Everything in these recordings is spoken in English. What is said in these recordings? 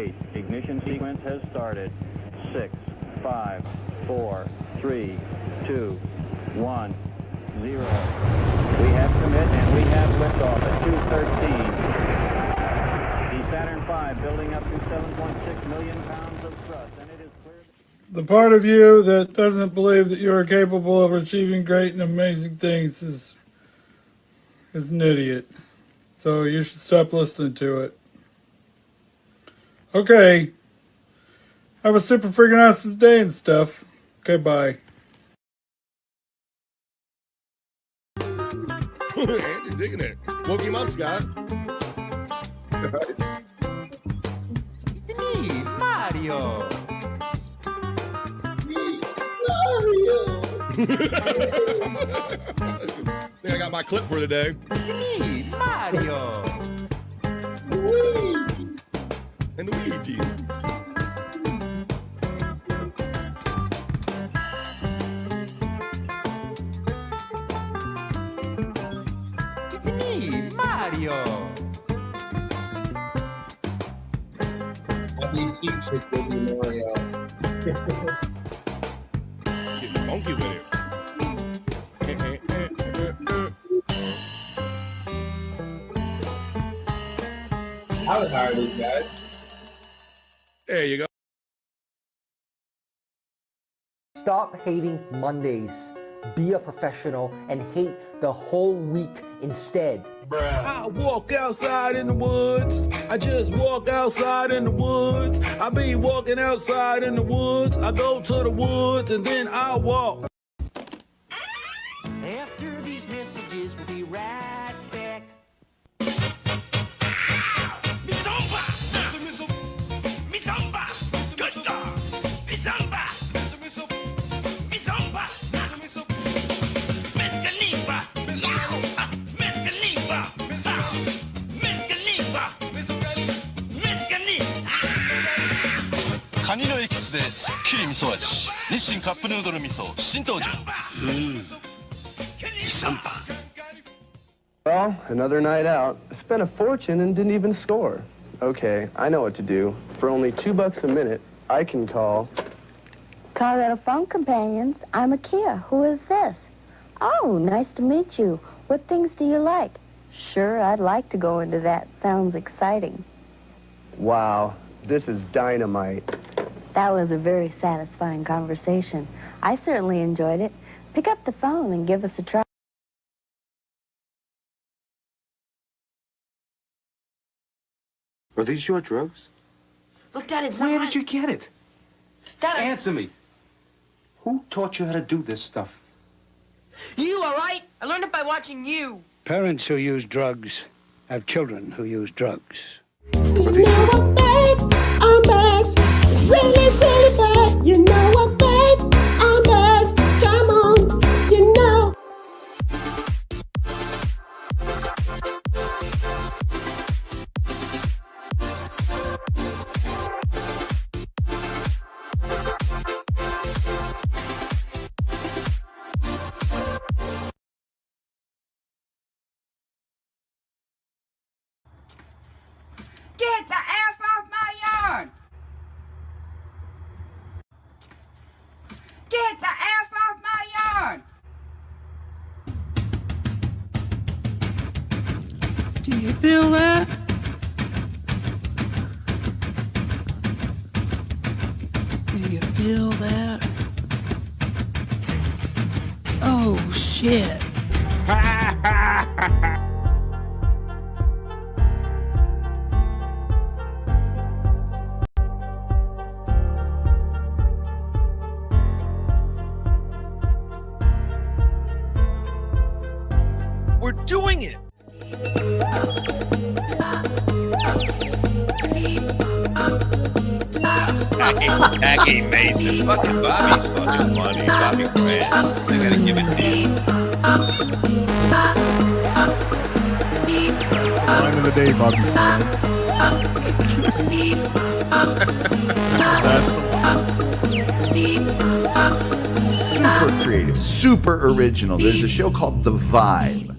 8. Ignition sequence has started. 6, 5, 4, 3, 2, 1, 0. We have commit and we have liftoff at 2:13. The Saturn V building up to 7.6 million pounds of thrust, and it is clear. The part of you that doesn't believe that you are capable of achieving great and amazing things is an idiot. So you should stop listening to it. Okay. Have a super freaking awesome day and stuff. Okay, bye. You're digging it. Woke him up, Scott. It's me, Mario. I think I got my clip for the day. It's me, Mario. And Luigi. It's me, Mario. Happy Features will be Mario. Getting funky with it. I would hire these guys. There you go. Stop hating Mondays. Be a professional and hate the whole week instead. I walk outside in the woods. I just walk outside in the woods. I be walking outside in the woods. I go to the woods and then I walk. After these messages, we'll be right back. Well, another night out. I spent a fortune and didn't even score. Okay, I know what to do. For only $2 a minute, I can call... Colorado Phone Companions, I'm Akia. Who is this? Oh, nice to meet you. What things do you like? Sure, I'd like to go into that. Sounds exciting. Wow, this is dynamite. That was a very satisfying conversation. I certainly enjoyed it. Pick up the phone and give us a try. Are these your drugs? Look, Dad, it's Where not... did you get it? Dad, Answer me. Who taught you how to do this stuff? You, all right? I learned it by watching you. Parents who use drugs have children who use drugs. You know I'm bad, really, really bad. You know I'm bad, come on, you know. Get the F off my yard! Get the F off my yard! Do you feel that? Do you feel that? Oh, shit. We're doing it. Jackie Mason. Fucking Bobby's fucking funny. Bobby Grant. I gotta give it to you. Line of the day, Bobby Grant. Super creative, super original. There's a show called The Vibe.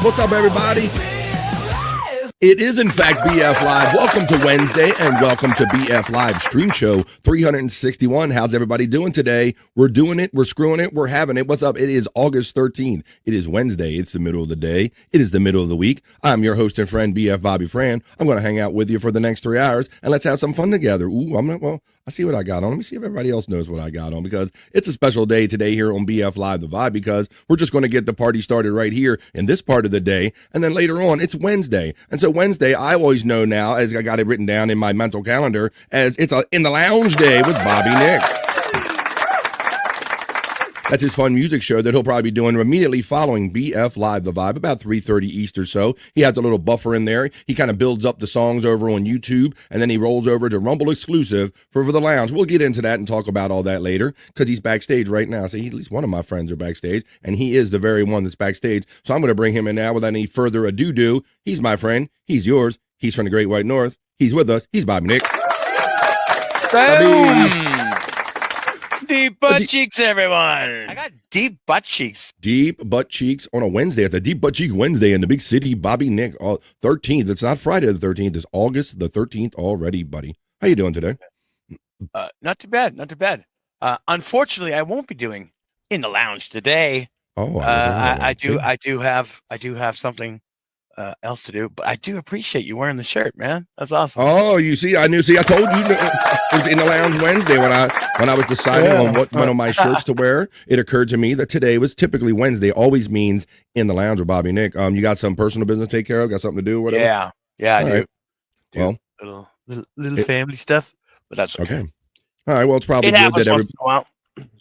What's up, everybody? It is, in fact, BF Live. Welcome to Wednesday and welcome to BF Live Stream Show 361. How's everybody doing today? We're doing it. We're screwing it. We're having it. What's up? It is August 13th. It is Wednesday. It's the middle of the day. It is the middle of the week. I'm your host and friend, BF Bobby Fran. I'm going to hang out with you for the next 3 hours and let's have some fun together. Ooh, I see what I got on. Let me see if everybody else knows what I got on, because it's a special day today here on BF Live The Vibe, because we're just going to get the party started right here in this part of the day. And then later on, it's Wednesday. And so Wednesday, I always know now, as I got it written down in my mental calendar, as it's a In the Lounge Day with Bobby Nick. That's his fun music show that he'll probably be doing immediately following BF Live The Vibe, about 3:30 East or so. He has a little buffer in there. He kind of builds up the songs over on YouTube, and then he rolls over to Rumble exclusive for The Lounge. We'll get into that and talk about all that later, because he's backstage right now. So at least one of my friends are backstage, and he is the very one that's backstage. So I'm going to bring him in now without any further ado. He's my friend. He's yours. He's from the Great White North. He's with us. He's Bobby Nick. Boom! Deep butt cheeks, everyone. I got deep butt cheeks. Deep butt cheeks on a Wednesday. It's a Deep Butt Cheek Wednesday in the big city. Bobby Nick, 13th. It's not Friday the 13th. It's August the 13th already, buddy. How you doing today? Not too bad. Not too bad. Unfortunately, I won't be doing In the Lounge today. Oh, I do have something else to do, but I do appreciate you wearing the shirt, man. That's awesome. Oh, you see, I knew. See, I told you it was In the Lounge Wednesday when I was deciding on what one of my shirts to wear. It occurred to me that today was typically Wednesday. Always means In the Lounge with Bobby Nick. You got some personal business to take care of? Got something to do? Whatever? Yeah, I do. Well, little family stuff, but that's okay. All right. Well, it's probably good that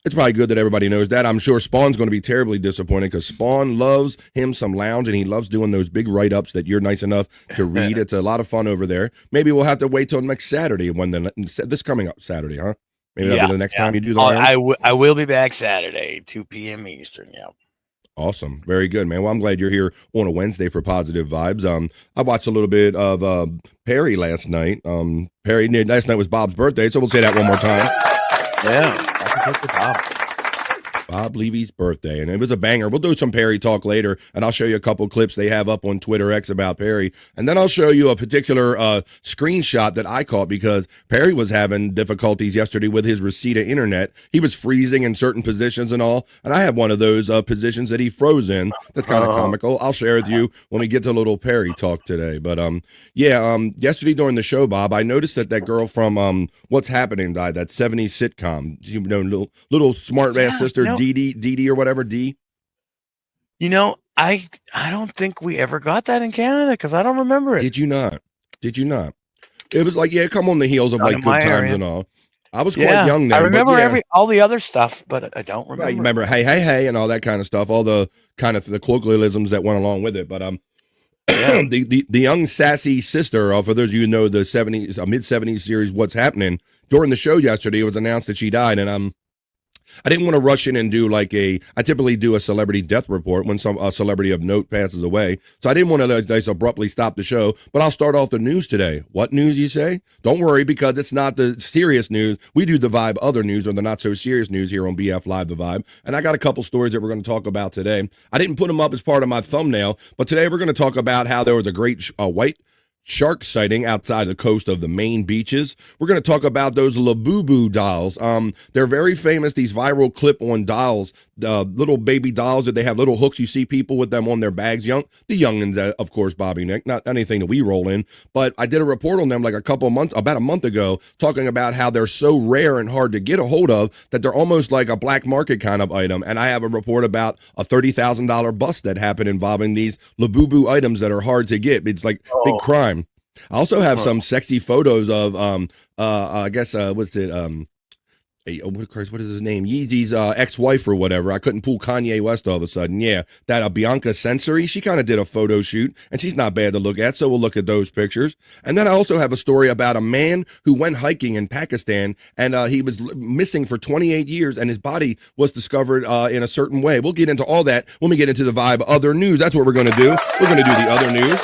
it's probably good that everybody knows that. I'm sure Spawn's going to be terribly disappointed, because Spawn loves him some Lounge, and he loves doing those big write-ups that you're nice enough to read. It's a lot of fun over there. Maybe we'll have to wait till next Saturday, this coming up Saturday, huh? Maybe that'll be the next time you do the Lounge. I will be back Saturday, 2 p.m. Eastern. Yeah. Awesome. Very good, man. Well, I'm glad you're here on a Wednesday for positive vibes. I watched a little bit of Perry last night. Perry, last night was Bob's birthday, so we'll say that one more time. Yeah. Happy birthday, Bob. Bob Levy's birthday, and it was a banger. We'll do some Perry talk later, and I'll show you a couple clips they have up on Twitter X about Perry, and then I'll show you a particular screenshot that I caught, because Perry was having difficulties yesterday with his Reseda internet. He was freezing in certain positions and all, and I have one of those positions that he froze in. That's kind of comical. I'll share with you when we get to a little Perry talk today. But yesterday during the show, Bob, I noticed that girl from What's Happening died, that 70s sitcom. You know, little smart ass sister. Dee or whatever, D. You know, I don't think we ever got that in Canada, because I don't remember it. Did you not? It was like, come on the heels of like Good Times and all. I was quite young then. I remember all the other stuff, but I don't remember. Right, you remember hey and all that kind of stuff, all the kind of the colloquialisms that went along with it. But the young sassy sister, for those of you who know the 70s, mid-70s series What's Happening, during the show yesterday, it was announced that she died, and I didn't want to rush in and do I typically do a celebrity death report when a celebrity of note passes away. So I didn't want to just abruptly stop the show, but I'll start off the news today. What news, you say? Don't worry, because it's not the serious news. We do the Vibe other news, or the not so serious news here on BF Live The Vibe. And I got a couple stories that we're going to talk about today. I didn't put them up as part of my thumbnail, but today we're going to talk about how there was a great white shark sighting outside the coast of the Maine beaches. We're going to talk about those Labubu dolls. They're very famous, these viral clip-on dolls, little baby dolls that they have little hooks. You see people with them on their bags. The youngins, of course, Bobby Nick, not anything that we roll in, but I did a report on them like about a month ago, talking about how they're so rare and hard to get a hold of that they're almost like a black market kind of item. And I have a report about a $30,000 bust that happened involving these Labubu items that are hard to get. It's like big crime. I also have some sexy photos of I guess what is his name? Yeezy's ex-wife or whatever. I couldn't pull Kanye West all of a sudden. Yeah, that Bianca Sensory, she kind of did a photo shoot, and she's not bad to look at, so we'll look at those pictures. And then I also have a story about a man who went hiking in Pakistan, and he was missing for 28 years, and his body was discovered in a certain way. We'll get into all that when we get into the Vibe other news. That's what we're going to do. We're going to do the other news.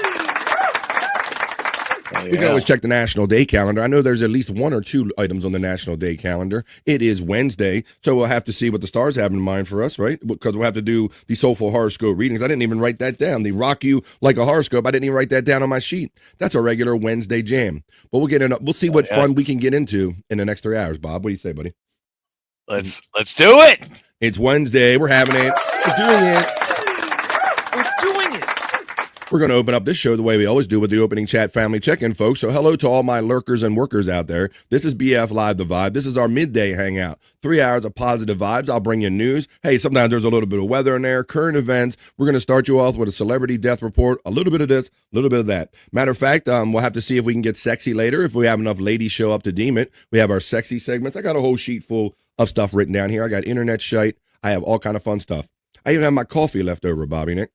We can always check the National Day calendar. I know there's at least 1 or 2 items on the National Day calendar. It is Wednesday, so we'll have to see what the stars have in mind for us, right? Because we'll have to do the Soulful Horoscope Readings. I didn't even write that down. The Rock You Like a Horoscope, I didn't even write that down on my sheet. That's a regular Wednesday jam. But we'll see what fun we can get into in the next 3 hours, Bob. What do you say, buddy? Let's do it. It's Wednesday. We're having it. We're doing it. We're doing it. We're going to open up this show the way we always do with the opening chat family check-in, folks. So hello to all my lurkers and workers out there. This is BF Live The Vibe. This is our midday hangout. 3 hours of positive vibes. I'll bring you news. Hey, sometimes there's a little bit of weather in there, current events. We're going to start you off with a celebrity death report, a little bit of this, a little bit of that. Matter of fact, we'll have to see if we can get sexy later, if we have enough ladies show up to deem it. We have our sexy segments. I got a whole sheet full of stuff written down here. I got internet Shyt. I have all kind of fun stuff. I even have my coffee left over, Bobby Nick.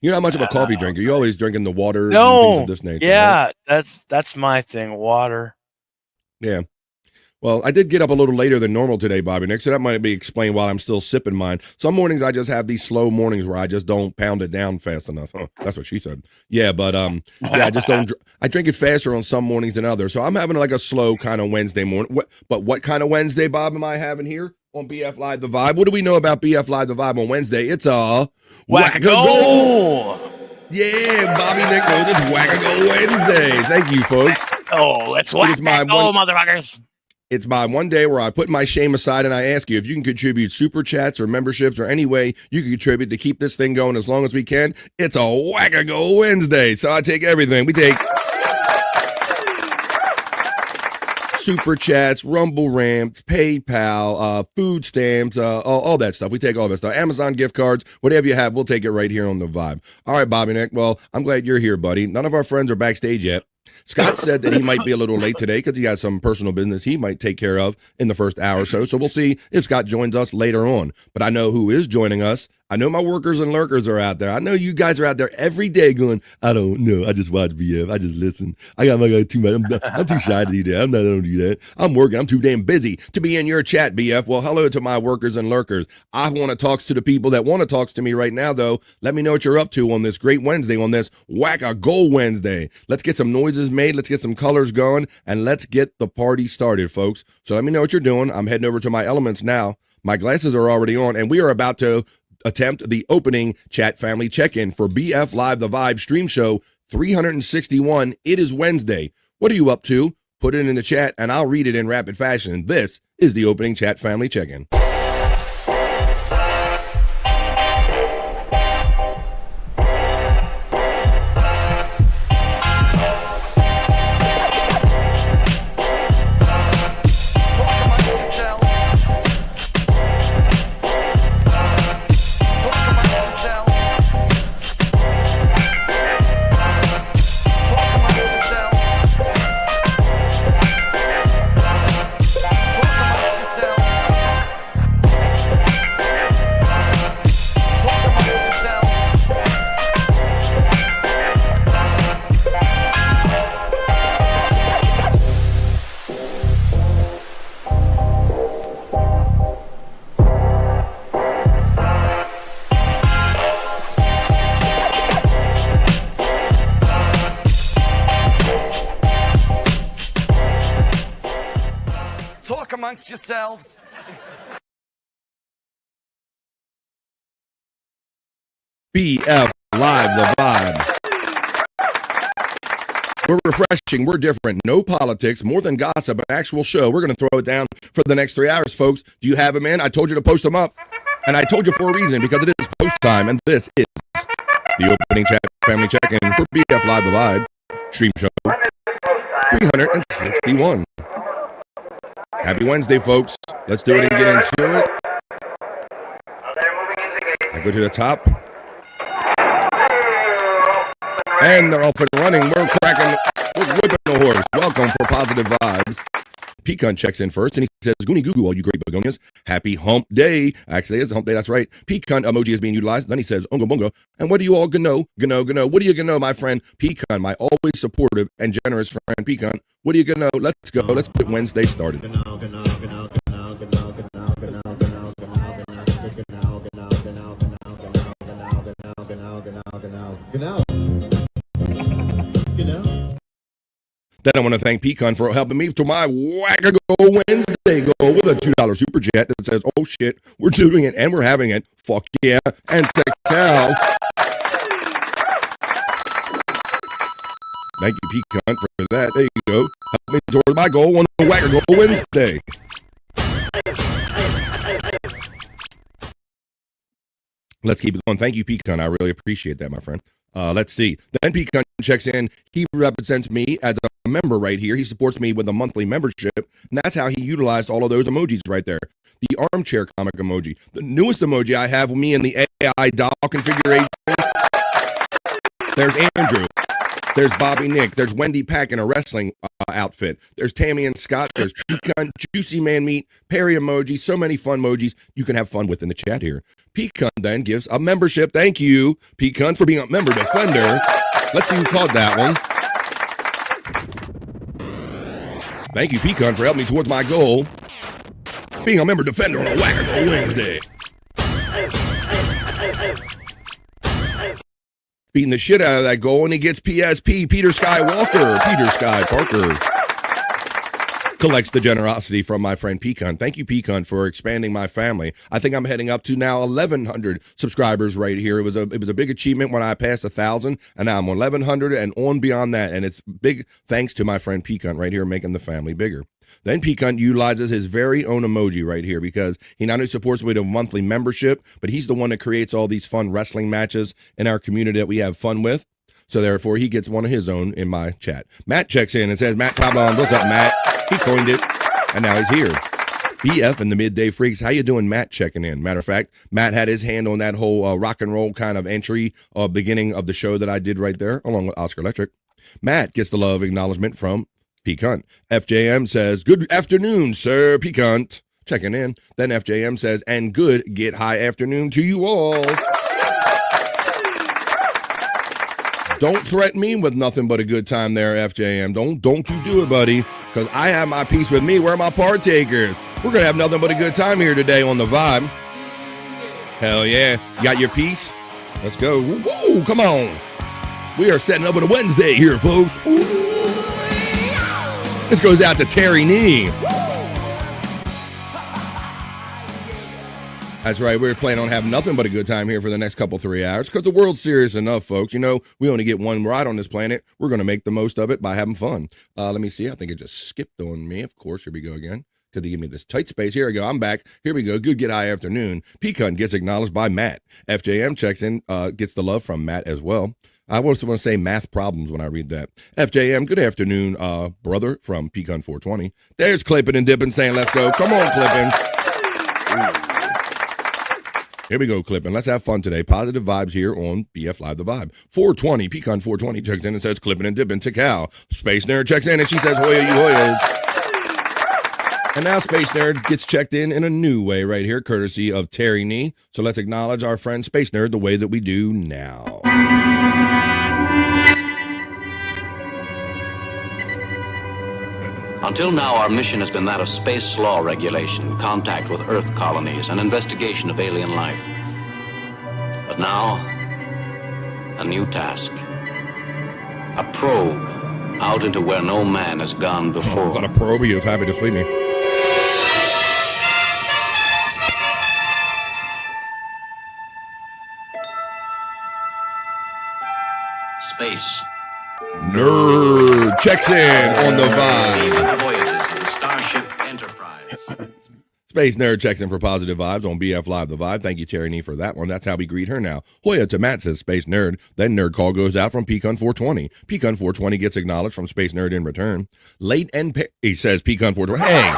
You're not much of a coffee drinker. You're always drinking the water and things of this nature. Yeah, right? that's my thing, water. Yeah. Well, I did get up a little later than normal today, Bobby Nick, so that might be explained while I'm still sipping mine. Some mornings I just have these slow mornings where I just don't pound it down fast enough. Huh, that's what she said. Yeah, but I just don't. I drink it faster on some mornings than others. So I'm having like a slow kind of Wednesday morning. But what kind of Wednesday, Bob, am I having here on BF Live The Vibe? What do we know about BF Live The Vibe on Wednesday? It's a whack-a-go. Yeah, Bobby Nick knows it's whack-a-go Wednesday. Thank you, folks. Oh, let's whack-a-go, motherfuckers. It's my one day where I put my shame aside and I ask you if you can contribute super chats or memberships or any way you can contribute to keep this thing going as long as we can. It's a whack-a-go Wednesday. So I take everything. We take super chats, Rumble Ramps, PayPal, food stamps, all that stuff. We take all that stuff. Amazon gift cards, whatever you have, we'll take it right here on The Vibe. All right, Bobby Nick. Well, I'm glad you're here, buddy. None of our friends are backstage yet. Scott said that he might be a little late today because he has some personal business he might take care of in the first hour or so. So we'll see if Scott joins us later on. But I know who is joining us. I know my workers and lurkers are out there. I know you guys are out there every day going, I don't know. I just watch BF. I just listen. I got too much. I'm too shy to do that. I don't do that. I'm working. I'm too damn busy to be in your chat, BF. Well, hello to my workers and lurkers. I want to talk to the people that want to talk to me right now, though. Let me know what you're up to on this great Wednesday, on this Whack-A-Go Wednesday. Let's get some noises made. Let's get some colors going, and let's get the party started, folks. So let me know what you're doing. I'm heading over to my elements now. My glasses are already on, and we are about to attempt the opening chat family check-in for BF Live The Vibe stream show 361. It is Wednesday. What are you up to? Put it in the chat, and I'll read it in rapid fashion. This is the opening chat family check-in. Amongst yourselves. BF Live The Vibe. We're refreshing. We're different. No politics, more than gossip, an actual show. We're going to throw it down for the next 3 hours, folks. Do you have them in? I told you to post them up. And I told you for a reason, because it is post time, and this is the opening chat family check-in for BF Live The Vibe stream show 361. Happy Wednesday, folks. Let's do it and get into it. I go to the top. And they're off and running. We're whipping the horse. Welcome for Positive Vibes. Pecan checks in first, and he says, Goonie Goo Goo, all you great begonias. Happy hump day. Actually, it's a hump day. That's right. Pecan emoji is being utilized. Then he says, Ungo Bungo. And what do you all gano? What do you gano, my friend? Pecan, my always supportive and generous friend, Pecan. What do you gano? Let's go. Let's get Wednesday started. Then I want to thank Pecan for helping me to my Wackago Wednesday goal with a $2 super chat that says, oh shit, we're doing it and we're having it. Fuck yeah. And to Cal. Thank you, Pecan, for that. There you go. Help me toward my goal on the Wackago Wednesday. Let's keep it going. Thank you, Pecan. I really appreciate that, my friend. Let's see. Then Pecan checks in. He represents me as a member right here. He supports me with a monthly membership, and that's how he utilized all of those emojis right there. The armchair comic emoji. The newest emoji I have with me in the AI doll configuration. There's Andrew. There's Bobby Nick. There's Wendy Pack in a wrestling outfit. There's Tammy and Scott. There's Pecan, Juicy Man Meat, Perry emoji. So many fun emojis you can have fun with in the chat here. Pecan then gives a membership. Thank you, Pecan, for being a member defender. Let's see who called that one. Thank you, Pecan, for helping me towards my goal. Being a member defender on a Wackago Wednesday. Beating the shit out of that goal, and he gets PSP, Peter Skywalker. Peter Sky Parker collects the generosity from my friend Pecan. Thank you, Pecan, for expanding my family. I think I'm heading up to now 1,100 subscribers right here. It was a big achievement when I passed 1,000, and now I'm 1,100 and on beyond that. And it's big thanks to my friend Pecan right here making the family bigger. Then Pecan utilizes his very own emoji right here because he not only supports me with a monthly membership, but he's the one that creates all these fun wrestling matches in our community that we have fun with. So therefore, he gets one of his own in my chat. Matt checks in and says, Matt Pablon, what's up, Matt? He coined it, and now he's here. BF and the Midday Freaks, how you doing, Matt, checking in? Matter of fact, Matt had his hand on that whole rock and roll kind of entry beginning of the show that I did right there, along with Oscar Electric. Matt gets the love acknowledgement from Pecan. FJM says, good afternoon, sir, Pecan. Checking in. Then FJM says, and good get high afternoon to you all. Don't threaten me with nothing but a good time there, FJM. Don't you do it, buddy, because I have my piece with me. Where are my partakers? We're going to have nothing but a good time here today on The Vibe. Hell yeah. You got your piece? Let's go. Woo, come on. We are setting up with a Wednesday here, folks. Ooh. This goes out to Terry Nee. That's right. We're planning on having nothing but a good time here for the next couple 3 hours because the world's serious enough, folks. You know, we only get one ride on this planet. We're going to make the most of it by having fun. Let me see. I think it just skipped on me. Of course, here we go again. Could they give me this tight space? Here we go. I'm back. Here we go. Good get high afternoon. Pecan gets acknowledged by Matt. FJM checks in, gets the love from Matt as well. I also want to say math problems when I read that. FJM, good afternoon, brother from Pecan 420. There's Clippin' and Dippin' saying, let's go. Come on, Clippin'. Here we go, Clippin'. Let's have fun today. Positive vibes here on BF Live The Vibe. 420, Pecan 420 checks in and says, Clippin' and Dippin' to Cal. Space Nerd checks in and she says, Hoya, you Hoyas. And now Space Nerd gets checked in a new way right here, courtesy of Terry Nee. So let's acknowledge our friend Space Nerd the way that we do now. Until now, our mission has been that of space law regulation, contact with Earth colonies, and investigation of alien life. But now, a new task. A probe out into where no man has gone before. Is that a probe? He was happy to see me. Space. Nerd checks in on The Vibe. Voyages of the Starship Enterprise. Space Nerd checks in for positive vibes on BF Live The Vibe. Thank you, Terry Nee, for that one. That's how we greet her now. Hoya to Matt says Space Nerd. Then Nerd Call goes out from Pecan 420. Pecan 420 gets acknowledged from Space Nerd in return. Late and he says Pecan 420. Hey!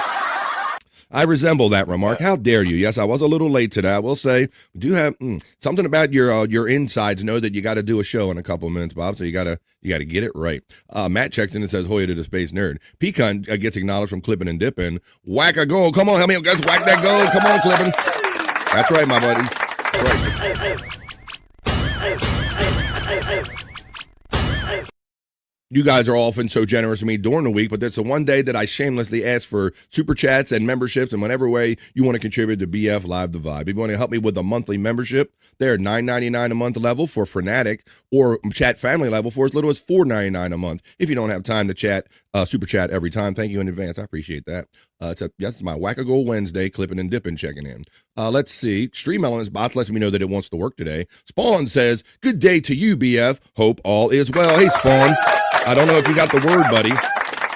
I resemble that remark. How dare you? Yes, I was a little late today. I will say, do have something about your insides. Know that you got to do a show in a couple of minutes, Bob. So you got to get it right. Matt checks in and says, Hoya to the Space Nerd. Pecan gets acknowledged from Clippin' and Dippin'. Whack a goal. Come on, help me, guys. Whack that goal. Come on, Clippin'. That's right, my buddy. That's right. you guys are often so generous to me during the week, but that's the one day that I shamelessly ask for super chats and memberships, and whatever way you want to contribute to BF Live the Vibe. If you want to help me with a monthly membership, they're $9.99 a month level for Fanatic, or chat family level for as little as $4.99 a month. If you don't have time to chat, super chat every time, thank you in advance. I appreciate that. That's my Wackago Wednesday, clipping and dipping, checking in. Let's see. Stream Elements bots lets me know that it wants to work today. Spawn says, good day to you, BF. Hope all is well. Hey, Spawn. I don't know if you got the word, buddy.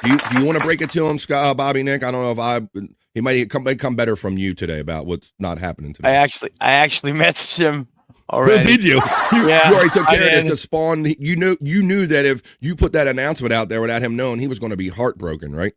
Do you want to break it to him, Bobby Nick? I don't know if he might come better from you today about what's not happening today. I actually messaged him already. Did you? You already took care of this because Spawn, you knew that if you put that announcement out there without him knowing, he was going to be heartbroken, right?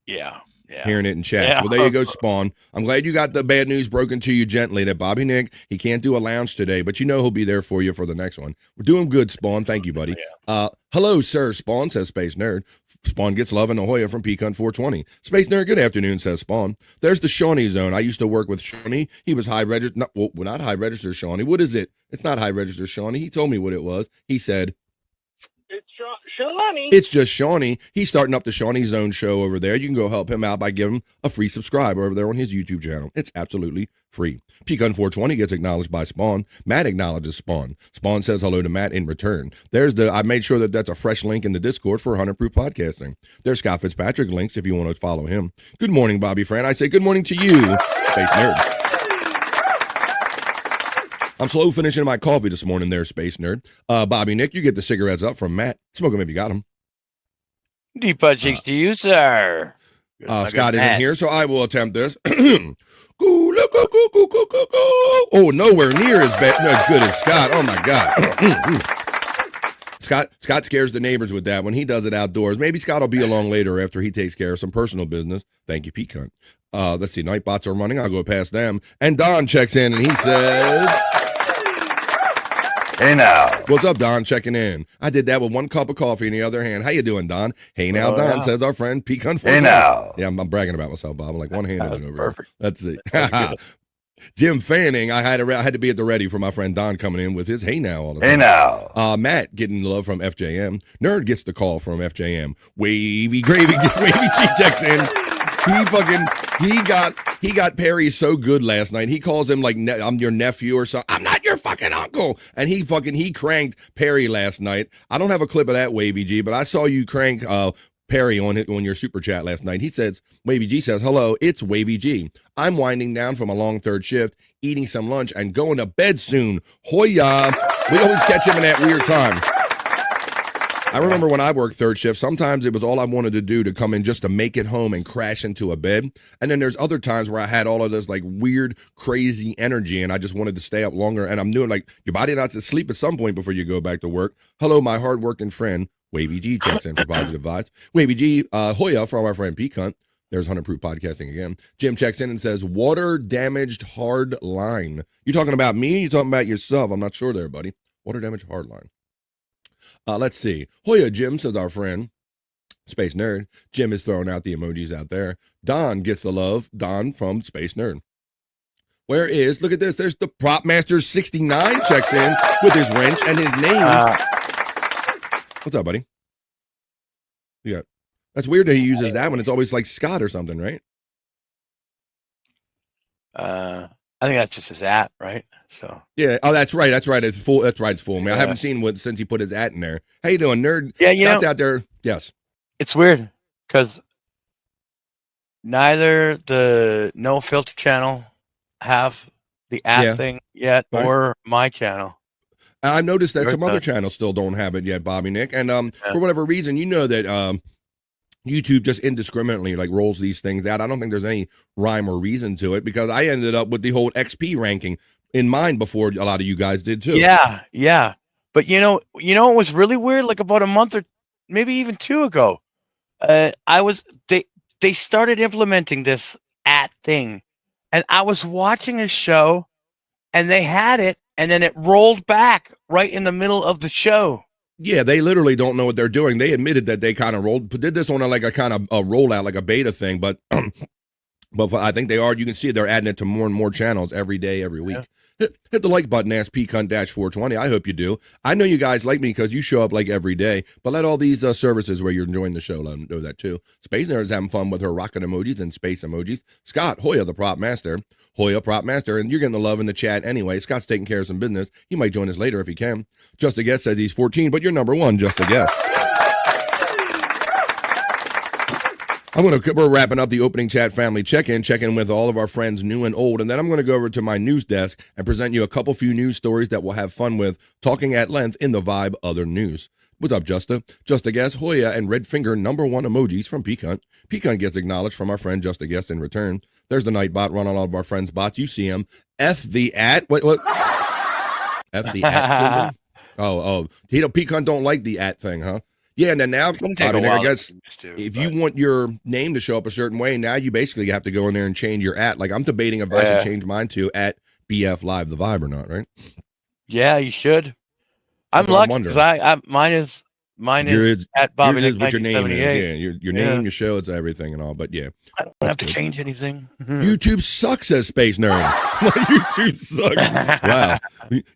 Yeah. Hearing it in chat. Yeah. Well, there you go, Spawn. I'm glad you got the bad news broken to you gently that Bobby Nick, he can't do a lounge today, but you know he'll be there for you for the next one. We're doing good, Spawn. Thank you, buddy. Hello, sir, Spawn, says Space Nerd. Spawn gets love in La Jolla from Pecan 420. Space Nerd, good afternoon, says Spawn. There's the Shawnee Zone. I used to work with Shawnee. He was high register. Not high register Shawnee. What is it? It's not high register Shawnee. He told me what it was. He said, It's Shawnee. it's just Shawnee. He's starting up the Shawnee Zone show over there. You can go help him out by giving him a free subscribe over there on his YouTube channel. It's absolutely free. Pecan 420 gets acknowledged by Spawn. Matt acknowledges Spawn. Spawn says hello to Matt in return. I made sure that's a fresh link in the Discord for 100 Proof Podcasting. There's Scott Fitzpatrick links if you want to follow him. Good morning, Bobby Fran. I say good morning to you, Space Nerd. I'm slow finishing my coffee this morning there, Space Nerd. Bobby Nick, you get the cigarettes up from Matt. Smoke them if you got them. Deep butt cheeks to you, sir. Scott isn't here, so I will attempt this. Oh, nowhere near as bad. No, as good as Scott. Oh, my God. Scott scares the neighbors with that when he does it outdoors. Maybe Scott will be along later after he takes care of some personal business. Thank you, Pete Cunt. Let's see. Nightbots are running. I'll go past them. And Don checks in, and he says... Hey now. What's up, Don? Checking in. I did that with one cup of coffee in the other hand. How you doing, Don? Hey now, Don, says our friend Pecan. Hey now. Yeah, I'm bragging about myself, Bob. I'm like one-handed over perfect. Let's see. Jim Fanning, I had to be at the ready for my friend Don coming in with his hey now all the time. Hey now. Matt getting love from FJM. Nerd gets the call from FJM. Wavy Gravy G checks in. He got Perry so good last night. He calls him like I'm your nephew or something. I'm not your fucking uncle. And he cranked Perry last night. I don't have a clip of that, Wavy G, but I saw you crank Perry on your super chat last night. He says, Wavy G says, hello, it's Wavy G. I'm winding down from a long third shift, eating some lunch and going to bed soon. Hoya. We always catch him in that weird time. I remember when I worked third shift, sometimes it was all I wanted to do to come in just to make it home and crash into a bed. And then there's other times where I had all of this like weird, crazy energy and I just wanted to stay up longer. And I'm doing like, your body not to sleep at some point before you go back to work. Hello, my hardworking friend, Wavy G checks in for positive vibes. Wavy G, Hoya from our friend P Cunt. There's 100 Proof Podcasting again. Jim checks in and says, water damaged hard line. You talking about me? You talking about yourself? I'm not sure there, buddy. Water damaged hard line. Let's see. Hoya Jim, says our friend, Space Nerd. Jim is throwing out the emojis out there. Don gets the love. Don from Space Nerd. Where is, look at this, there's the Prop Master 69 checks in with his wrench and his name. What's up, buddy? Yeah. That's weird that he uses that one. It's always like Scott or something, right? I think that's just his at, right? So yeah. Oh, that's right. That's right. It's full. That's right. It's full. Man, I haven't seen what since he put his at in there. How you doing, nerd? Yeah, you Scott's know, out there. Yes. It's weird because neither the No Filter channel have the at thing yet, or my channel. I've noticed that some other channels still don't have it yet, Bobby Nick. And for whatever reason, you know that YouTube just indiscriminately like rolls these things out. I don't think there's any rhyme or reason to it because I ended up with the whole XP ranking in mind before a lot of you guys did too. Yeah. But you know, it was really weird. Like about a month or maybe even 2 ago, they started implementing this at thing, and I was watching a show, and they had it, and then it rolled back right in the middle of the show. Yeah, they literally don't know what they're doing. They admitted that they kind of did this on a kind of a rollout, like a beta thing, but I think they are. You can see they're adding it to more and more channels every day, every week. hit the like button, ask pcunt-420. I hope you do. I know you guys like me because you show up like every day, but let all these services where you're enjoying the show, let them know that too. Space Nerd's having fun with her rocket emojis and space emojis. Scott, Hoya, the prop master. Hoya, prop master, and you're getting the love in the chat anyway. Scott's taking care of some business. He might join us later if he can. Just a Guess says he's 14, but you're number one, Just a Guess. We're wrapping up the opening chat family check-in with all of our friends new and old, and then I'm going to go over to my news desk and present you a few news stories that we'll have fun with, talking at length in the Vibe Other News. What's up, Justa? Just a Guess, Hoya, and red finger number one emojis from Peacunt. Peacunt gets acknowledged from our friend Just a Guess in return. There's the Nightbot running all of our friends' bots. You see him. F the at. What? F the at symbol? Peacunt don't like the at thing, huh? Yeah, and then now, I guess if you want your name to show up a certain way, now you basically have to go in there and change your at. Like, I'm debating if I should change mine to at BF Live the Vibe or not, right? Yeah, you should. I'm lucky because mine is at Bobby Nick 1978. Yeah, your name, your show, it's everything and all. But yeah, I don't have to change anything. YouTube sucks, says Space Nerd. YouTube sucks. Wow,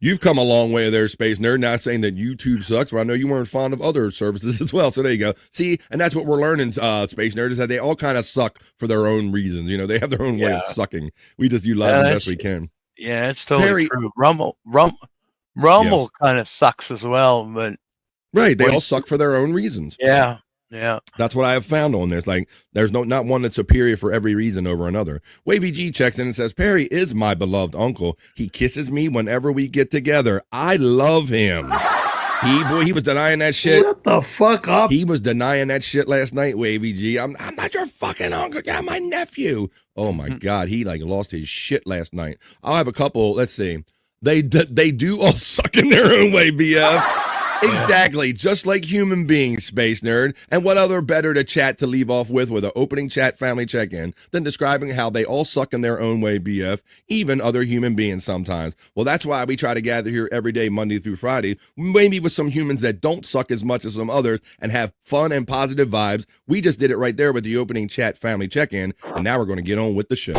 you've come a long way there, Space Nerd. Not saying that YouTube sucks, but I know you weren't fond of other services as well. So there you go. See, and that's what we're learning, Space Nerd, is that they all kind of suck for their own reasons. You know, they have their own way of sucking. We just utilize them the best we can. Yeah, it's totally true. Rumble kind of sucks as well, but. Right, they all suck for their own reasons. Yeah. That's what I have found on this. Like, there's not one that's superior for every reason over another. Wavy G checks in and says, Perry is my beloved uncle. He kisses me whenever we get together. I love him. He was denying that shit. Shut the fuck up. He was denying that shit last night, Wavy G. I'm not your fucking uncle. You're my nephew. Oh my God, he lost his shit last night. I'll have a couple. Let's see. They do all suck in their own way, BF. Exactly, just like human beings, Space Nerd. And what other better to chat to leave off with an opening chat family check-in than describing how they all suck in their own way, BF, even other human beings sometimes. Well, that's why we try to gather here every day, Monday through Friday, maybe with some humans that don't suck as much as some others and have fun and positive vibes. We just did it right there with the opening chat family check-in, and now we're going to get on with the show.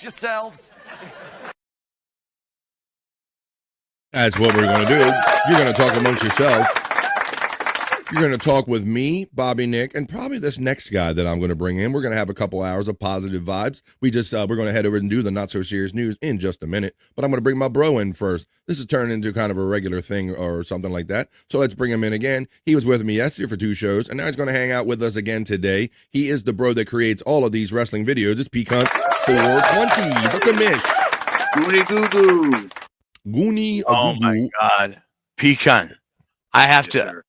Yourselves. That's what we're going to do. You're going to talk amongst yourselves. You're going to talk with me, Bobby Nick, and probably this next guy that I'm going to bring in. We're going to have a couple hours of positive vibes. We're going to head over and do the not so serious news in just a minute, but I'm going to bring my bro in first. This is turning into kind of a regular thing or something like that. So let's bring him in again. He was with me yesterday for 2 shows, and now he's going to hang out with us again today. He is the bro that creates all of these wrestling videos. It's Peacunt 420, the commish. Goonie goo goo. Goonie. Oh my God, Peacunt. I have to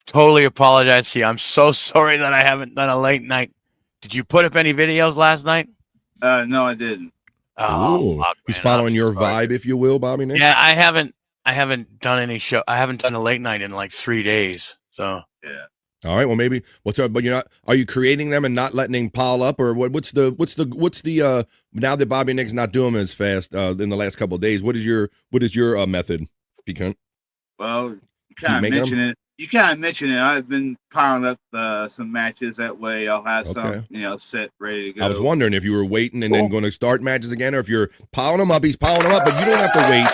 totally apologize to you. I'm so sorry that I haven't done a late night. Did you put up any videos last night? No, I didn't. Oh, fuck, he's following your vibe, if you will, Bobby Nick. Yeah, I haven't done any show. I haven't done a late night in like 3 days. So yeah. All right. Well, maybe what's up? But you're not. Are you creating them and not letting them pile up, or what? What's the now that Bobby Nick's not doing as fast in the last couple of days? What is your method, Peacunt? Well, you kind of mentioned it. You kind of mentioned it. I've been piling up some matches. That way, I'll have some, set ready to go. I was wondering if you were waiting and then going to start matches again, or if you're piling them up. He's piling them up, but you don't have to wait.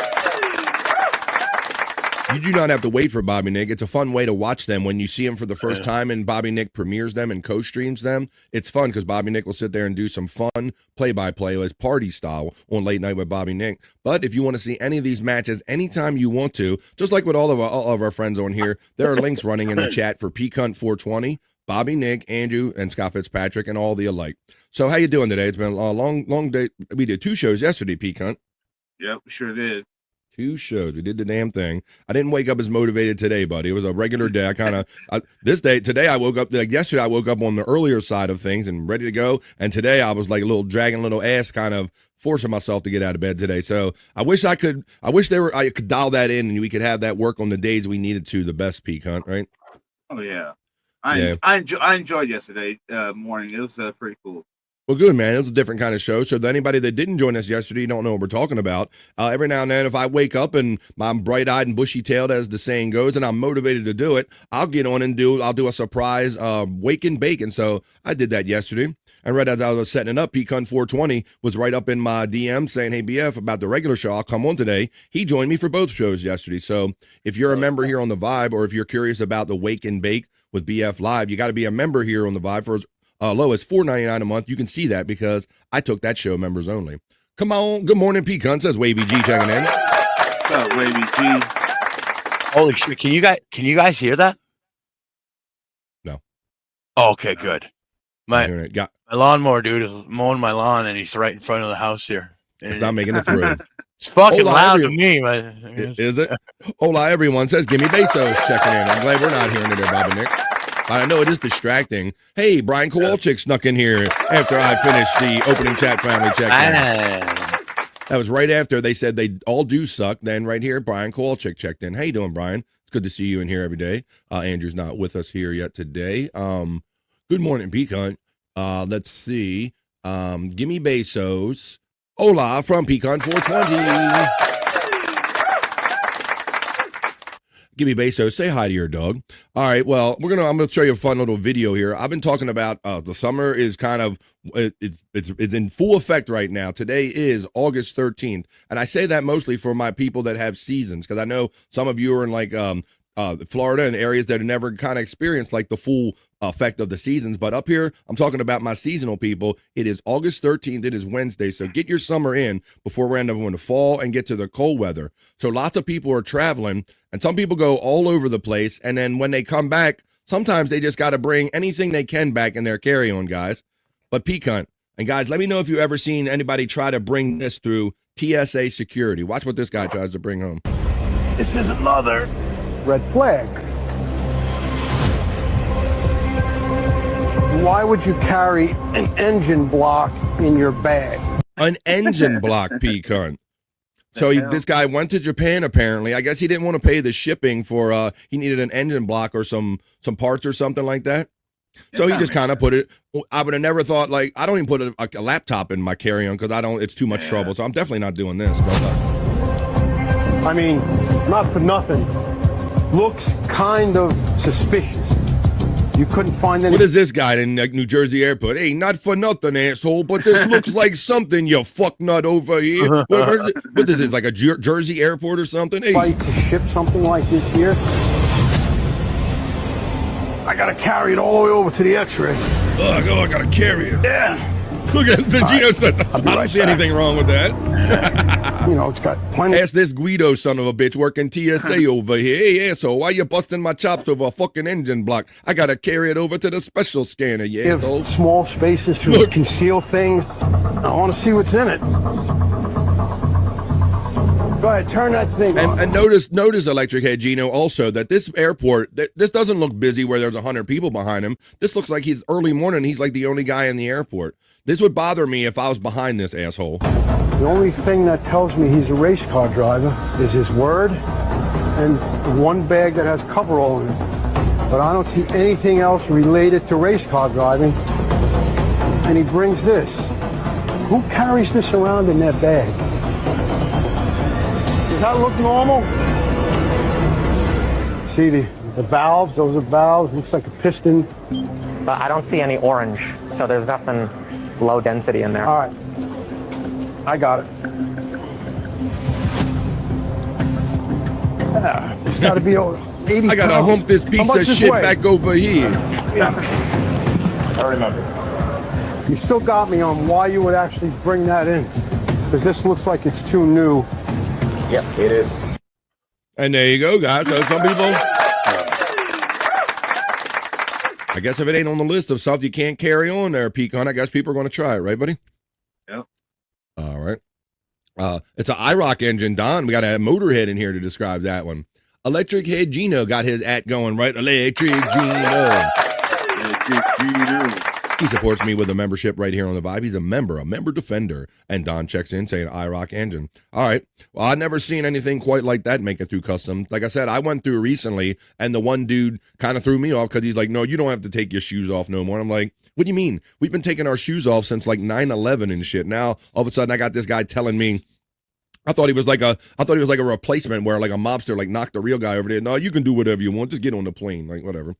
you do not have to wait for Bobby Nick. It's a fun way to watch them when you see them for the first time and Bobby Nick premieres them and co-streams them. It's fun because Bobby Nick will sit there and do some fun play-by-play as party style on Late Night with Bobby Nick. But if you want to see any of these matches anytime you want to, just like with all of our friends on here, there are links running in the chat for Peacunt 420, Bobby Nick, Andrew, and Scott Fitzpatrick, and all the alike. So how you doing today? It's been a long day. We did 2 shows yesterday, Peacunt. Yep, we sure did. 2 shows. We did the damn thing. I didn't wake up as motivated today, buddy. It was a regular day. Today I woke up, like yesterday I woke up on the earlier side of things and ready to go. And today I was like dragging a little ass, kind of forcing myself to get out of bed today. So I could dial that in and we could have that work on the days we needed to the best, Peacunt, right? Oh, yeah. I enjoyed yesterday morning. It was pretty cool. Well, good, man. It was a different kind of show. So anybody that didn't join us yesterday, don't know what we're talking about. Every now and then, if I wake up and I'm bright-eyed and bushy-tailed, as the saying goes, and I'm motivated to do it, I'll get on and I'll do a surprise wake and bake. And so I did that yesterday. And right as I was setting it up, Peacunt 420 was right up in my DM saying, hey, BF, about the regular show, I'll come on today. He joined me for both shows yesterday. So if you're a member here on the Vibe, or if you're curious about the wake and bake with BF Live, you got to be a member here on the Vibe for low as $4.99 a month. You can see that because I took that show members only. Come on. Good morning, Peacunt, says Wavy G checking in. What's up, Wavy G? Holy shit! Can you guys hear that? No. Oh, okay, good. My lawnmower dude is mowing my lawn, and he's right in front of the house here. It's not making it through. It's fucking loud to me. Is it? Hola, everyone, says Gimme Bezos checking in. I'm glad we're not hearing it there, Bobby Nick. I know it is distracting. Hey, Brian Kowalczyk snuck in here after I finished the opening chat family check. That was right after they said they all do suck. Then right here, Brian Kowalczyk checked in. How you doing, Brian? It's good to see you in here every day. Andrew's not with us here yet today. Good morning, Peacunt. Let's see. Gimme Bezos. Hola from Peacunt 420. Gimme Bezos, say hi to your dog. All right, well, I'm gonna show you a fun little video here. I've been talking about the summer is kind of it's in full effect right now. Today is August 13th, and I say that mostly for my people that have seasons, because I know some of you are in like Florida and areas that have never kind of experienced like the full effect of the seasons. But up here, I'm talking about my seasonal people. It is August 13th. It is Wednesday. So get your summer in before we end up in the fall and get to the cold weather. So lots of people are traveling, and some people go all over the place. And then when they come back, sometimes they just got to bring anything they can back in their carry-on, guys. But Peacunt, and guys, let me know if you've ever seen anybody try to bring this through TSA security. Watch what this guy tries to bring home. This is another red flag. Why would you carry an engine block in your bag? An engine block, Peacunt. So this guy went to Japan, apparently. I guess he didn't want to pay the shipping for, he needed an engine block or some parts or something like that. So he just kind of put it, I would have never thought, like, I don't even put a laptop in my carry-on because it's too much trouble. So I'm definitely not doing this. But, I mean, not for nothing. Looks kind of suspicious. You couldn't find any. What is this guy in like, New Jersey airport? Hey, not for nothing, asshole, but this looks like something, you fucknut over here. What is this, like a Jersey airport or something? Hey. Fight to ship something like this here. I gotta carry it all the way over to the X-ray. I gotta carry it. Yeah. Look at the Gino said, I don't see anything wrong with that. You know, it's got plenty. Ask this Guido son of a bitch working TSA over here. Hey, asshole, why you busting my chops over a fucking engine block? I gotta carry it over to the special scanner, you asshole. Small spaces to conceal things. I want to see what's in it. Go ahead, turn that thing on. And notice, Electric Head Gino, also that this airport, this doesn't look busy where there's 100 people behind him. This looks like he's early morning. He's like the only guy in the airport. This would bother me if I was behind this asshole. The only thing that tells me he's a race car driver is his word and one bag that has coverall in it. But I don't see anything else related to race car driving. And he brings this. Who carries this around in that bag? Does that look normal? See the valves, those are valves, looks like a piston. But I don't see any orange, so there's nothing low density in there. All right, I got it. It's got to be 80 I gotta pounds. hump this How piece much of this shit weigh? back over here. I remember. You still got me on why you would actually bring that in. Because this looks like it's too new. Yep, it is. And there you go, guys. So some people, I guess if it ain't on the list of stuff you can't carry on there, Pecan, I guess people are going to try it, right, buddy? Yep. All right. It's an IROC engine, Don. We got a Motorhead in here to describe that one. Electric Head Gino got his going, right? Electric Gino. Electric Gino. He supports me with a membership right here on the Vibe. He's a member defender. And Don checks in saying IROC engine. All right. Well, I've never seen anything quite like that make it through custom. Like I said, I went through recently, and the one dude kind of threw me off because he's like, no, you don't have to take your shoes off no more. I'm like, what do you mean? We've been taking our shoes off since like 9/11 and shit. Now, all of a sudden, I got this guy telling me, I thought he was like a replacement where like a mobster like knocked the real guy over there. No, you can do whatever you want. Just get on the plane, like whatever.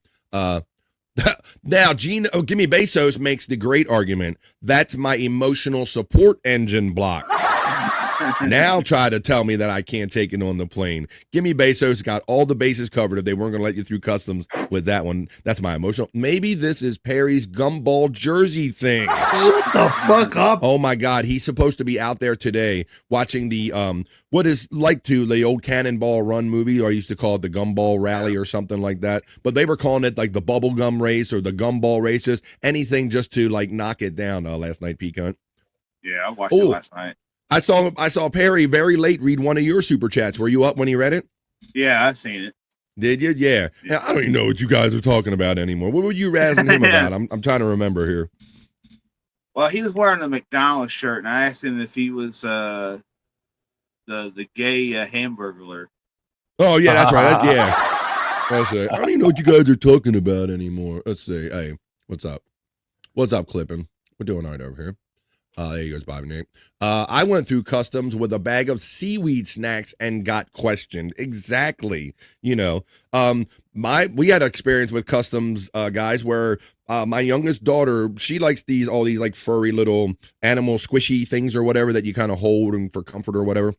Now, Gimme Bezos makes the great argument. That's my emotional support engine block. Now try to tell me that I can't take it on the plane. Gimme Bezos got all the bases covered if they weren't going to let you through customs with that one. That's my emotional. Maybe this is Perry's gumball jersey thing. Shut the fuck up. Oh my God, he's supposed to be out there today watching the what is like to the old Cannonball Run movie, or I used to call it the Gumball Rally or something like that. But they were calling it like the bubblegum race or the gumball races, anything just to like knock it down last night, Pecan. Yeah, I watched it last night. I saw Perry very late read one of your super chats. Were you up when he read it? Yeah, I seen it. Did you? Yeah. I don't even know what you guys are talking about anymore. What were you razzing him about? I'm trying to remember here. Well, he was wearing a McDonald's shirt, and I asked him if he was the gay hamburglar. Oh yeah, that's right. Let's see. I don't even know what you guys are talking about anymore. Let's see. Hey, what's up? What's up, Clippin'? We're doing all right over here. There he goes, Bobby Nate. I went through customs with a bag of seaweed snacks and got questioned. Exactly. You know, we had an experience with customs, guys, where my youngest daughter, she likes all these like furry little animal squishy things or whatever that you kind of hold and for comfort or whatever.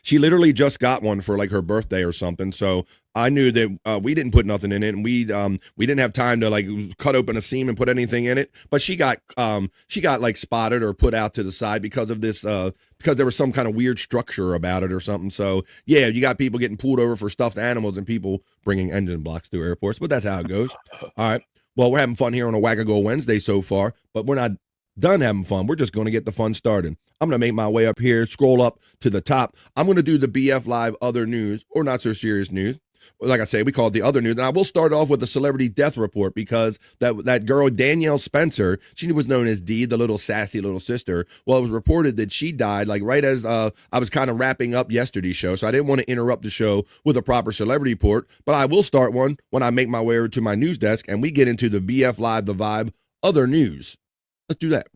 She literally just got one for like her birthday or something. So I knew that we didn't put nothing in it, and we didn't have time to like cut open a seam and put anything in it. But she got like spotted or put out to the side because of this because there was some kind of weird structure about it or something. So yeah, you got people getting pulled over for stuffed animals and people bringing engine blocks to airports. But that's how it goes. All right. Well, we're having fun here on a Wackago Wednesday so far, but we're not done having fun. We're just going to get the fun started. I'm going to make my way up here, scroll up to the top. I'm going to do the BF Live other news, or not so serious news. Like I say, we call it the other news. And I will start off with the celebrity death report because that girl, Danielle Spencer, she was known as Dee, the little sassy little sister. Well, it was reported that she died like right as I was kind of wrapping up yesterday's show. So I didn't want to interrupt the show with a proper celebrity report, but I will start one when I make my way over to my news desk and we get into the BF Live, the Vibe, other news. Let's do that.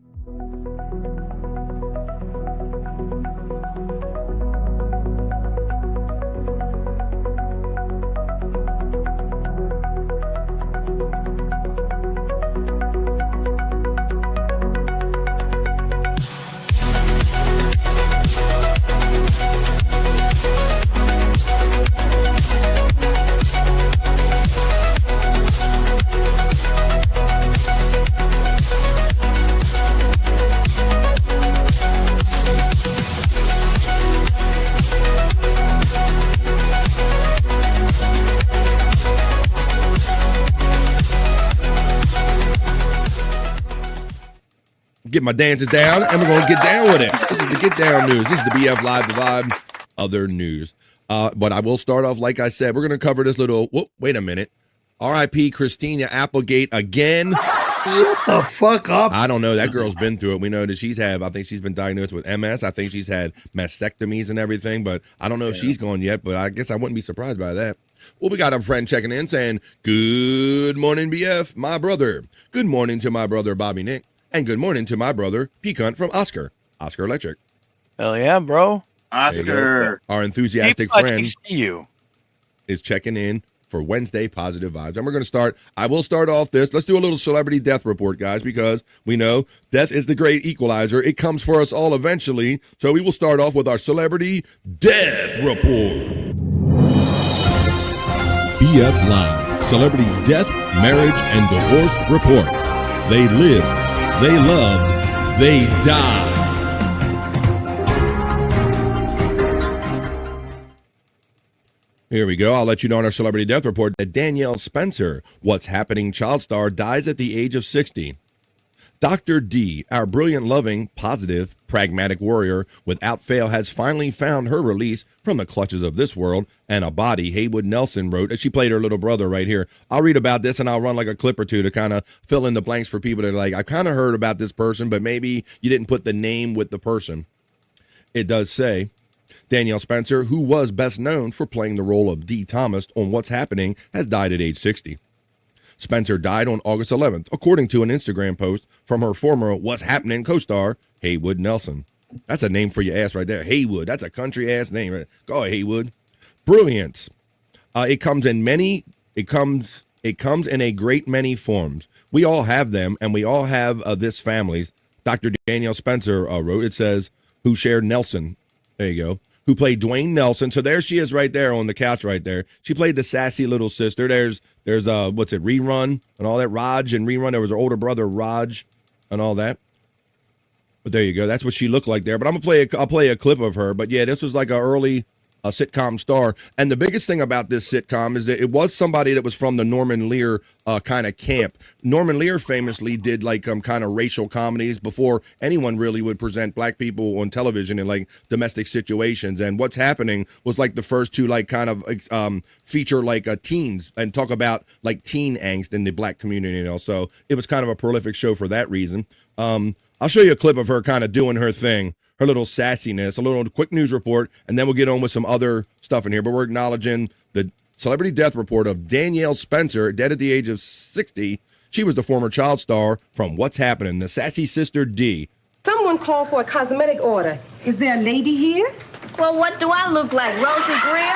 Get my dances down, and we're going to get down with it. This is the Get Down news. This is the BF Live, the Vibe, other news. But I will start off, like I said, we're going to cover this little, wait a minute. R.I.P. Christina Applegate again. Shut the fuck up. I don't know. That girl's been through it. We know that I think she's been diagnosed with MS. I think she's had mastectomies and everything, but I don't know if she's gone yet, but I guess I wouldn't be surprised by that. Well, we got a friend checking in saying, good morning, BF, my brother. Good morning to my brother, Bobby Nick. And good morning to my brother, Pecan from Oscar Electric. Hell yeah, bro. Oscar. Our enthusiastic friend is checking in for Wednesday Positive Vibes. And we're going to start. I will start off this. Let's do a little celebrity death report, guys, because we know death is the great equalizer. It comes for us all eventually. So we will start off with our celebrity death report. BF Live, Celebrity Death, Marriage, and Divorce Report. They lived, they loved, they died. Here we go. I'll let you know on our Celebrity Death Report that Danielle Spencer, What's Happening child star, dies at the age of 60. Dr. D, our brilliant, loving, positive, pragmatic warrior, without fail, has finally found her release from the clutches of this world and a body. Haywood Nelson wrote, as she played her little brother right here. I'll read about this and I'll run like a clip or two to kind of fill in the blanks for people that are like, I kind of heard about this person, but maybe you didn't put the name with the person. It does say, Danielle Spencer, who was best known for playing the role of Dee Thomas on What's Happening, has died at age 60. Spencer died on August 11th, according to an Instagram post from her former What's Happening co-star, Haywood Nelson. That's a name for your ass right there. Haywood. That's a country-ass name. Right? Go ahead, Haywood. Brilliance. It comes in a great many forms. We all have them, and we all have this families. Dr. Danielle Spencer wrote, it says, who shared Nelson. There you go. Who played Dwayne Nelson. So there she is right there on the couch right there. She played the sassy little sister. There's what's it, Rerun and all that. Raj and Rerun. There was her older brother, Raj, and all that. But there you go. That's what she looked like there. But I'll play a clip of her. But yeah, this was like an early sitcom star. And the biggest thing about this sitcom is that it was somebody that was from the Norman Lear kind of camp. Norman Lear famously did like kind of racial comedies before anyone really would present black people on television in like domestic situations. And What's Happening was like the first to like kind of feature like teens and talk about like teen angst in the black community, you know. So it was kind of a prolific show for that reason. I'll show you a clip of her kind of doing her thing. Her little sassiness, a little quick news report, and then we'll get on with some other stuff in here. But we're acknowledging the Celebrity Death Report of Danielle Spencer, dead at the age of 60. She was the former child star from What's Happening, the sassy sister D. Someone called for a cosmetic order. Is there a lady here? Well, what do I look like, Rosie Greer?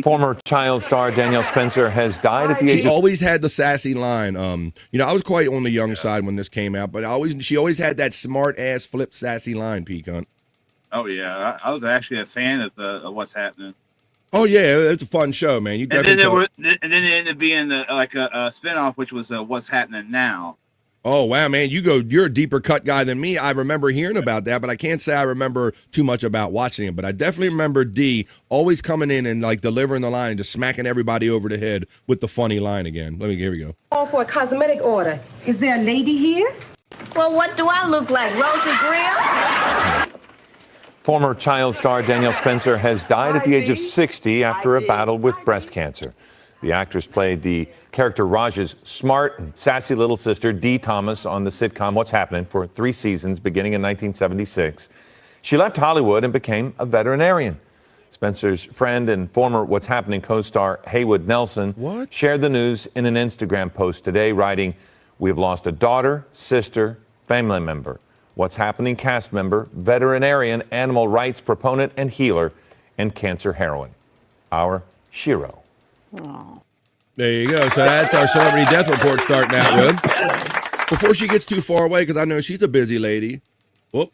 Former child star Danielle Spencer has died at the age of... She always had the sassy line. You know, I was quite on the young side when this came out, but she always had that smart ass flip sassy line, Peacunt. Oh yeah, I was actually a fan of What's Happening. Oh yeah, it's a fun show, man. You and then it ended up being like a spinoff, which was What's Happening Now. Oh, wow, man. You're a deeper cut guy than me. I remember hearing about that, but I can't say I remember too much about watching it. But I definitely remember D always coming in and like delivering the line and just smacking everybody over the head with the funny line again. Here we go. Call for a cosmetic order. Is there a lady here? Well, what do I look like, Rosie Greer? Former child star Danielle Spencer has died at the age of 60 after a battle with breast cancer. The actress played the character Raj's smart and sassy little sister, Dee Thomas, on the sitcom What's Happening for 3 seasons beginning in 1976. She left Hollywood and became a veterinarian. Spencer's friend and former What's Happening co-star Haywood Nelson shared the news in an Instagram post today, writing, "We have lost a daughter, sister, family member, What's Happening cast member, veterinarian, animal rights proponent and healer, and cancer heroine. Our Shiro." Oh. There you go. So that's our Celebrity Death Report starting out with. Before she gets too far away, because I know she's a busy lady, the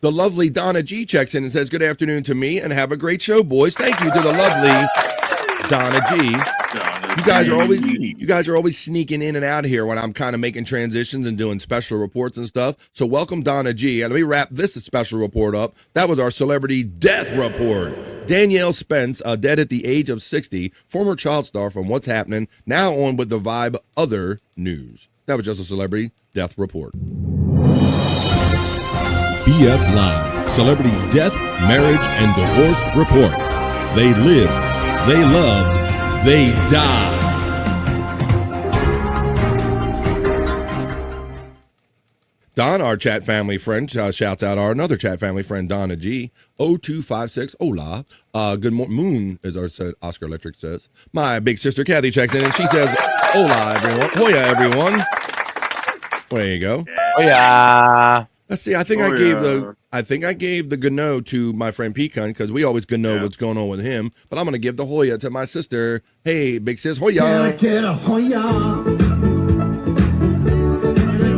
lovely Donna G checks in and says, good afternoon to me and have a great show, boys. Thank you to the lovely Donna G. You guys are always sneaking in and out here when I'm kind of making transitions and doing special reports and stuff. So welcome, Donna G. And let me wrap this special report up. That was our Celebrity Death Report. Danielle Spence, dead at the age of 60, former child star from What's Happening, now on with the Vibe Other News. That was just a Celebrity Death Report. BF Live, Celebrity Death, Marriage, and Divorce Report. They lived, they loved, they died. Don, our chat family friend, shouts out our another chat family friend, Donna G. 0256, hola. Good moon, as our Oscar Electric says. My big sister Kathy checks in and she says, hola, everyone. Hoya, everyone. There you go. Hoya. Let's see. I think I gave the Gano to my friend Pecan because we always know what's going on with him. But I'm gonna give the Hoya to my sister. Hey, big sis, Hoya. Get a Hoya.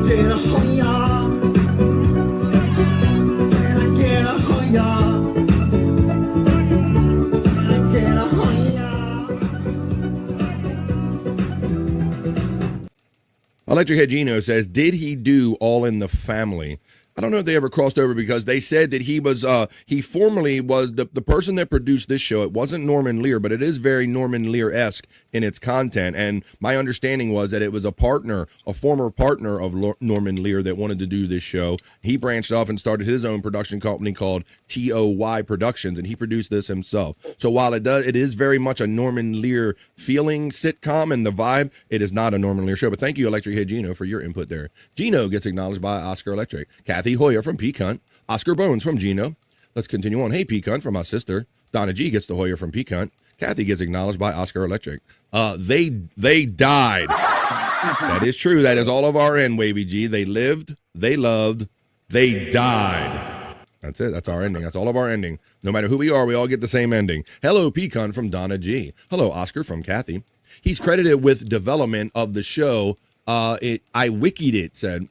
Get a Hoya. Get a Hoya. Get a Hoya. Electric Head Gino says, did he do All in the Family? I don't know if they ever crossed over because they said that he formerly was the person that produced this show. It wasn't Norman Lear, but it is very Norman Lear-esque in its content. And my understanding was that it was a former partner of Norman Lear that wanted to do this show. He branched off and started his own production company called TOY Productions, and he produced this himself. So while it is very much a Norman Lear feeling sitcom and the vibe, it is not a Norman Lear show. But thank you, Electric Head Gino, for your input there. Gino gets acknowledged by Oscar Electric. Kathy Hoyer from Peacunt. Oscar Bones from Gino. Let's continue on. Hey, Peacunt from my sister. Donna G gets the Hoyer from Peacunt. Kathy gets acknowledged by Oscar Electric. They died. That is true. That is all of our end, Wavy G. They lived, they loved, they died. That's it. That's our ending. That's all of our ending. No matter who we are, we all get the same ending. Hello, Peacunt from Donna G. Hello, Oscar from Kathy. He's credited with development of the show. I wikied it, said.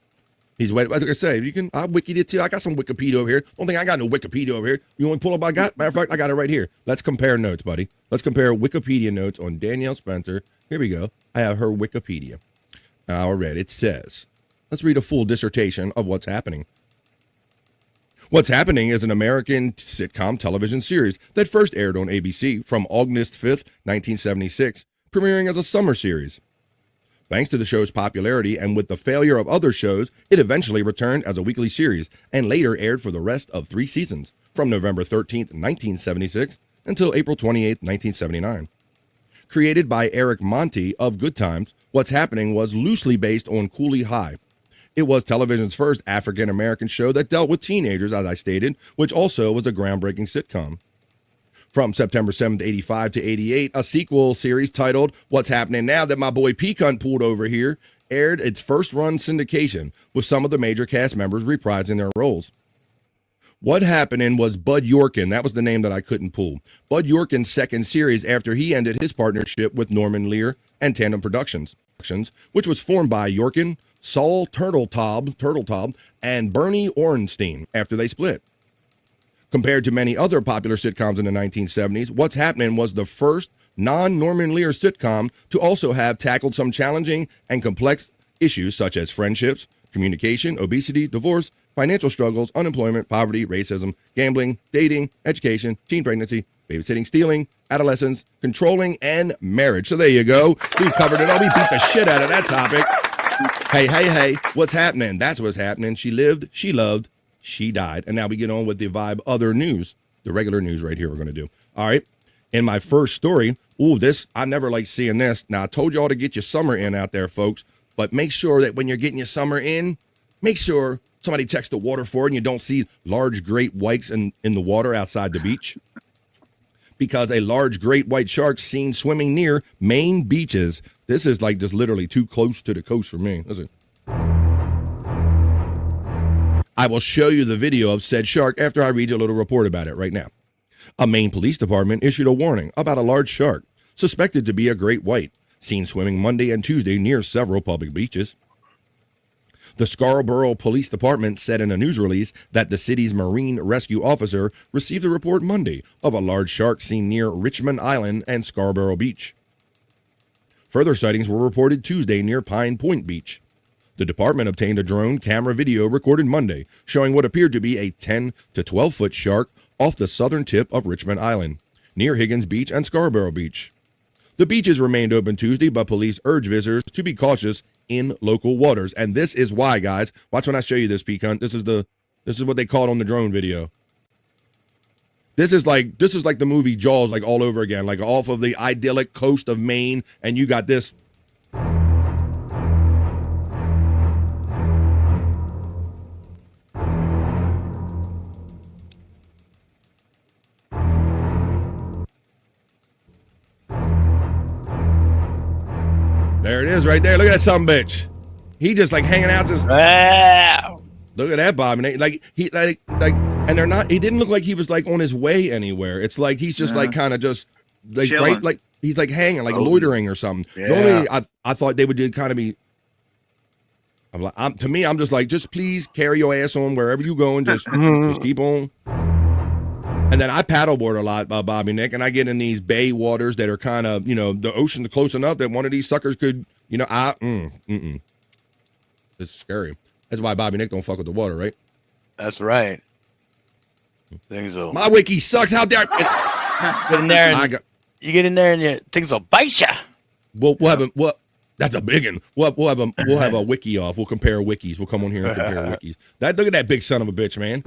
He's waiting. Like I say, I wikied it too. I got some Wikipedia over here. Don't think I got no Wikipedia over here. You want to pull up? I got. Matter of fact, I got it right here. Let's compare notes, buddy. Let's compare Wikipedia notes on Danielle Spencer. Here we go. I have her Wikipedia. I read. It says, let's read a full dissertation of what's happening. What's Happening is an American sitcom television series that first aired on ABC from August 5th, 1976, premiering as a summer series. Thanks to the show's popularity and with the failure of other shows, it eventually returned as a weekly series and later aired for the rest of 3 seasons, from November 13th, 1976 until April 28th, 1979. Created by Eric Monty of Good Times, What's Happening was loosely based on Cooley High. It was television's first African-American show that dealt with teenagers, as I stated, which also was a groundbreaking sitcom. From September 7th, 85 to 88, a sequel series titled What's Happening Now that my boy Peacunt pulled over here aired its first run syndication, with some of the major cast members reprising their roles. What Happening was Bud Yorkin, that was the name that I couldn't pull, Bud Yorkin's second series after he ended his partnership with Norman Lear and Tandem Productions, which was formed by Yorkin, Saul Turtletaub, and Bernie Orenstein after they split. Compared to many other popular sitcoms in the 1970s, What's Happening was the first non-Norman Lear sitcom to also have tackled some challenging and complex issues such as friendships, communication, obesity, divorce, financial struggles, unemployment, poverty, racism, gambling, dating, education, teen pregnancy, babysitting, stealing, adolescence, controlling, and marriage. So there you go. We covered it all. We beat the shit out of that topic. Hey, what's happening? That's what's happening. She lived, she loved, she died. And now we get on with the vibe other news, the regular news right here we're going to do. All right. In my first story, I never like seeing this. Now, I told y'all to get your summer in out there, folks, but make sure that when you're getting your summer in, make sure somebody checks the water for it and you don't see large great whites in the water outside the beach. Because a large great white shark seen swimming near Maine beaches. This is like just literally too close to the coast for me. Listen. I will show you the video of said shark after I read you a little report about it right now. A Maine police department issued a warning about a large shark, suspected to be a great white, seen swimming Monday and Tuesday near several public beaches. The Scarborough Police Department said in a news release that the city's marine rescue officer received a report Monday of a large shark seen near Richmond Island and Scarborough Beach. Further sightings were reported Tuesday near Pine Point Beach. The department obtained a drone camera video recorded Monday showing what appeared to be a 10 to 12-foot shark off the southern tip of Richmond Island, near Higgins Beach and Scarborough Beach. The beaches remained open Tuesday, but police urged visitors to be cautious in local waters. And this is why, guys. Watch when I show you this, Peacunt. This is what they called on the drone video. This is like the movie Jaws, like all over again, like off of the idyllic coast of Maine, and you got this. There it is right there. Look at that sumbitch. He just like hanging out just wow. Look at that, Bob. And and they're not, he didn't look like he was like on his way anywhere. It's like he's just like kind of just like chilling. Right, like he's like hanging, like loitering or something. Yeah. Normally I thought they would kind of be I'm just like, just please carry your ass on wherever you go and just keep on. And then I paddleboard a lot, Bobby Nick, and I get in these bay waters that are kind of, the ocean's close enough that one of these suckers could, It's scary. That's why Bobby Nick don't fuck with the water, right? That's right. Things will. My wiki sucks. How dare Get in there and you get in there and things will bite you. We'll have a what? That's a big one. We'll have a wiki off. We'll compare wikis. We'll come on here and compare wikis. Look at that big son of a bitch, man.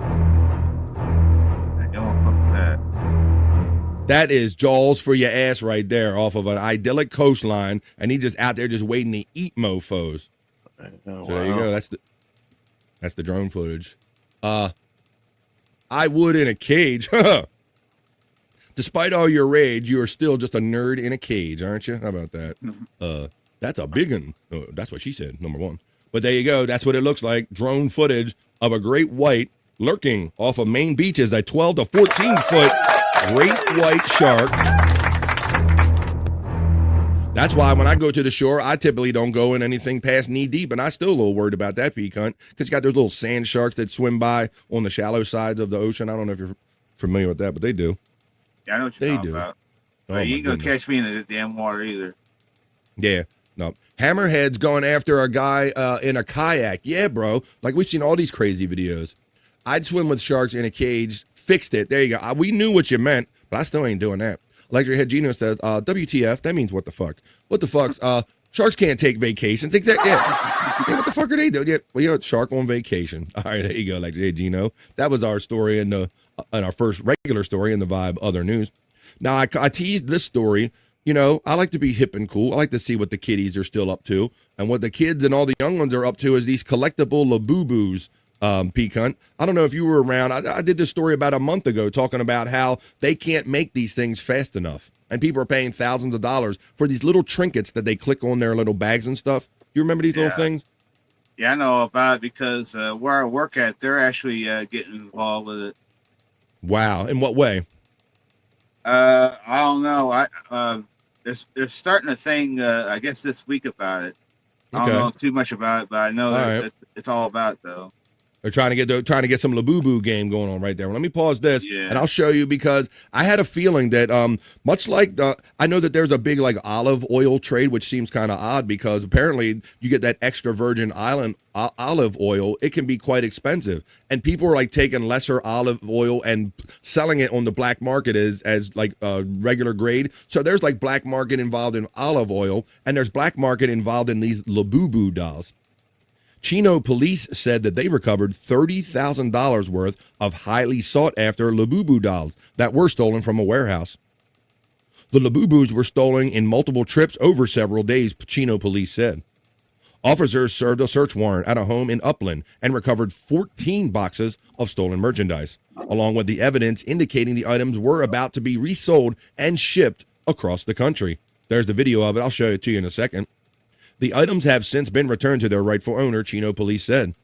That is Jaws for your ass right there, off of an idyllic coastline, and he just out there just waiting to eat mofos. So there you go. That's the drone footage. I would in a cage. Despite all your rage, you are still just a nerd in a cage, aren't you? How about that? That's a big one. Oh, that's what she said, number one. But there you go. That's what it looks like. Drone footage of a great white lurking off of Maine beaches. A 12 to 14 foot great white shark. That's why when I go to the shore, I typically don't go in anything past knee deep, and I still a little worried about that peak hunt because you got those little sand sharks that swim by on the shallow sides of the ocean. I don't know if you're familiar with that, but they do. Yeah, I know what you're talking about. Oh, you ain't gonna catch me in the damn water either. Yeah, no. Hammerhead's going after a guy in a kayak. Yeah, bro. Like, we've seen all these crazy videos. I'd swim with sharks in a cage, fixed it. There you go. We knew what you meant, but I still ain't doing that. Electric Head Gino says, WTF, that means what the fuck? What the fuck's, sharks can't take vacations. Exactly. Yeah, what the fuck are they doing? Yeah, well, you know, shark on vacation. All right, there you go, Electric Head Gino. That was our story in our first regular story in the Vibe Other News. Now, I teased this story. You know, I like to be hip and cool. I like to see what the kiddies are still up to. And what the kids and all the young ones are up to is these collectible Labubus, peak hunt. I don't know if you were around. I did this story about a month ago talking about how they can't make these things fast enough. And people are paying thousands of dollars for these little trinkets that they click on their little bags and stuff. You remember these little things? Yeah, I know about it because where I work at, they're actually getting involved with it. Wow. In what way? I don't know. They're starting a thing, I guess, this week about it. I don't know too much about it, but I know that it's all about it, though. They're trying to get some Labubu game going on right there. Well, let me pause this and I'll show you because I had a feeling that much like I know that there's a big like olive oil trade, which seems kind of odd because apparently you get that extra virgin olive oil. It can be quite expensive, and people are like taking lesser olive oil and selling it on the black market as like regular grade. So there's like black market involved in olive oil, and there's black market involved in these Labubu dolls. Chino police said that they recovered $30,000 worth of highly sought-after Labubu dolls that were stolen from a warehouse. The Labubus were stolen in multiple trips over several days, Chino police said. Officers served a search warrant at a home in Upland and recovered 14 boxes of stolen merchandise, along with the evidence indicating the items were about to be resold and shipped across the country. There's the video of it. I'll show it to you in a second. The items have since been returned to their rightful owner, Chino police said.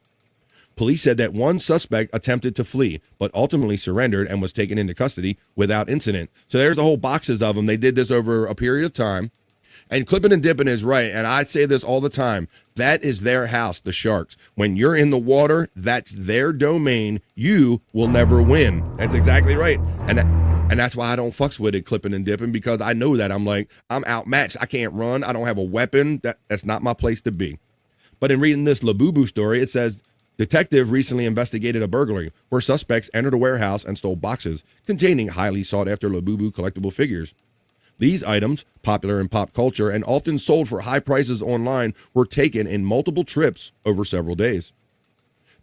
Police said that one suspect attempted to flee, but ultimately surrendered and was taken into custody without incident. So there's the whole boxes of them. They did this over a period of time. And clipping and dipping is right, and I say this all the time. That is their house, the sharks. When you're in the water, that's their domain. You will never win. That's exactly right. And that's why I don't fucks with it, clipping and dipping, because I know that I'm outmatched. I can't run. I don't have a weapon. That's not my place to be. But in reading this Labubu story, it says, detective recently investigated a burglary where suspects entered a warehouse and stole boxes containing highly sought-after Labubu collectible figures. These items, popular in pop culture and often sold for high prices online, were taken in multiple trips over several days.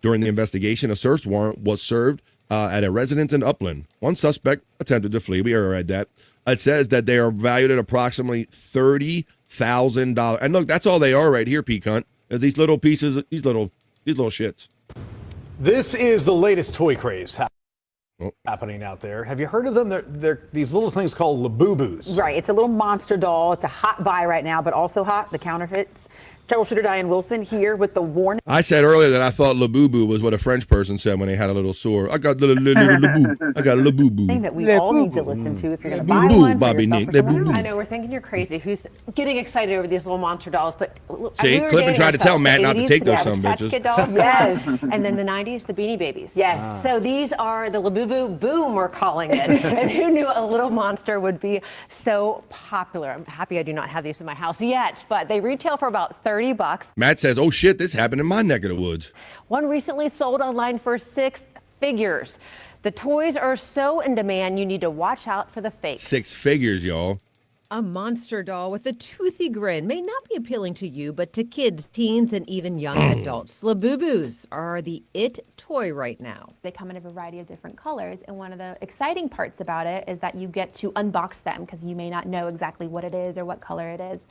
During the investigation, a search warrant was served at a residence in Upland. One suspect attempted to flee. We already read that. It says that they are valued at approximately $30,000. And look, that's all they are right here, Peak Hunt. Is these little pieces, these little shits. This is the latest toy craze happening out there. Have you heard of them? They're these little things called Labubus. Right. It's a little monster doll. It's a hot buy right now, but also hot, the counterfeits. Troubleshooter Diane Wilson here with the warning. I said earlier that I thought Labubu was what a French person said when they had a little sore. I got little Labubu. I got a Labubu. Thing that we all need to listen to if you're going to buy one for yourself. I know we're thinking you're crazy. Who's getting excited over these little monster dolls? But see, Clippin tried to tell Matt not to take those some bitches. Kid dolls, yes. And then the 90s, the Beanie Babies. Yes. So these are the Labubu boom, we're calling it. And who knew a little monster would be so popular? I'm happy I do not have these in my house yet, but they retail for about $30 $30. Matt says, oh shit, this happened in my neck of the woods. One recently sold online for 6 figures. The toys are so in demand, you need to watch out for the fakes. 6 figures, y'all. A monster doll with a toothy grin may not be appealing to you, but to kids, teens, and even young adults. Labubus are the it toy right now. They come in a variety of different colors, and one of the exciting parts about it is that you get to unbox them because you may not know exactly what it is or what color it is.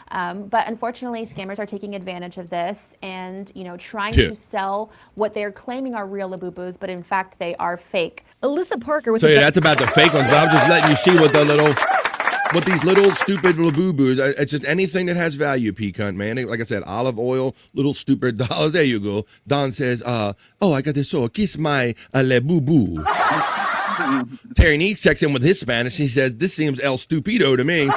But unfortunately, scammers are taking advantage of this and, trying to sell what they're claiming are real Labubus, but in fact, they are fake. Alyssa Parker with So yeah, that's about the fake ones, but I'm just letting you see what these little stupid Labubus, it's just anything that has value, P-Cunt, man. Like I said, olive oil, little stupid dollars. There you go. Don says, oh, I got this, so kiss my Labubu. Terry Nee checks in with his Spanish. He says, this seems El Stupido to me.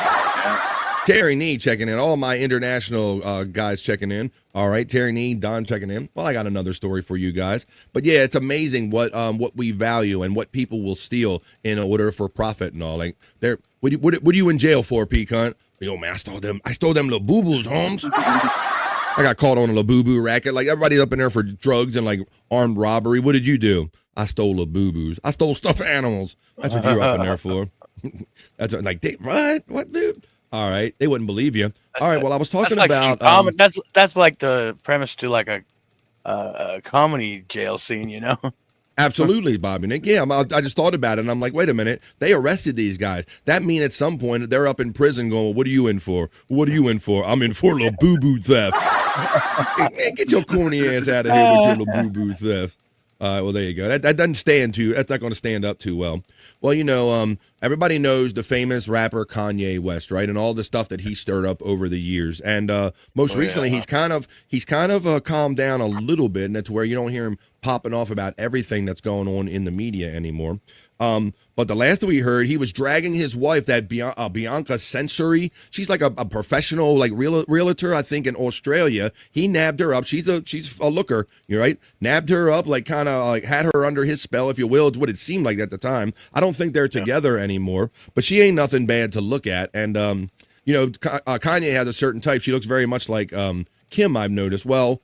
Terry Nee checking in. All my international guys checking in. All right, Terry Nee, Don checking in. Well, I got another story for you guys. But yeah, it's amazing what we value and what people will steal in order for profit and all. Like, what are you in jail for, P-Cunt? Yo, man, I stole them Labubus, Holmes. I got caught on a Labubu racket. Like, everybody's up in there for drugs and like armed robbery. What did you do? I stole Labubus. I stole stuffed animals. That's what you're up in there for. That's like, what, dude? All right, they wouldn't believe you. All right, well, I was talking about that's like the premise to like a comedy jail scene, Absolutely, Bobby Nick. Yeah, I just thought about it, and I'm like, wait a minute, they arrested these guys. That means at some point they're up in prison going, what are you in for? What are you in for? I'm in for Labubu theft. Man, get your corny ass out of here with your Labubu theft. Well, there you go. That doesn't stand too. That's not going to stand up too well. Well, everybody knows the famous rapper Kanye West, right, and all the stuff that he stirred up over the years. And most recently, he's kind of calmed down a little bit, and that's where you don't hear him popping off about everything that's going on in the media anymore. But the last we heard, he was dragging his wife, that Bianca Sensory. She's like a professional, like realtor, I think, in Australia. He nabbed her up. She's a looker, you're right. Nabbed her up, like kind of like had her under his spell, if you will. It's what it seemed like at the time. I don't think they're together anymore, but she ain't nothing bad to look at. And Kanye has a certain type. She looks very much like Kim, I've noticed. Well,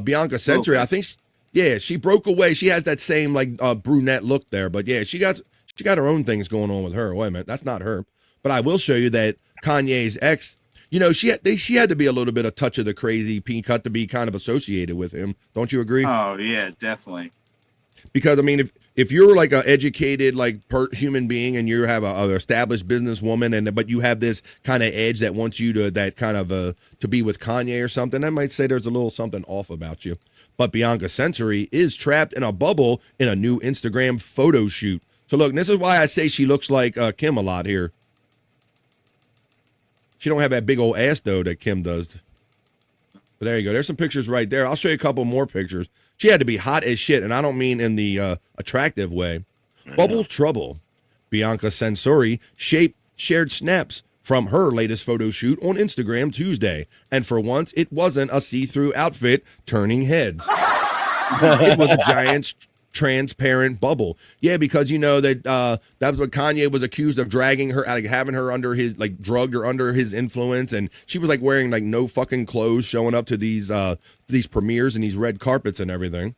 Bianca Sensory, I think. Yeah, she broke away. She has that same like brunette look there, but yeah, she got her own things going on with her. Wait a minute, that's not her. But I will show you that Kanye's ex, she had to be a little bit of touch of the crazy P-Cut to be kind of associated with him. Don't you agree? Oh yeah, definitely. Because I mean, if you're like an educated like human being and you have a established businesswoman but you have this kind of edge that wants you to be with Kanye or something, I might say there's a little something off about you. But Bianca Sensory is trapped in a bubble in a new Instagram photo shoot. So look, this is why I say she looks like Kim a lot here. She don't have that big old ass though that Kim does. But there you go. There's some pictures right there. I'll show you a couple more pictures. She had to be hot as shit, and I don't mean in the attractive way. Bubble trouble. Bianca Sensory shared snaps from her latest photo shoot on Instagram Tuesday. And for once, it wasn't a see-through outfit turning heads. It was a giant transparent bubble. Yeah, because that was what Kanye was accused of, dragging her, like having her under his, like drugged or under his influence. And she was like wearing like no fucking clothes, showing up to these premieres and these red carpets and everything.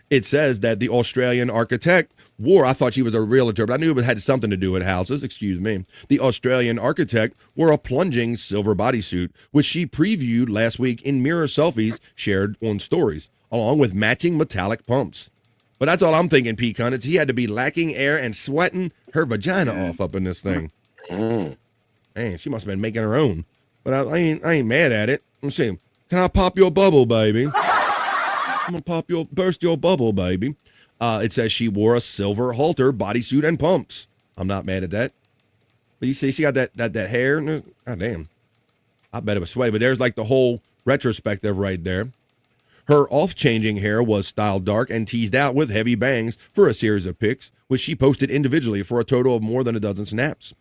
It says that the Australian architect wore, I thought she was a realtor, but I knew it had something to do with houses, excuse me. The Australian architect wore a plunging silver bodysuit, which she previewed last week in mirror selfies shared on stories, along with matching metallic pumps. But that's all I'm thinking, P-Cunt, is he had to be lacking air and sweating her vagina off up in this thing. Man, she must have been making her own. But I ain't mad at it. Let me see. Can I pop your bubble, baby? I'm gonna burst your bubble, baby. It says she wore a silver halter, bodysuit, and pumps. I'm not mad at that. But you see, she got that hair. God damn. I bet it was sweaty. But there's like the whole retrospective right there. Her off-changing hair was styled dark and teased out with heavy bangs for a series of pics, which she posted individually for a total of more than a dozen snaps.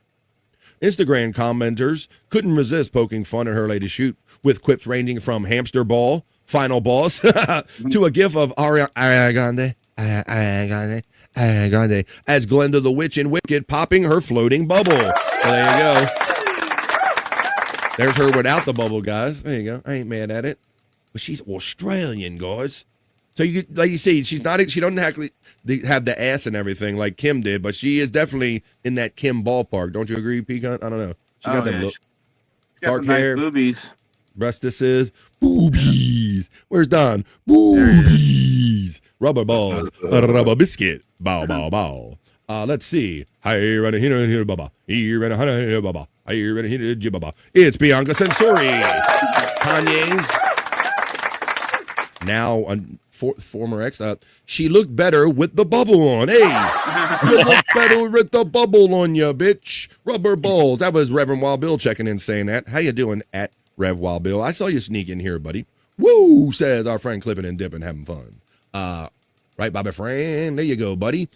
Instagram commenters couldn't resist poking fun at her latest shoot, with quips ranging from hamster ball, final boss, to a gif of Ariana Grande, as Glenda the Witch in Wicked popping her floating bubble. Well, there you go. There's her without the bubble, guys. There you go. I ain't mad at it. But she's Australian, guys. So like you see, she doesn't actually have the ass and everything like Kim did, but she is definitely in that Kim ballpark. Don't you agree, Pecan? I don't know. She got them look. Got some nice boobies. Breastises, boobies. Where's Don? Boobies. Rubber ball, rubber biscuit. Bow, bow, bow. Let's see. Here baba. Here baba. Here baba. It's Bianca Censori. Kanye's now former ex. She looked better with the bubble on. Hey, you look better with the bubble on you, bitch. Rubber balls. That was Reverend Wild Bill checking in saying that. How you doing at Rev Wild Bill? I saw you sneak in here, buddy. Woo, says our friend Clipping and Dipping having fun. Right, Bobby friend. There you go, buddy.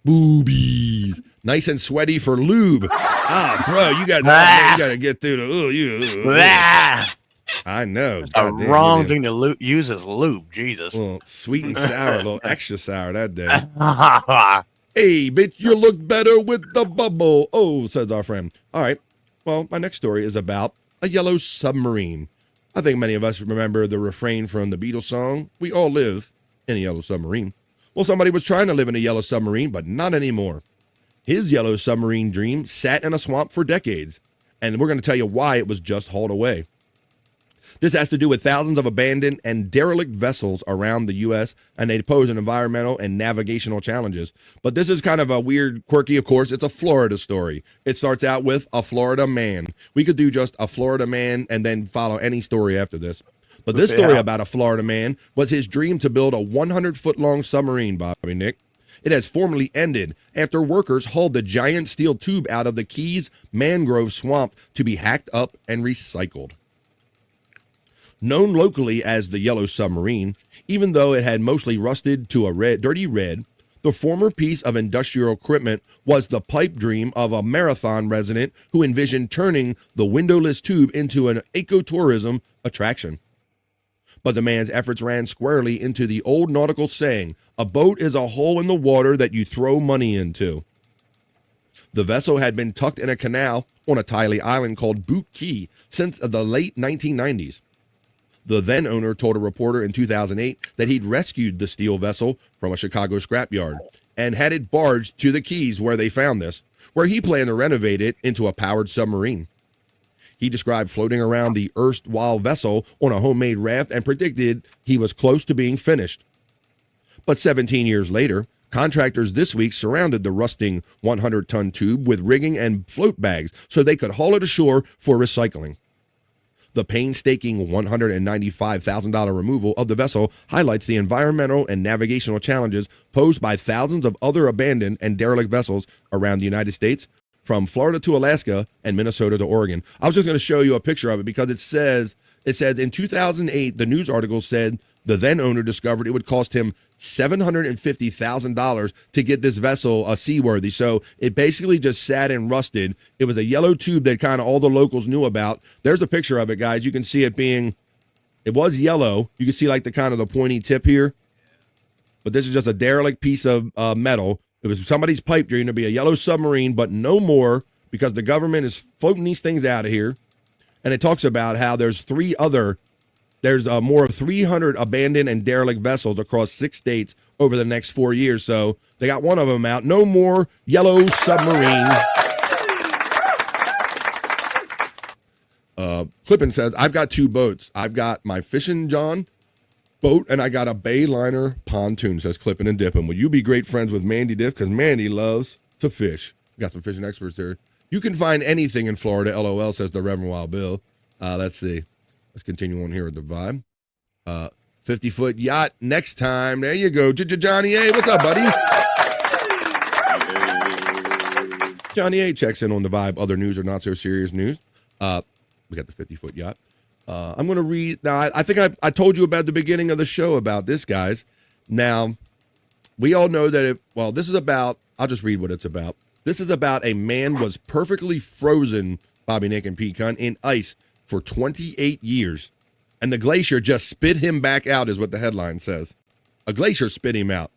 Boobies. Nice and sweaty for lube. Bro, you got to get through the I know. It's the wrong thing to use as lube. Jesus. Well, sweet and sour, a little extra sour that day. Hey, bitch, you look better with the bubble. Oh, says our friend. All right. Well, my next story is about a yellow submarine. I think many of us remember the refrain from the Beatles song, "We all live in a yellow submarine." Well, somebody was trying to live in a yellow submarine, but not anymore. His yellow submarine dream sat in a swamp for decades, and we're going to tell you why it was just hauled away. This has to do with thousands of abandoned and derelict vessels around the U.S., and they pose an environmental and navigational challenges. But this is kind of a weird, quirky, of course. It's a Florida story. It starts out with a Florida man. We could do just a Florida man and then follow any story after this. But this story about a Florida man was his dream to build a 100-foot-long submarine, Bobby Nick. It has formally ended after workers hauled the giant steel tube out of the Keys mangrove swamp to be hacked up and recycled. Known locally as the Yellow Submarine, even though it had mostly rusted to a dirty red, the former piece of industrial equipment was the pipe dream of a Marathon resident who envisioned turning the windowless tube into an ecotourism attraction. But the man's efforts ran squarely into the old nautical saying, "A boat is a hole in the water that you throw money into." The vessel had been tucked in a canal on a tiny island called Boot Key since the late 1990s. The then owner told a reporter in 2008 that he'd rescued the steel vessel from a Chicago scrapyard and had it barged to the Keys where they found this, where he planned to renovate it into a powered submarine. He described floating around the erstwhile vessel on a homemade raft and predicted he was close to being finished. But 17 years later, contractors this week surrounded the rusting 100-ton tube with rigging and float bags so they could haul it ashore for recycling. The painstaking $195,000 removal of the vessel highlights the environmental and navigational challenges posed by thousands of other abandoned and derelict vessels around the United States, from Florida to Alaska and Minnesota to Oregon. I was just going to show you a picture of it because it says in 2008, the news article said the then owner discovered it would cost him $750,000 to get this vessel seaworthy. So it basically just sat and rusted. It was a yellow tube that kind of all the locals knew about. There's a picture of it, guys. You can see it was yellow. You can see like the kind of the pointy tip here. But this is just a derelict piece of metal. It was somebody's pipe dream to be a yellow submarine, but no more, because the government is floating these things out of here. And it talks about how there's more of 300 abandoned and derelict vessels across 6 states over the next 4 years. So they got one of them out. No more yellow submarine. Clippin says, I've got 2 boats. I've got my Fishing John boat, and I got a Bayliner pontoon, says Clippin and Dippin. Will you be great friends with Mandy Diff? Because Mandy loves to fish. We got some fishing experts there. You can find anything in Florida, LOL, says the Reverend Wild Bill. Let's see. Let's continue on here with the vibe. 50-foot yacht next time. There you go. Johnny A. What's up, buddy? Johnny A. checks in on the vibe. Other news or not so serious news. We got the 50-foot yacht. I'm going to read. Now, I think I told you about the beginning of the show about this, guys. Now, we all know that this is about, I'll just read what it's about. This is about a man was perfectly frozen, Bobby, Nick, and Pecan, in ice for 28 years. And the glacier just spit him back out, is what the headline says. A glacier spit him out.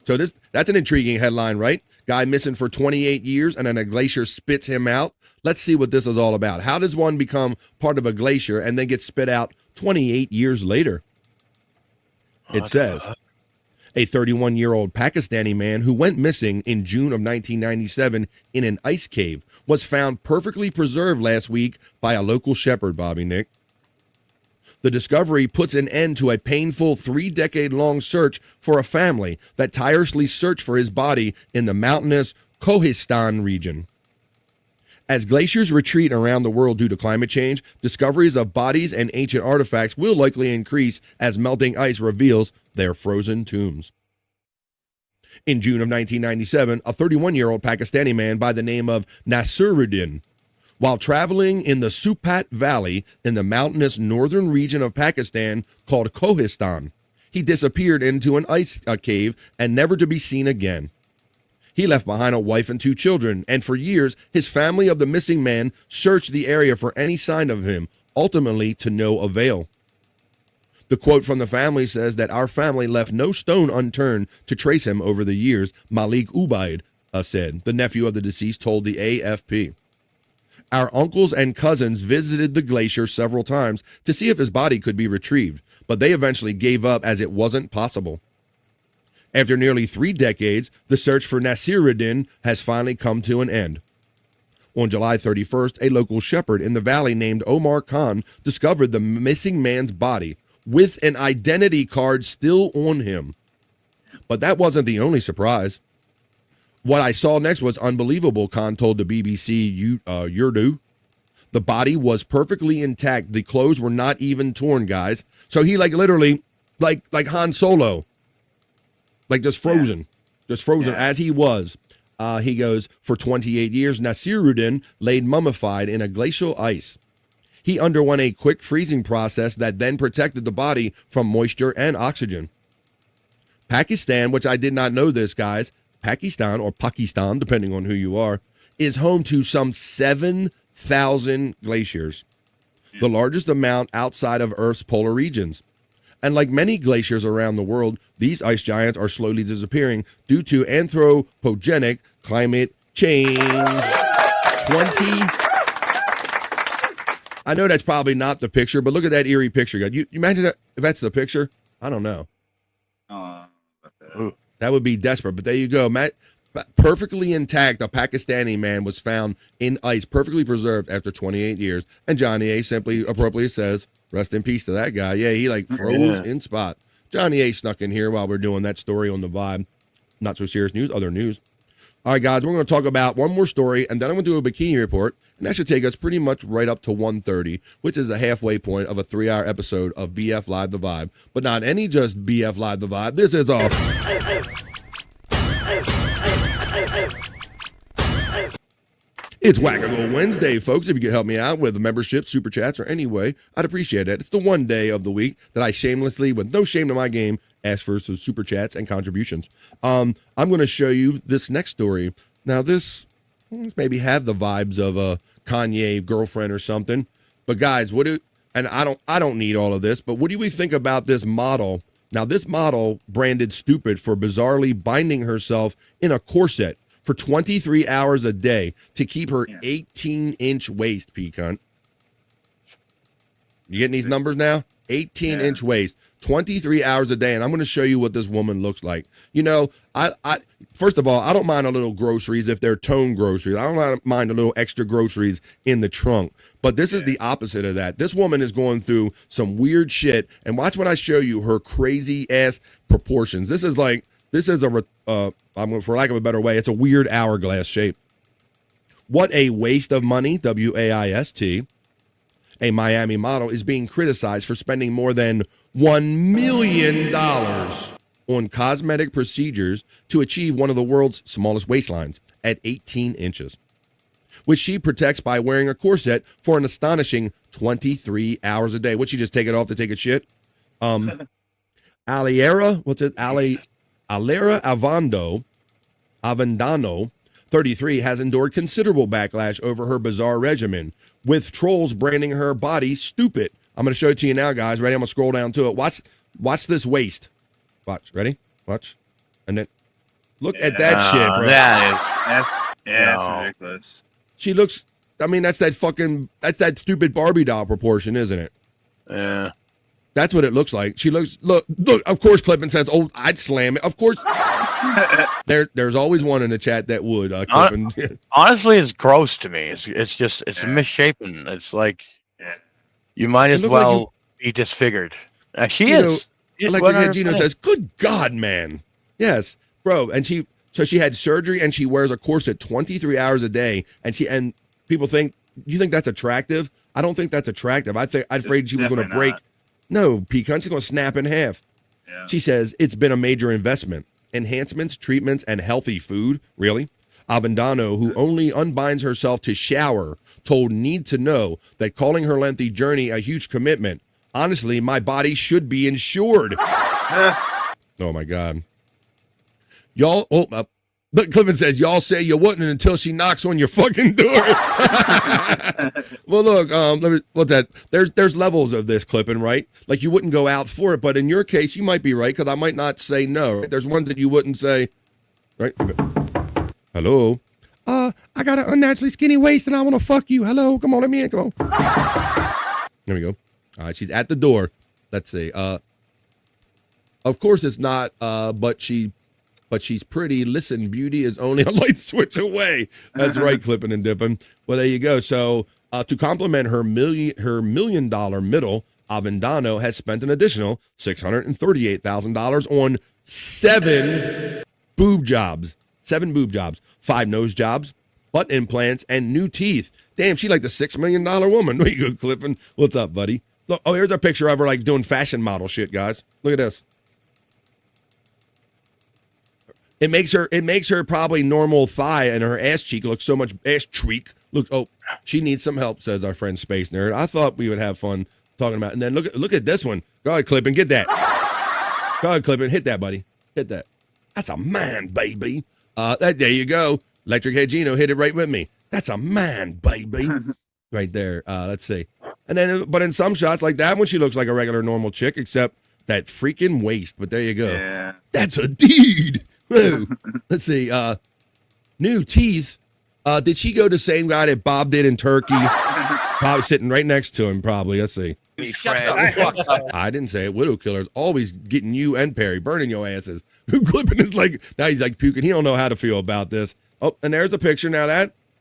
So that's an intriguing headline, right? Guy missing for 28 years, and then a glacier spits him out. Let's see what this is all about. How does one become part of a glacier and then get spit out 28 years later? It says, a 31-year-old Pakistani man who went missing in June of 1997 in an ice cave was found perfectly preserved last week by a local shepherd, Bobby Nick. The discovery puts an end to a painful 3-decade-long search for a family that tirelessly searched for his body in the mountainous Kohistan region. As glaciers retreat around the world due to climate change, discoveries of bodies and ancient artifacts will likely increase as melting ice reveals their frozen tombs. In June of 1997, a 31-year-old Pakistani man by the name of Nasiruddin, while traveling in the Supat Valley in the mountainous northern region of Pakistan called Kohistan, he disappeared into an ice cave and never to be seen again. He left behind a wife and 2 children, and for years, his family of the missing man searched the area for any sign of him, ultimately to no avail. The quote from the family says that our family left no stone unturned to trace him over the years, Malik Ubaid said, the nephew of the deceased told the AFP. Our uncles and cousins visited the glacier several times to see if his body could be retrieved, but they eventually gave up as it wasn't possible. After nearly 3 decades, the search for Nasiruddin has finally come to an end. On July 31st, a local shepherd in the valley named Omar Khan discovered the missing man's body with an identity card still on him. But that wasn't the only surprise. What I saw next was unbelievable, Khan told the BBC Urdu. The body was perfectly intact. The clothes were not even torn, guys. So he literally, like Han Solo, just frozen, as he was. He goes, for 28 years, Nasiruddin laid mummified in a glacial ice. He underwent a quick freezing process that then protected the body from moisture and oxygen. Pakistan, which I did not know this, guys, Pakistan, or Pakistan, depending on who you are, is home to some 7,000 glaciers, the largest amount outside of Earth's polar regions. And like many glaciers around the world, these ice giants are slowly disappearing due to anthropogenic climate change. I know that's probably not the picture, but look at that eerie picture. You imagine that, if that's the picture? I don't know. That would be desperate, but there you go. Matt, perfectly intact, a Pakistani man was found in ice, perfectly preserved after 28 years. And Johnny A simply appropriately says, rest in peace to that guy. Yeah, he froze in spot. Johnny A snuck in here while we're doing that story on the Vibe. Not so serious news, other news. All right, guys, we're going to talk about one more story, and then I'm going to do a Bikini Report, and that should take us pretty much right up to 1:30, which is the halfway point of a 3-hour episode of BF Live The Vibe. But not any just BF Live The Vibe. This is a... It's Wackago Wednesday, folks. If you could help me out with a membership, super chats, or any way, I'd appreciate it. It's the one day of the week that I shamelessly, with no shame to my game, ask for some super chats and contributions. I'm going to show you this next story. Now, this maybe have the vibes of a Kanye girlfriend or something. But guys, I don't need all of this, but what do we think about this model? Now, this model branded stupid for bizarrely binding herself in a corset for 23 hours a day to keep her 18-inch waist, P-cunt. You getting these numbers now? 18-inch waist, 23 hours a day, and I'm going to show you what this woman looks like. You know, I first of all, I don't mind a little groceries if they're tone groceries. I don't mind a little extra groceries in the trunk, but this is the opposite of that. This woman is going through some weird shit, and watch when I show you her crazy-ass proportions. This is for lack of a better way, it's a weird hourglass shape. What a waste of money, W-A-I-S-T. A Miami model is being criticized for spending more than $1 million on cosmetic procedures to achieve one of the world's smallest waistlines at 18 inches, which she protects by wearing a corset for an astonishing 23 hours a day. Would she just take it off to take a shit? Alera Avendano, 33, has endured considerable backlash over her bizarre regimen, with trolls branding her body stupid. I'm going to show it to you now, guys. Ready? I'm going to scroll down to it. Watch this waist. Watch. Ready? Watch. And then Look at that shit, bro. That's ridiculous. She looks. I mean, that's that stupid Barbie doll proportion, isn't it? Yeah. That's what it looks like. She looks. Look. Of course, Clippin says, "Oh, I'd slam it." Of course. There's always one in the chat that would. Clippin. Honestly, it's gross to me. It's misshapen. It's like you might as well be disfigured. She is. Electric Head Gino says, "Good God, man." Yes, bro. And she had surgery and she wears a corset 23 hours a day. And people think, you think that's attractive? I don't think that's attractive. I'm afraid she was going to break. No, pecan. She's going to snap in half. Yeah. She says it's been a major investment. Enhancements, treatments, and healthy food. Really? Avendano, who only unbinds herself to shower, told Need to Know that calling her lengthy journey a huge commitment. Honestly, my body should be insured. Oh, my God. Y'all, look, Clippin says, y'all say you wouldn't until she knocks on your fucking door. Well, look, there's levels of this, Clippin, right? Like, you wouldn't go out for it, but in your case, you might be right, because I might not say no. Right? There's ones that you wouldn't say, right? Hello? I got an unnaturally skinny waist, and I want to fuck you. Hello? Come on, let me in. Come on. There we go. All right, she's at the door. Let's see. Of course it's not, but she's pretty. Listen, beauty is only a light switch away. That's right, Clippin' and Dippin'. Well, there you go. So to complement her $1 million middle, Avendano has spent an additional $638,000 on 7 boob jobs. 7 boob jobs, 5 nose jobs, butt implants, and new teeth. Damn, she like the $6 million woman. There you go, Clippin'. What's up, buddy? Look, here's a picture of her like doing fashion model shit, guys. Look at this. It makes her probably normal thigh and her ass cheek look so much ass cheek. Look, she needs some help, says our friend Space Nerd. I thought we would have fun talking about it. And then look at this one. Go ahead, Clippin', get that. Go ahead, Clippin', hit that, buddy. Hit that. That's a man, baby. There you go. Electric Head Gino hit it right with me. That's a man, baby. Right there. Let's see. And then, but in some shots like that one, she looks like a regular normal chick, except that freaking waist. But there you go. Yeah. That's a deed. Whoa. Let's see. New teeth. Did she go the same guy that Bob did in Turkey? Probably sitting right next to him, probably. Let's see. I didn't say it. Widow Killer's always getting you and Perry, burning your asses. Clipping is like, now he's like puking. He don't know how to feel about this. Oh, and there's a picture. Now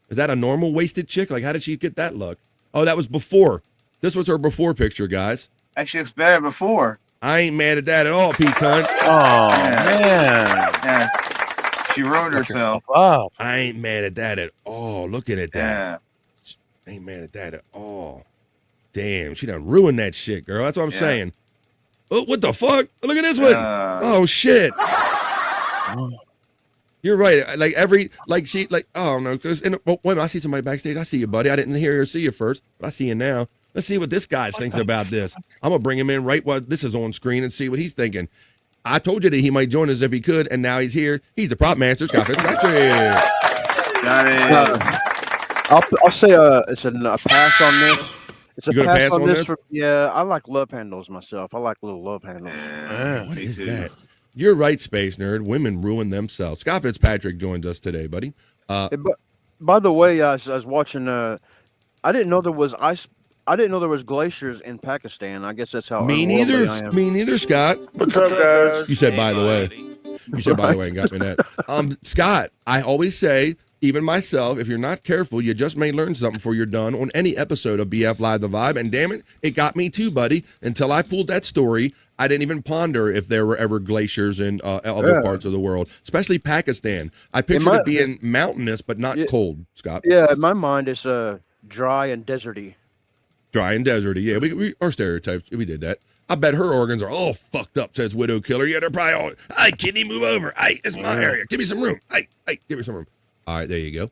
is that a normal wasted chick? Like, how did she get that look? Oh, that was before. This was her before picture, guys. Actually, it's better before. I ain't mad at that at all, Pete Cunt. Oh, man. Yeah. She ruined herself. I ain't mad at that at all. Looking at that. Yeah. Ain't mad at that at all. Damn, she done ruined that shit, girl. That's what I'm saying. Oh, what the fuck? Look at this one. Oh, shit. You're right. Oh, no. Because, wait, I see somebody backstage. I see you, buddy. I didn't hear or see you first, but I see you now. Let's see what this guy thinks about this. I'm going to bring him in right while this is on screen and see what he's thinking. I told you that he might join us if he could, and now he's here. He's the prop master, Scott Fitzpatrick. I'll say it's a pass on this. It's a pass on this. Yeah, I like love handles myself. I like little love handles. What is that? You're right, Space Nerd. Women ruin themselves. Scott Fitzpatrick joins us today, buddy. But by the way, I was watching. I didn't know there was ice. I didn't know there was glaciers in Pakistan. I guess that's how. Me neither. Me neither, Scott. What's up, guys? You said, by the way. You said, by the way, and got me that. Scott, I always say, even myself, if you're not careful, you just may learn something before you're done on any episode of BF Live The Vibe. And damn it got me too, buddy. Until I pulled that story, I didn't even ponder if there were ever glaciers in other parts of the world, especially Pakistan. I pictured it being mountainous, but not cold, Scott. Yeah, in my mind, it's dry and deserty. Dry and deserty. Yeah, we our stereotypes. We did that. I bet her organs are all fucked up, says Widow Killer. Yeah, they're probably all, hey, kidney, move over. Hey, it's my area. Give me some room. Hey, give me some room. All right, there you go.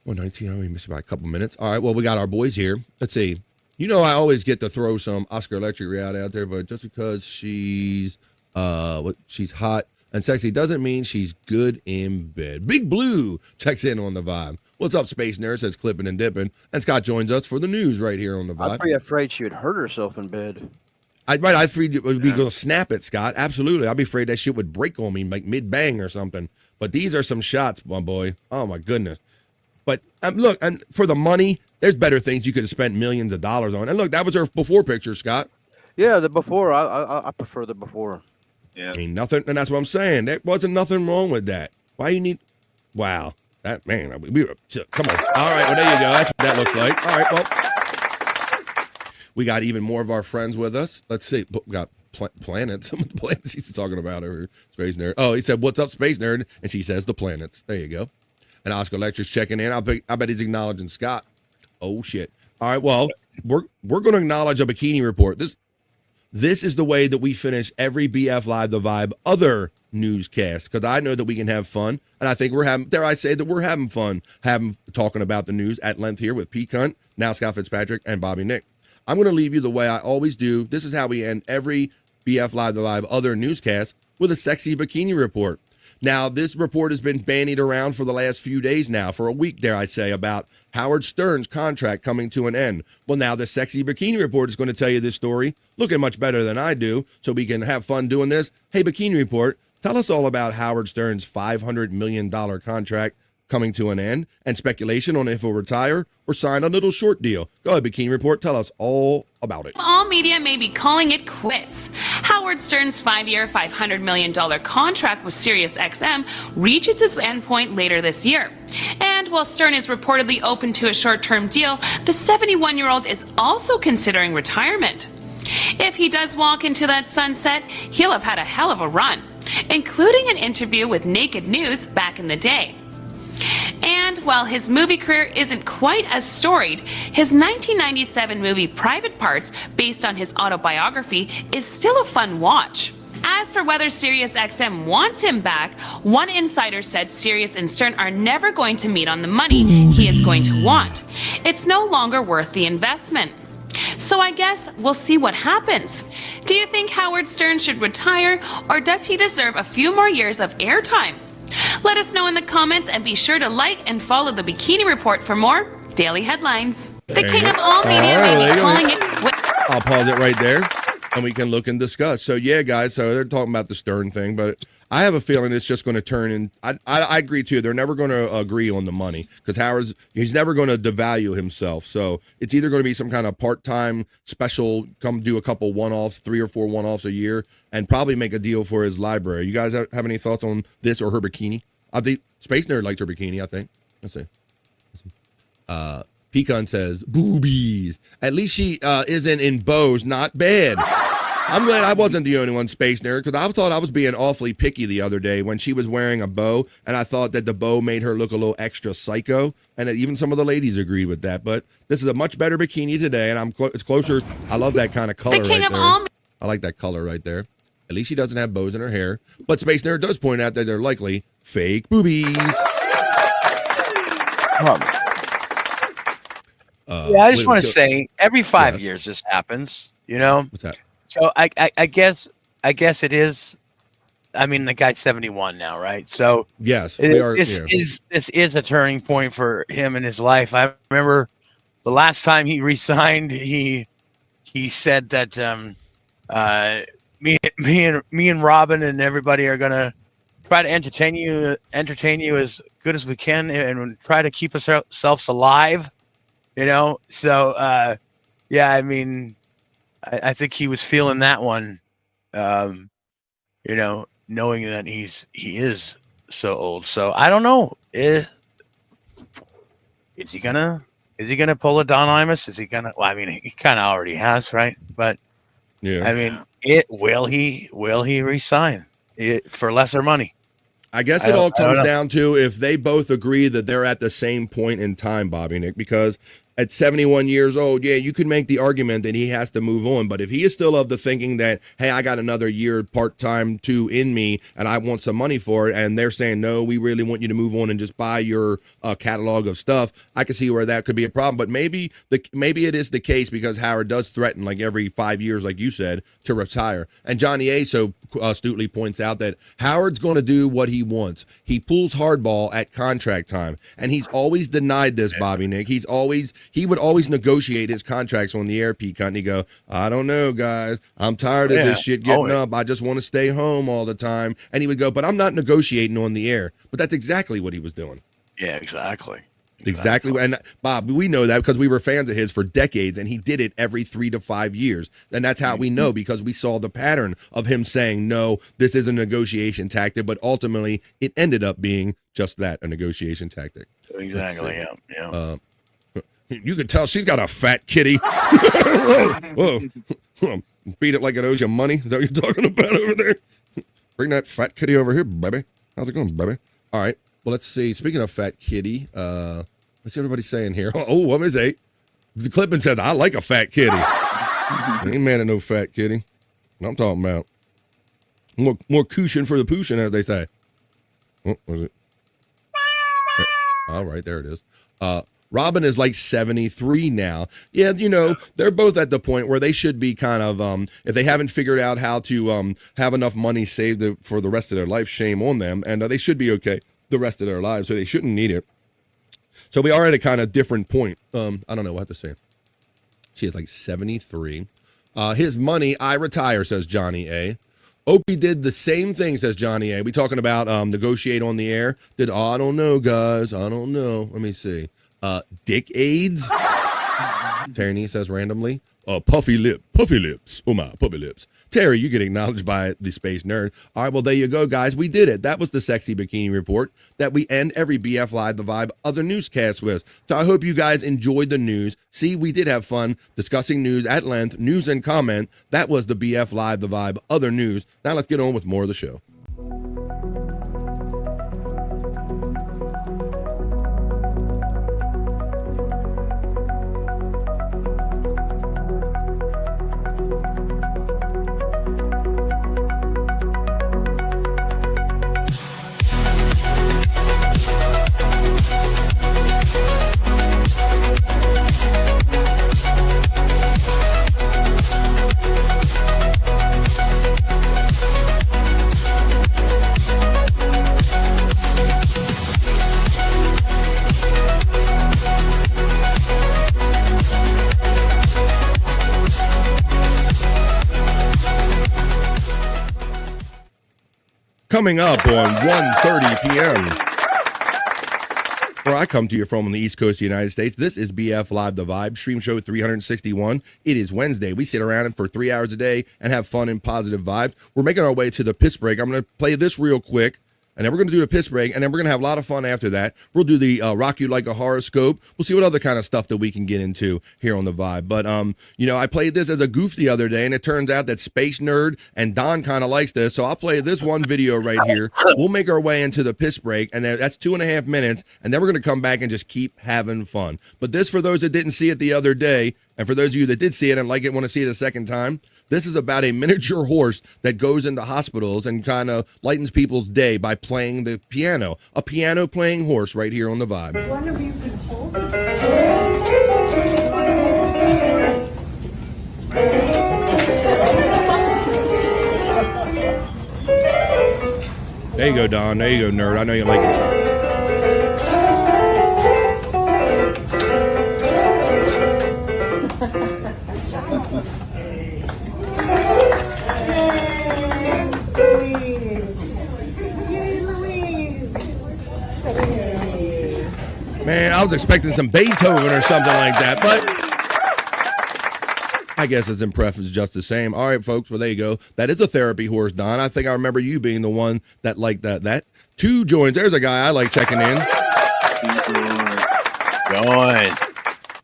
119, we missed by a couple minutes. All right, well, we got our boys here. Let's see. You know, I always get to throw some Oscar Electric reality out there, but just because she's hot and sexy doesn't mean she's good in bed. Big Blue checks in on the vibe. What's up, Space Nerd? Says Clippin' and Dippin'. And Scott joins us for the news right here on the vibe. I'm pretty afraid she would hurt herself in bed. I'd afraid it would be going to snap it, Scott. Absolutely. I'd be afraid that shit would break on me like mid-bang or something. But these are some shots, my boy. Oh my goodness. But look, and for the money, there's better things you could have spent millions of dollars on. And look, that was her before picture, Scott. Yeah, the before. I prefer the before. Yeah. Ain't nothing, and that's what I'm saying. There wasn't nothing wrong with that. Why you need? Wow, that man. We were. Come on. All right. Well, there you go. That's what that looks like. All right. Well, we got even more of our friends with us. Let's see. We got planets. Some of the planets she's talking about over Space Nerd. Oh, he said, "What's up, Space Nerd?" And she says, "The planets." There you go. And Oscar Lecture's checking in. I bet he's acknowledging Scott. Oh shit. All right. Well, we're going to acknowledge a Bikini Report. This is the way that we finish every BF Live the Vibe other newscast, because I know that we can have fun, and I think we're having, dare I say that we're having fun talking about the news at length here with Pete Cunt, now Scott Fitzpatrick, and Bobby Nick. I'm going to leave you the way I always do. This is how we end every BF Live the Vibe other newscast, with a sexy Bikini Report. Now, this report has been bandied around for the last few days now, for a week, dare I say, about Howard Stern's contract coming to an end. Well, now the sexy Bikini Report is going to tell you this story, looking much better than I do, so we can have fun doing this. Hey, Bikini Report, tell us all about Howard Stern's $500 million contract coming to an end, and speculation on if he'll retire or sign a little short deal. Go ahead, Bikini Report, tell us all about it. All media may be calling it quits. Howard Stern's 5-year, $500 million contract with SiriusXM reaches its endpoint later this year. And while Stern is reportedly open to a short-term deal, the 71-year-old is also considering retirement. If he does walk into that sunset, he'll have had a hell of a run, including an interview with Naked News back in the day. And while his movie career isn't quite as storied, his 1997 movie Private Parts, based on his autobiography, is still a fun watch. As for whether SiriusXM wants him back, one insider said Sirius and Stern are never going to meet on the money he is going to want. It's no longer worth the investment. So I guess we'll see what happens. Do you think Howard Stern should retire, or does he deserve a few more years of airtime? Let us know in the comments, and be sure to like and follow the Bikini Report for more daily headlines. The king of all media may be calling it quits. I'll pause it right there, and we can look and discuss. So yeah, guys, so they're talking about the Stern thing, but I have a feeling it's just going to turn in. I agree too. They're never going to agree on the money, because he's never going to devalue himself. So it's either going to be some kind of part-time special, come do a couple one-offs, 3 or 4 one-offs a year, and probably make a deal for his library. You guys have any thoughts on this or her bikini? I think Space Nerd liked her bikini, I think. Let's see. Pecan says, boobies. At least she isn't in bows, not bad. I'm glad I wasn't the only one, Space Nerd, because I thought I was being awfully picky the other day when she was wearing a bow, and I thought that the bow made her look a little extra psycho, and even some of the ladies agreed with that. But this is a much better bikini today, and it's closer. I love that kind of color right there. I like that color right there. At least she doesn't have bows in her hair. But Space Nerd does point out that they're likely fake boobies. Yeah, I just want to say, every 5 years this happens, you know? What's that? So I guess it is. I mean, the guy's 71 now, right? So yes, this is a turning point for him in his life. I remember the last time he resigned, he said that me and Robin and everybody are gonna try to entertain you as good as we can, and try to keep ourselves alive. You know, so yeah, I mean, I think he was feeling that one, you know, knowing that he is so old. So I don't know. Is he gonna pull a Don Imus? Is he gonna? Well, I mean, he kind of already has, right? But yeah, I mean, will he resign for lesser money? I guess it all comes down to if they both agree that they're at the same point in time, Bobby Nick, because at 71 years old, yeah, you could make the argument that he has to move on. But if he is still of the thinking that, hey, I got another year part-time too in me and I want some money for it, and they're saying, no, we really want you to move on and just buy your catalog of stuff, I can see where that could be a problem. But maybe it is the case because Howard does threaten, like every 5 years, like you said, to retire. And Johnny A. so astutely points out that Howard's going to do what he wants. He pulls hardball at contract time, and he's always denied this, Bobby Nick. He's always he would always negotiate his contracts on the air, Pete Cunt, and he'd go, I don't know, guys. I'm tired of this shit getting up. I just want to stay home all the time. And he would go, but I'm not negotiating on the air. But that's exactly what he was doing. Yeah, exactly. Exactly. And Bob, we know that because we were fans of his for decades, and he did it every 3 to 5 years. And that's how we know, because we saw the pattern of him saying, no, this is a negotiation tactic. But ultimately, it ended up being just that, a negotiation tactic. Exactly. Yeah. You could tell she's got a fat kitty. Whoa. Beat it like it owes you money. Is that what you're talking about over there? Bring that fat kitty over here, baby. How's it going, baby? All right. Well, let's see. Speaking of fat kitty, let's see what everybody's saying here. Oh, what is it? The Clipping said, I like a fat kitty. Ain't mad at no fat kitty. What I'm talking about. More cushion for the pooshin, as they say. Oh, what is it? All right, there it is. Robin is like 73 now. Yeah, they're both at the point where they should be kind of, if they haven't figured out how to have enough money saved for the rest of their life, shame on them. And they should be okay the rest of their lives, so they shouldn't need it. So we are at a kind of different point. I don't know what to say. She is like 73. His money, I retire, says Johnny A. Opie did the same thing, says Johnny A. We talking about negotiate on the air? I don't know, guys. I don't know. Let me see. Dick AIDS? Terry says randomly. Puffy lips. Oh my, puppy lips. Terry, you get acknowledged by the Space Nerd. All right, well, there you go, guys. We did it. That was the Sexy Bikini Report that we end every BF Live The Vibe other newscast with. So I hope you guys enjoyed the news. See, we did have fun discussing news at length, news and comment. That was the BF Live The Vibe other news. Now let's get on with more of the show. Coming up on 1:30 p.m., where I come to you from on the East Coast of the United States, this is BF Live The Vibe, stream show 361. It is Wednesday. We sit around for 3 hours a day and have fun and positive vibes. We're making our way to the piss break. I'm going to play this real quick, and then we're going to do the piss break, and then we're going to have a lot of fun after that. We'll do the Rock You Like a Horoscope. We'll see what other kind of stuff that we can get into here on The Vibe. But, I played this as a goof the other day, and it turns out that Space Nerd and Don kind of likes this, so I'll play this one video right here. We'll make our way into the piss break, and that's 2.5 minutes, and then we're going to come back and just keep having fun. But this, for those that didn't see it the other day, and for those of you that did see it and like it, want to see it a second time, this is about a miniature horse that goes into hospitals and kind of lightens people's day by playing the piano. A piano playing horse right here on The Vibe. There you go, Don. There you go, nerd. I know you like it. Man, I was expecting some Beethoven or something like that, but I guess it's in preference just the same. All right, folks, well, there you go. That is a therapy horse, Don. I think I remember you being the one that liked that. 2 joins. There's a guy I like checking in. Joins.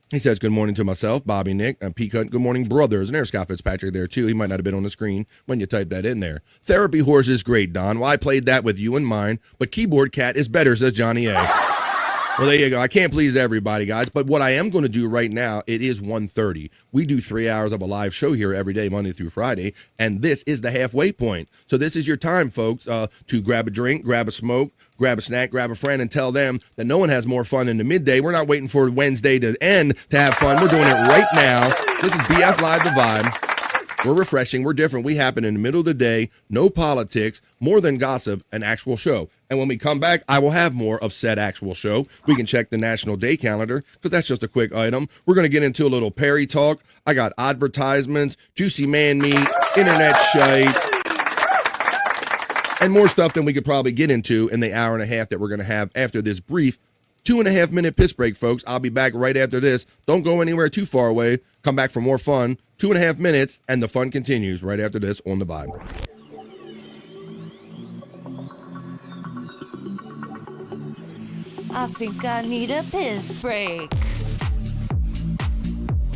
He says, good morning to myself, Bobby, Nick, and Pete Cunt. Good morning, brothers. And there's Scott Fitzpatrick there, too. He might not have been on the screen when you type that in there. Therapy horse is great, Don. Well, I played that with you in mind, but keyboard cat is better, says Johnny A. Well, there you go. I can't please everybody, guys. But what I am going to do right now, it is 1:30. We do 3 hours of a live show here every day, Monday through Friday. And this is the halfway point. So this is your time, folks, to grab a drink, grab a smoke, grab a snack, grab a friend, and tell them that no one has more fun in the midday. We're not waiting for Wednesday to end to have fun. We're doing it right now. This is BF Live The Vibe. We're refreshing. We're different. We happen in the middle of the day. No politics, more than gossip, an actual show. And when we come back, I will have more of said actual show. We can check the National Day calendar because that's just a quick item. We're going to get into a little Perry talk. I got advertisements, juicy man meat, internet Shyt, and more stuff than we could probably get into in the hour and a half that we're going to have after this brief 2.5 minute piss break, folks. I'll be back right after this. Don't go anywhere too far away. Come back for more fun. 2.5 minutes, and the fun continues right after this on The Vibe. I think I need a piss break.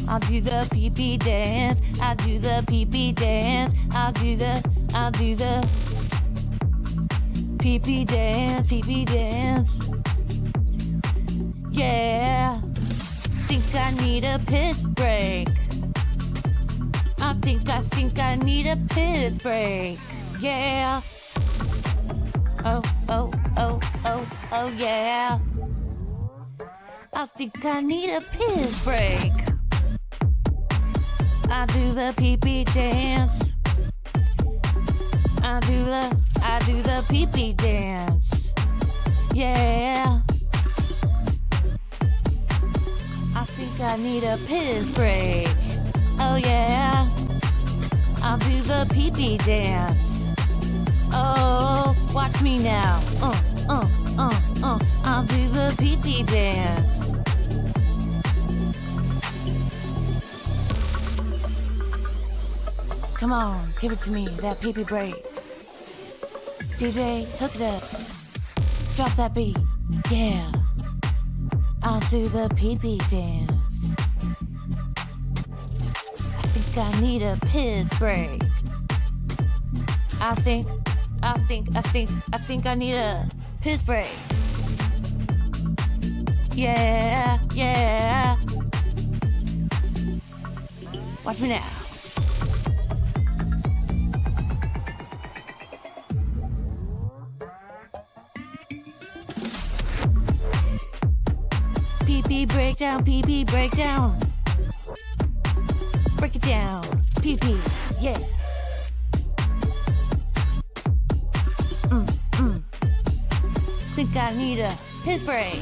I'll do the pee-pee dance. I'll do the pee-pee dance. I'll do the pee-pee dance, pee-pee dance. Yeah, think I need a piss break. I think I need a piss break. Yeah. Oh, yeah. I think I need a piss break. I do the pee-pee dance. I do the pee-pee dance. Yeah. I think I need a piss break. Oh yeah. I'll do the pee-pee dance. Oh, watch me now. I'll do the pee-pee dance. Come on, give it to me, that pee-pee break. DJ, hook it up. Drop that beat. Yeah. I'll do the pee-pee dance. I think I need a piss break. I think I need a piss break. Yeah. Watch me now. Pee-pee breakdown, pee-pee breakdown. Break it down, pee-pee, yeah. Think I need a piss break.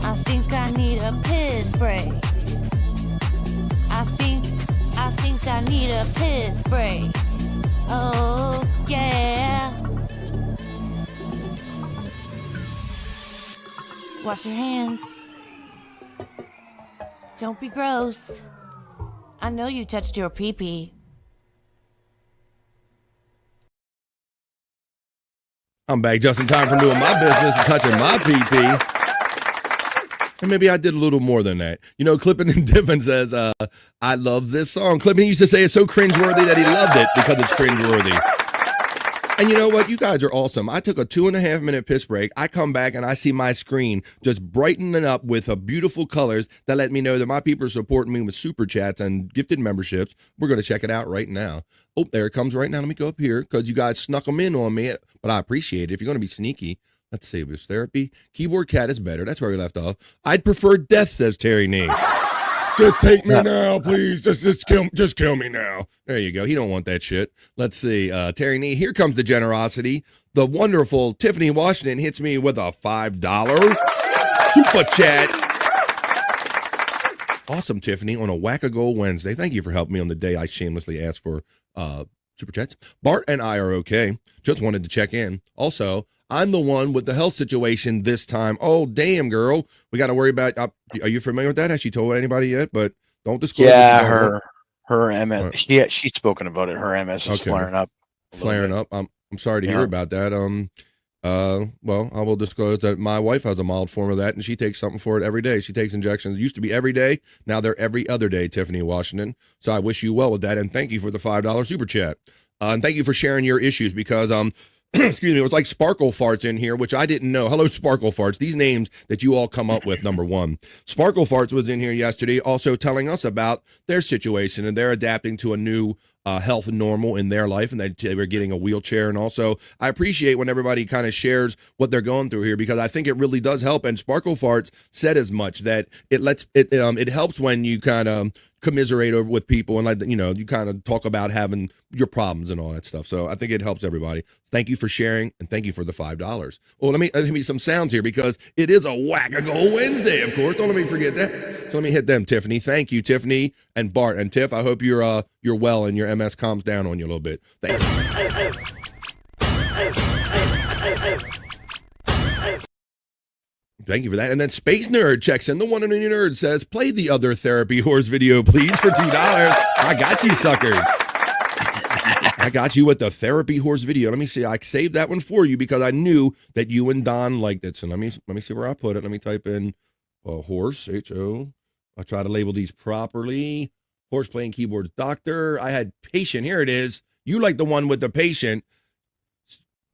I think I need a piss break. I think I need a piss break. Oh, yeah. Wash your hands. Don't be gross. I know you touched your pee-pee. I'm back just in time for doing my business and touching my pee-pee. And maybe I did a little more than that. You know, Clippin' and Dippin' says, I love this song. Clippin' used to say it's so cringeworthy that he loved it because it's cringeworthy. And you know what? You guys are awesome. I took a 2.5 minute piss break. I come back and I see my screen just brightening up with beautiful colors that let me know that my people are supporting me with super chats and gifted memberships. We're going to check it out right now. Oh, there it comes right now. Let me go up here because you guys snuck them in on me, but I appreciate it. If you're going to be sneaky, let's see. This therapy. Keyboard cat is better. That's where we left off. I'd prefer death, says Terry Nee. Just take me now, please. Just kill me now. There you go. He don't want that shit. Let's see. Terry Nee, here comes the generosity. The wonderful Tiffany Washington hits me with a $5 super chat. Awesome, Tiffany, on a Whack-A-Goal Wednesday. Thank you for helping me on the day I shamelessly asked for super chats. Bart and I are okay. Just wanted to check in. Also, I'm the one with the health situation this time. Oh, damn, girl. We got to worry about, are you familiar with that? Has she told anybody yet? But don't disclose. Yeah, her MS. Right. She's spoken about it. Her MS is flaring up. Flaring up. I'm sorry to hear about that. Well, I will disclose that my wife has a mild form of that, and she takes something for it every day. She takes injections. It used to be every day. Now they're every other day, Tiffany Washington. So I wish you well with that, and thank you for the $5 super chat. And thank you for sharing your issues because, excuse me, it was like Sparkle Farts in here, which I didn't know. Hello, Sparkle Farts. These names that you all come up with, number one. Sparkle Farts was in here yesterday also telling us about their situation, and they're adapting to a new health normal in their life, and that they were getting a wheelchair. And also, I appreciate when everybody kind of shares what they're going through here, because I think it really does help. And Sparkle Farts said as much, that it helps when you kind of commiserate over with people, and you kind of talk about having your problems and all that stuff. So I think it helps everybody. Thank you for sharing, and thank you for the $5. Well, let me some sounds here, because it is a Whack-A-Go Wednesday, of course. Don't let me forget that. So let me hit them, Tiffany. Thank you, Tiffany and Bart. And Tiff, I hope you're well and your MS calms down on you a little bit. Thank you. Thank you for that. And then Space Nerd checks in. The one and only nerd says, play the other therapy horse video, please, for $2. I got you, suckers. I got you with the therapy horse video. Let me see. I saved that one for you because I knew that you and Don liked it. So let me see where I put it. Let me type in horse, H-O. I'll try to label these properly. Horse playing keyboards, doctor. I had patient. Here it is. You like the one with the patient.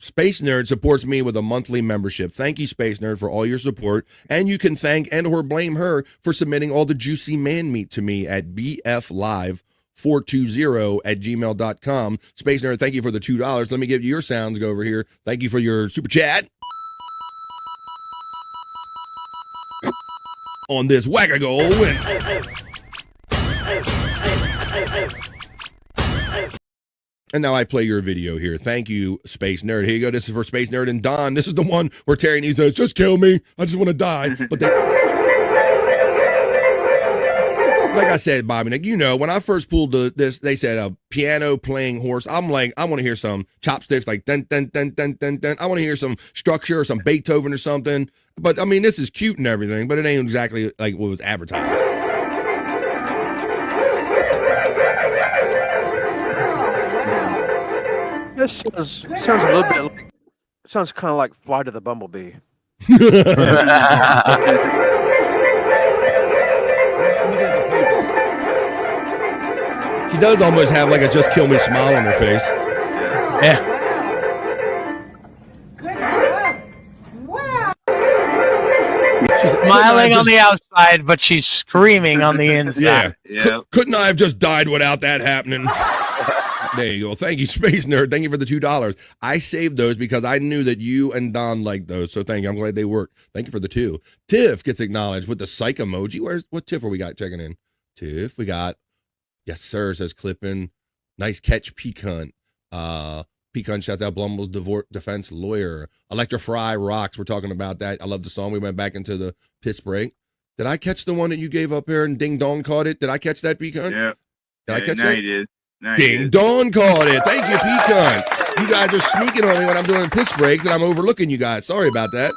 Space Nerd supports me with a monthly membership. Thank you, Space Nerd, for all your support. And you can thank and or blame her for submitting all the juicy man meat to me at bflive420@gmail.com. Space Nerd, thank you for the $2. Let me give you your sounds. Go over here. Thank you for your super chat. On this Whack-A-Go win. And now I play your video here. Thank you, Space Nerd. Here you go. This is for Space Nerd and Don. This is the one where Terry needs to just kill me. I just want to die. But like I said, Bobby, Nick, when I first pulled this, they said a piano playing horse. I'm like, I want to hear some chopsticks, like dun dun dun dun dun dun. I want to hear some structure or some Beethoven or something. But I mean, this is cute and everything, but it ain't exactly like what was advertised. This sounds a little bit like, sounds kind of like Fly to the Bumblebee. She does almost have like a just kill me smile on her face. Yeah. She's smiling on the outside, but she's screaming on the inside. Yeah. Couldn't I have just died without that happening? There you go. Thank you, Space Nerd. Thank you for the $2. I saved those because I knew that you and Don liked those. So thank you. I'm glad they worked. Thank you for the 2. Tiff gets acknowledged with the psych emoji. What Tiff are we got checking in? Tiff, we got, yes, sir, says Clippin. Nice catch, Pecan. Pecan shouts out Blummel's defense lawyer. Electra Fry rocks. We're talking about that. I love the song. We went back into the piss break. Did I catch the one that you gave up here and Ding Dong caught it? Did I catch that, Pecan? Yeah. Did I catch that? You did. No, Ding Dong caught it. Thank you, Pecan. You guys are sneaking on me when I'm doing piss breaks and I'm overlooking you guys. Sorry about that.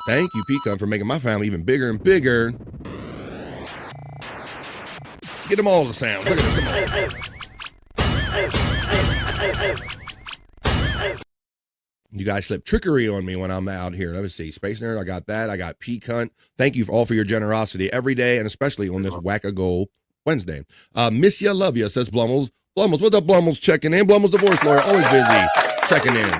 Thank you, Pecan, for making my family even bigger and bigger. Get them all the sounds. Look at this. Come on. You guys slip trickery on me when I'm out here. Let me see. Space Nerd, I got that. I got Pecan. Thank you all for your generosity every day, and especially on this Whack-A-Go Wednesday. Miss ya, love ya, says Blummels. Blummels, what's up, Blummels? Checking in. Blummels, divorce lawyer, always busy. Checking in.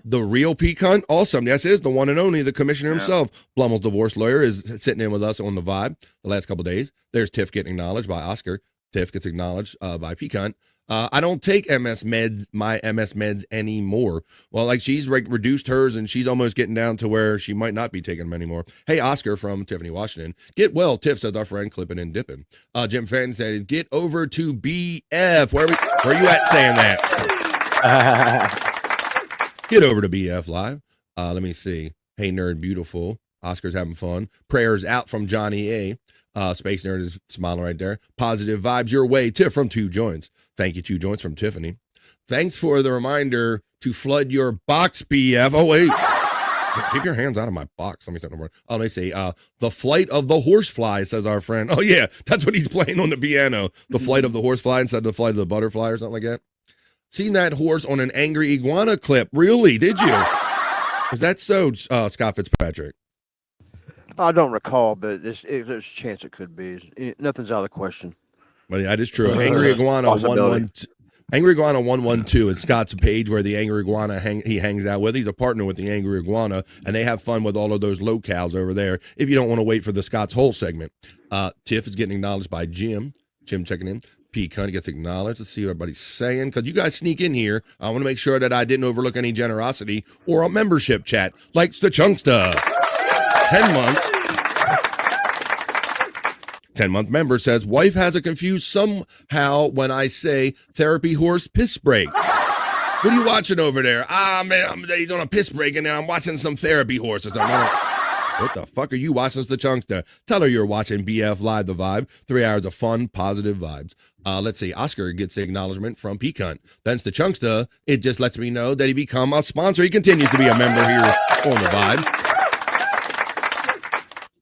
The real Pecan, awesome. Yes, is the one and only, the commissioner himself. Blummels, divorce lawyer, is sitting in with us on the Vibe the last couple of days. There's Tiff getting acknowledged by Oscar. Tiff gets acknowledged by Pecan. I don't take my MS meds anymore. Well, like she's reduced hers and she's almost getting down to where she might not be taking them anymore. Hey, Oscar from Tiffany, Washington. Get well, Tiff, says our friend Clipping and Dipping. Jim Fenton said, get over to BF. Where are you at saying that? Get over to BF Live. Let me see. Hey, Nerd Beautiful. Oscar's having fun. Prayers out from Johnny A. Space Nerd is smiling right there. Positive vibes your way. Tiff from 2 Joints. Thank you, 2 Joints from Tiffany. Thanks for the reminder to flood your box, BF. Oh, wait. Keep your hands out of my box. Let me start over. Oh, let me see. The Flight of the Horsefly, says our friend. Oh, yeah. That's what he's playing on the piano. The Flight of the Horsefly instead of the Flight of the Butterfly or something like that. Seen that horse on an angry iguana clip. Really? Did you? Is that so, Scott Fitzpatrick? I don't recall, but there's a chance it could be. Nothing's out of the question. Well, yeah, that is true. Angry Iguana Angry Iguana 112 is Scott's page where the Angry Iguana he hangs out with. He's a partner with the Angry Iguana, and they have fun with all of those locales over there if you don't want to wait for the Scott's Hole segment. Tiff is getting acknowledged by Jim. Jim checking in. P. Cunt gets acknowledged. Let's see what everybody's saying. Because you guys sneak in here. I want to make sure that I didn't overlook any generosity or a membership chat. Likes the Chunksta. 10 months. 10-month member says, wife has it confused somehow when I say therapy horse piss break. What are you watching over there? Man, he's on a piss break and then I'm watching some therapy horse or something. What the fuck are you watching? It's the Chunkster. Tell her you're watching BF Live The Vibe. 3 hours of fun, positive vibes. Let's see. Oscar gets the acknowledgement from P-Cunt. Thanks to Chunkster. It just lets me know that he become a sponsor. He continues to be a member here on The Vibe.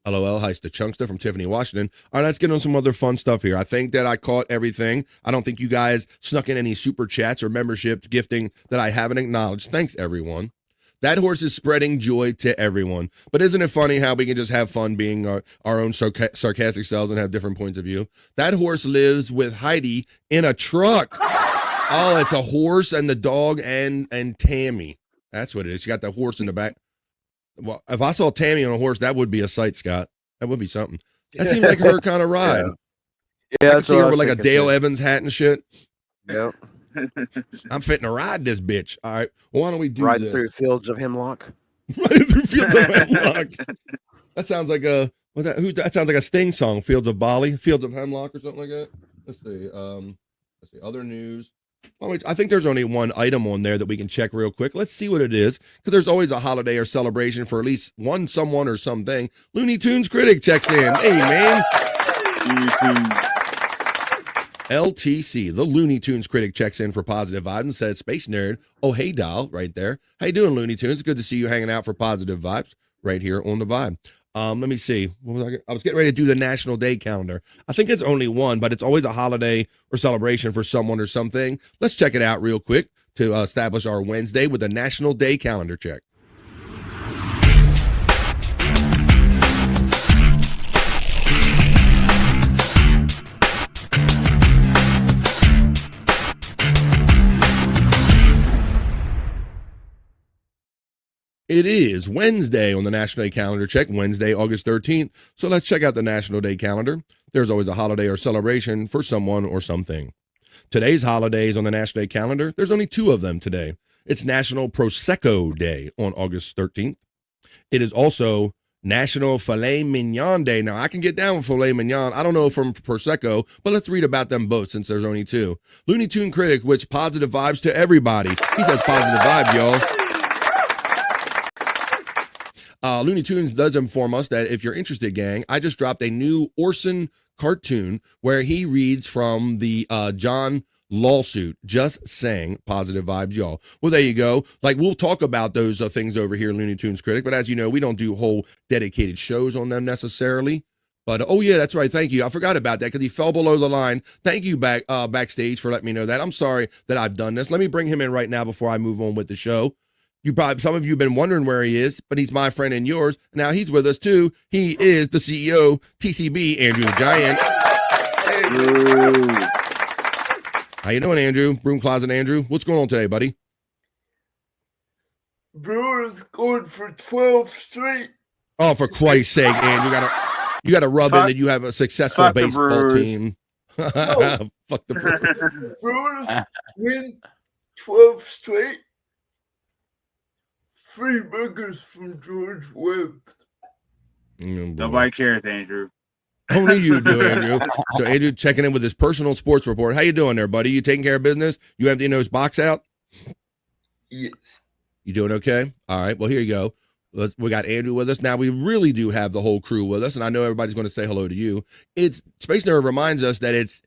LOL, heist the Chunkster from Tiffany, Washington. All right, let's get on some other fun stuff here. I think that I caught everything. I don't think you guys snuck in any super chats or membership gifting that I haven't acknowledged. Thanks, everyone. That horse is spreading joy to everyone. But isn't it funny how we can just have fun being our own sarcastic selves and have different points of view? That horse lives with Heidi in a truck. Oh, it's a horse and the dog and Tammy. That's what it is. You got the horse in the back. Well, if I saw Tammy on a horse, that would be a sight, Scott. That would be something. That seems like her kind of ride. Yeah, I can see her with like a Dale Evans hat and shit. Yep. I'm fitting to ride this bitch. All right. Well, why don't we do Ride this? through fields of hemlock. Riding through fields of hemlock. That sounds like that sounds like a Sting song. Fields of Bali, Fields of Hemlock, or something like that. Let's see. Let's see. Other news. Well, I think there's only one item on there that we can check real quick. Let's see what it is, because there's always a holiday or celebration for at least someone or something. Looney Tunes critic checks in. Hey, man. Looney Tunes. LTC, the Looney Tunes critic, checks in for positive vibes and says, Space Nerd, oh, hey, doll, right there. How you doing, Looney Tunes? Good to see you hanging out for positive vibes right here on the Vibe. Let me see. I was getting ready to do the National Day calendar. I think it's only one, but it's always a holiday or celebration for someone or something. Let's check it out real quick to establish our Wednesday with a National Day calendar check. It is Wednesday on the National Day calendar check, Wednesday, August 13th. So let's check out the National Day calendar. There's always a holiday or celebration for someone or something. Today's holidays on the National Day calendar, there's only 2 of them today. It's National Prosecco Day on August 13th. It is also National Filet Mignon Day. Now, I can get down with filet mignon. I don't know from Prosecco, but let's read about them both since there's only 2. Looney Tune critic, which positive vibes to everybody. He says positive vibe, y'all. Looney Tunes does inform us that if you're interested, gang, I just dropped a new Orson cartoon where he reads from the John lawsuit. Just saying, positive vibes, y'all. Well, there you go. Like, we'll talk about those things over here, Looney Tunes Critic, but as you know, we don't do whole dedicated shows on them necessarily. But, oh, yeah, that's right. Thank you. I forgot about that because he fell below the line. Thank you backstage for letting me know that. I'm sorry that I've done this. Let me bring him in right now before I move on with the show. Some of you have been wondering where he is, but he's my friend and yours. Now he's with us too. He is the CEO, TCB, Andrew the Giant. Hey. How you doing, Andrew? Broom Closet Andrew. What's going on today, buddy? Brewers going for 12th Street. Oh, for Christ's sake, Andrew, you gotta rub in that you have a successful baseball team. No. Fuck the Brewers. Brewers win 12th Street. Free burgers from George Webb. Nobody cares, Andrew. Only you do, Andrew. So Andrew checking in with his personal sports report. How you doing there, buddy? You taking care of business? You emptying those box out? Yes. You doing okay? All right. Well, here you go. We got Andrew with us. Now, we really do have the whole crew with us, and I know everybody's going to say hello to you. It's Space Nerd reminds us that it's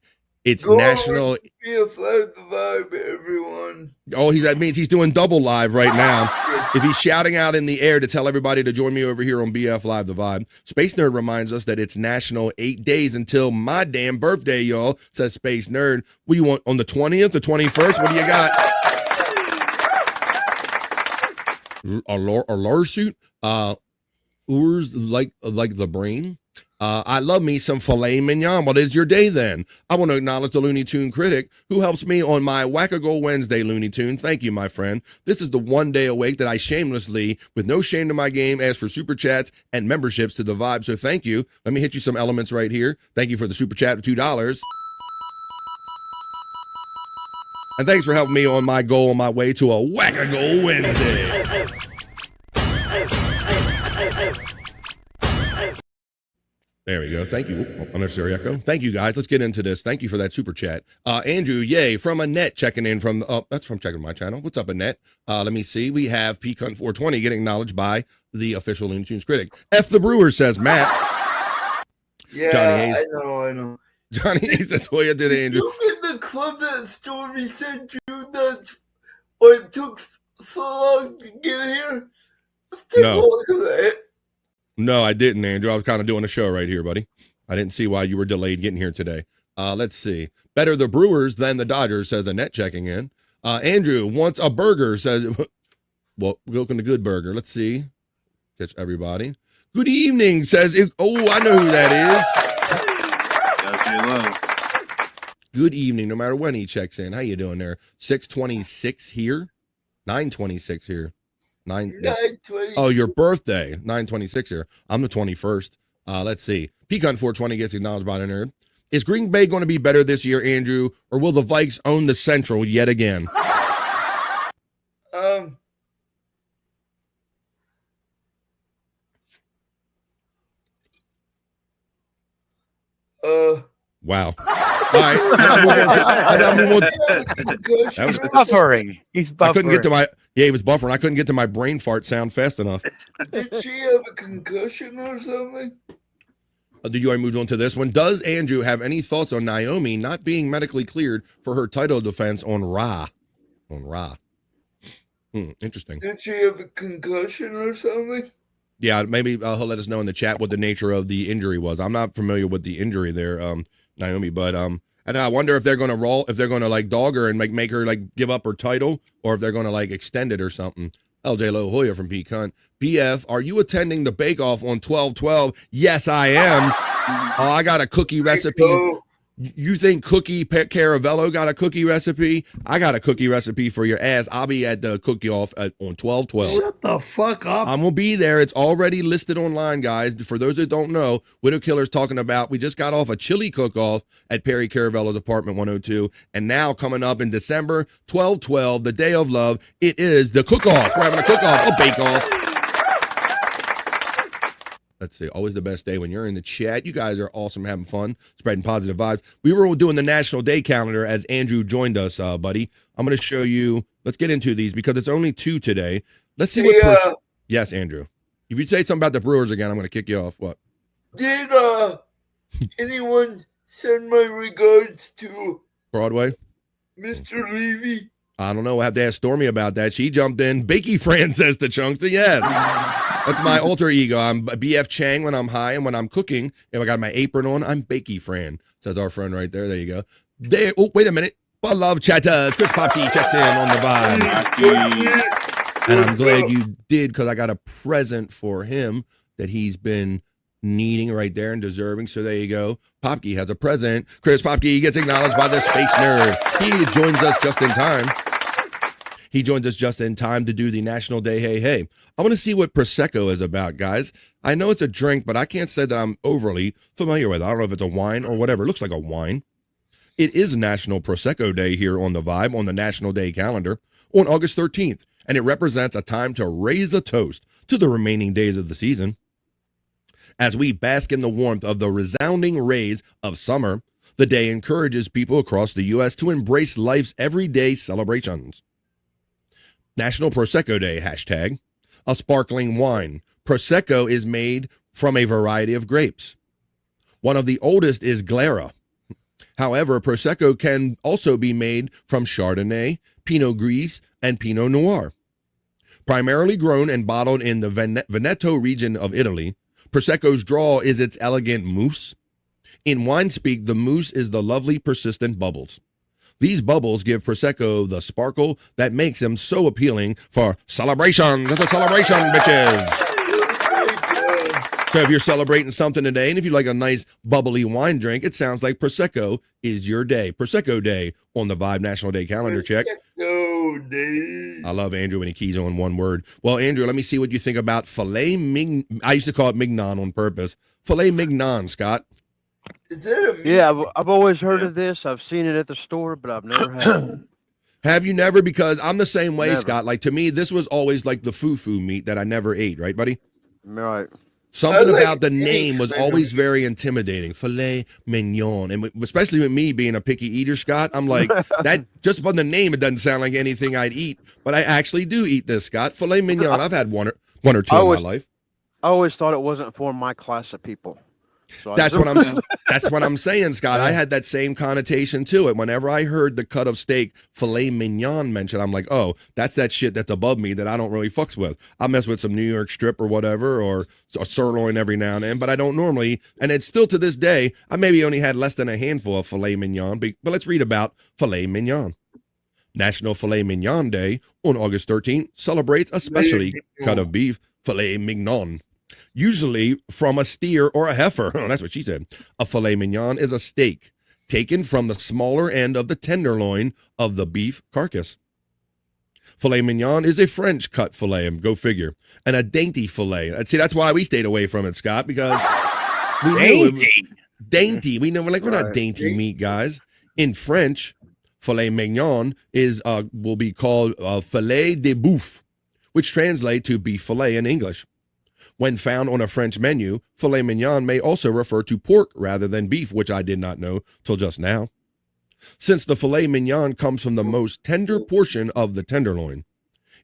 National. BF Live The Vibe, everyone. Oh, that means he's doing double live right now. If he's shouting out in the air to tell everybody to join me over here on BF Live The Vibe. Space Nerd reminds us that it's National 8 days until my damn birthday, y'all, says Space Nerd. What do you want, on the 20th, the 21st? What do you got? A lawsuit? ours like the brain. I love me some filet mignon. What is your day then? I want to acknowledge the Looney Tune critic who helps me on my Wackago Wednesday, Looney Tune. Thank you, my friend. This is the one day a week that I shamelessly, with no shame to my game, ask for super chats and memberships to the Vibe. So thank you. Let me hit you some elements right here. Thank you for the super chat of $2. And thanks for helping me on my goal on my way to a Wackago Wednesday. There we go. Thank you. Unnecessary echo. Thank you, guys. Let's get into this. Thank you for that super chat. Andrew, yay, from Annette checking in from, that's from checking my channel. What's up, Annette? Let me see. We have Pecan 420 getting acknowledged by the official Looney Tunes critic. F the Brewer says, Matt. Yeah, Johnny Hayes. I know. Johnny Hayes, that's what you did, Andrew. Look at the club that Stormy sent you. That's why it took so long to get here. Let's take a look at that. No, I didn't, Andrew. I was kind of doing a show right here, buddy. I didn't see why you were delayed getting here today. Let's see. Better the Brewers than the Dodgers, says Annette checking in. Andrew wants a burger, says, well, welcome to Good Burger. Let's see. Catch everybody. Good evening, says, oh, I know who that is. Good evening, no matter when he checks in. How you doing there? 626 here? 926 here. 920. Oh, your birthday, 926 here. I'm the 21st. Let's see. Pecan 420 gets acknowledged by the nerd. Is Green Bay going to be better this year, Andrew, or will the Vikes own the Central yet again? Wow. All right. He's buffering. He's buffering. I couldn't get to my, he was buffering. I couldn't get to my brain fart sound fast enough. Did she have a concussion or something? Do you want to move on to this one? Does Andrew have any thoughts on Naomi not being medically cleared for her title defense on Raw? Interesting. Did she have a concussion or something? Yeah, maybe he'll let us know in the chat what the nature of the injury was. I'm not familiar with the injury there, Naomi, but and I wonder if they're gonna like dog her and make her like give up her title, or if they're gonna like extend it or something. LJ La Hoya from Pecan. BF, are you attending the Bake Off on 12/12? Yes, I am. Oh, I got a cookie recipe. You think Cookie Caravello got a cookie recipe? I got a cookie recipe for your ass. I'll be at the cookie off on 12/12. Shut the fuck up. I'm gonna be there. It's already listed online, guys. For those that don't know, Widow Killer's talking about, we just got off a chili cook-off at Perry Caravello's apartment 102, and now coming up in December 12/12, the day of love, it is the cook-off. We're having a cook-off, a bake-off. Let's see. Always the best day when you're in the chat. You guys are awesome, having fun, spreading positive vibes. We were doing the National Day calendar as Andrew joined us, buddy. I'm going to show you. Let's get into these because it's only 2 today. Let's see what. Yes, Andrew. If you say something about the Brewers again, I'm going to kick you off. What? Did anyone send my regards to Broadway? Mr. Levy? I don't know. We'll have to ask Stormy about that. She jumped in. Bakey Fran says to Chunkster, yes. That's my alter ego. I'm BF Chang when I'm high, and when I'm cooking, if I got my apron on, I'm Bakey Fran. Says our friend right there. There you go. There. Oh, wait a minute. But love chatters. Chris Popke checks in on the vibe. And I'm glad you did because I got a present for him that he's been needing right there and deserving. So there you go. Popke has a present. Chris Popke gets acknowledged by the Space Nerd. He joins us just in time. He joins us just in time to do the National Day Hey Hey. I want to see what Prosecco is about, guys. I know it's a drink, but I can't say that I'm overly familiar with it. I don't know if it's a wine or whatever. It looks like a wine. It is National Prosecco Day here on the Vibe, on the National Day calendar, on August 13th, and it represents a time to raise a toast to the remaining days of the season. As we bask in the warmth of the resounding rays of summer, the day encourages people across the U.S. to embrace life's everyday celebrations. National Prosecco Day, hashtag. A sparkling wine. Prosecco is made from a variety of grapes. One of the oldest is Glacier. However, Prosecco can also be made from Chardonnay, Pinot Gris, and Pinot Noir. Primarily grown and bottled in the Veneto region of Italy, Prosecco's draw is its elegant mousse. In wine speak, the mousse is the lovely persistent bubbles. These bubbles give Prosecco the sparkle that makes them so appealing for celebration. It's a celebration, bitches. So if you're celebrating something today, and if you like a nice bubbly wine drink, it sounds like Prosecco is your day. Prosecco Day on the Vibe National Day calendar check. Prosecco Day. I love Andrew when he keys on one word. Well, Andrew, let me see what you think about filet mignon. I used to call it mignon on purpose. Filet mignon, Scott. Is that a Yeah, I've always heard of this. I've seen it at the store, but I've never had it. Have you never? Because I'm the same way, Never. Scott. Like, to me, this was always like the foo-foo meat that I never ate, right, buddy? Right. Something I like about the steak, name was man. always very intimidating. Filet mignon. And especially with me being a picky eater, Scott, I'm like, that just from the name, it doesn't sound like anything I'd eat. But I actually do eat this, Scott. Filet mignon. I've had one or two in my life. I always thought it wasn't for my class of people. So That's what I'm saying, Scott. I had that same connotation to it. Whenever I heard the cut of steak filet mignon mentioned, I'm like, oh, that's that shit that's above me that I don't really fucks with. I mess with some New York strip or whatever, or a sirloin every now and then, but I don't normally. And it's still to this day, I maybe only had less than a handful of filet mignon, but let's read about filet mignon. National Filet Mignon Day on August 13th celebrates a specialty cut of beef, filet mignon. Usually from a steer or a heifer. That's what she said. A filet mignon is a steak taken from the smaller end of the tenderloin of the beef carcass. Filet mignon is a French cut filet, go figure, and a dainty filet. See, that's why we stayed away from it, Scott, because we knew it was dainty. We know we're not dainty meat, guys. In French, filet mignon will be called filet de boeuf, which translates to beef filet in English. When found on a French menu, filet mignon may also refer to pork rather than beef, which I did not know till just now. Since the filet mignon comes from the most tender portion of the tenderloin,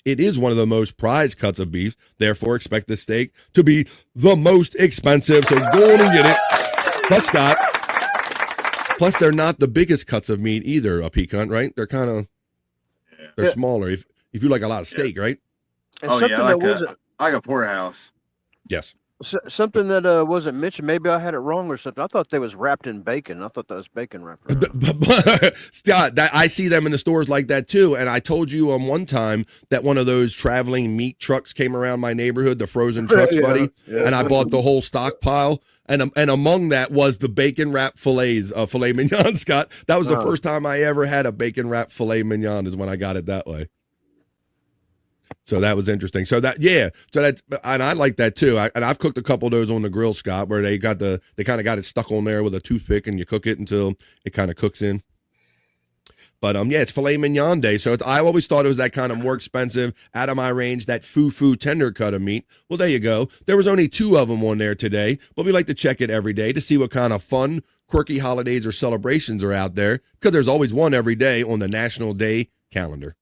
it is one of the most prized cuts of beef, therefore expect the steak to be the most expensive, so go on and get it. Plus they're not the biggest cuts of meat either, a pecan, right? They're kind of, they're smaller if you like a lot of steak, right? And Oh something yeah, that like a porterhouse. Yes. Something that wasn't mentioned. Maybe I had it wrong or something. I thought they was wrapped in bacon. I thought that was bacon wrapped around. Scott, I see them in the stores like that too. And I told you one time that one of those traveling meat trucks came around my neighborhood, the frozen trucks, buddy. Yeah. And I bought the whole stockpile. And among that was the bacon wrapped filet mignon, Scott. That was the first time I ever had a bacon wrapped filet mignon is when I got it that way. So that was interesting. So and I like that too. And I've cooked a couple of those on the grill, Scott, where they kind of got it stuck on there with a toothpick, and you cook it until it kind of cooks in. But it's filet mignon day. So I always thought it was that kind of more expensive, out of my range, that foo tender cut of meat. Well, there you go. There was only 2 of them on there today, but we like to check it every day to see what kind of fun, quirky holidays or celebrations are out there, because there's always one every day on the National Day calendar.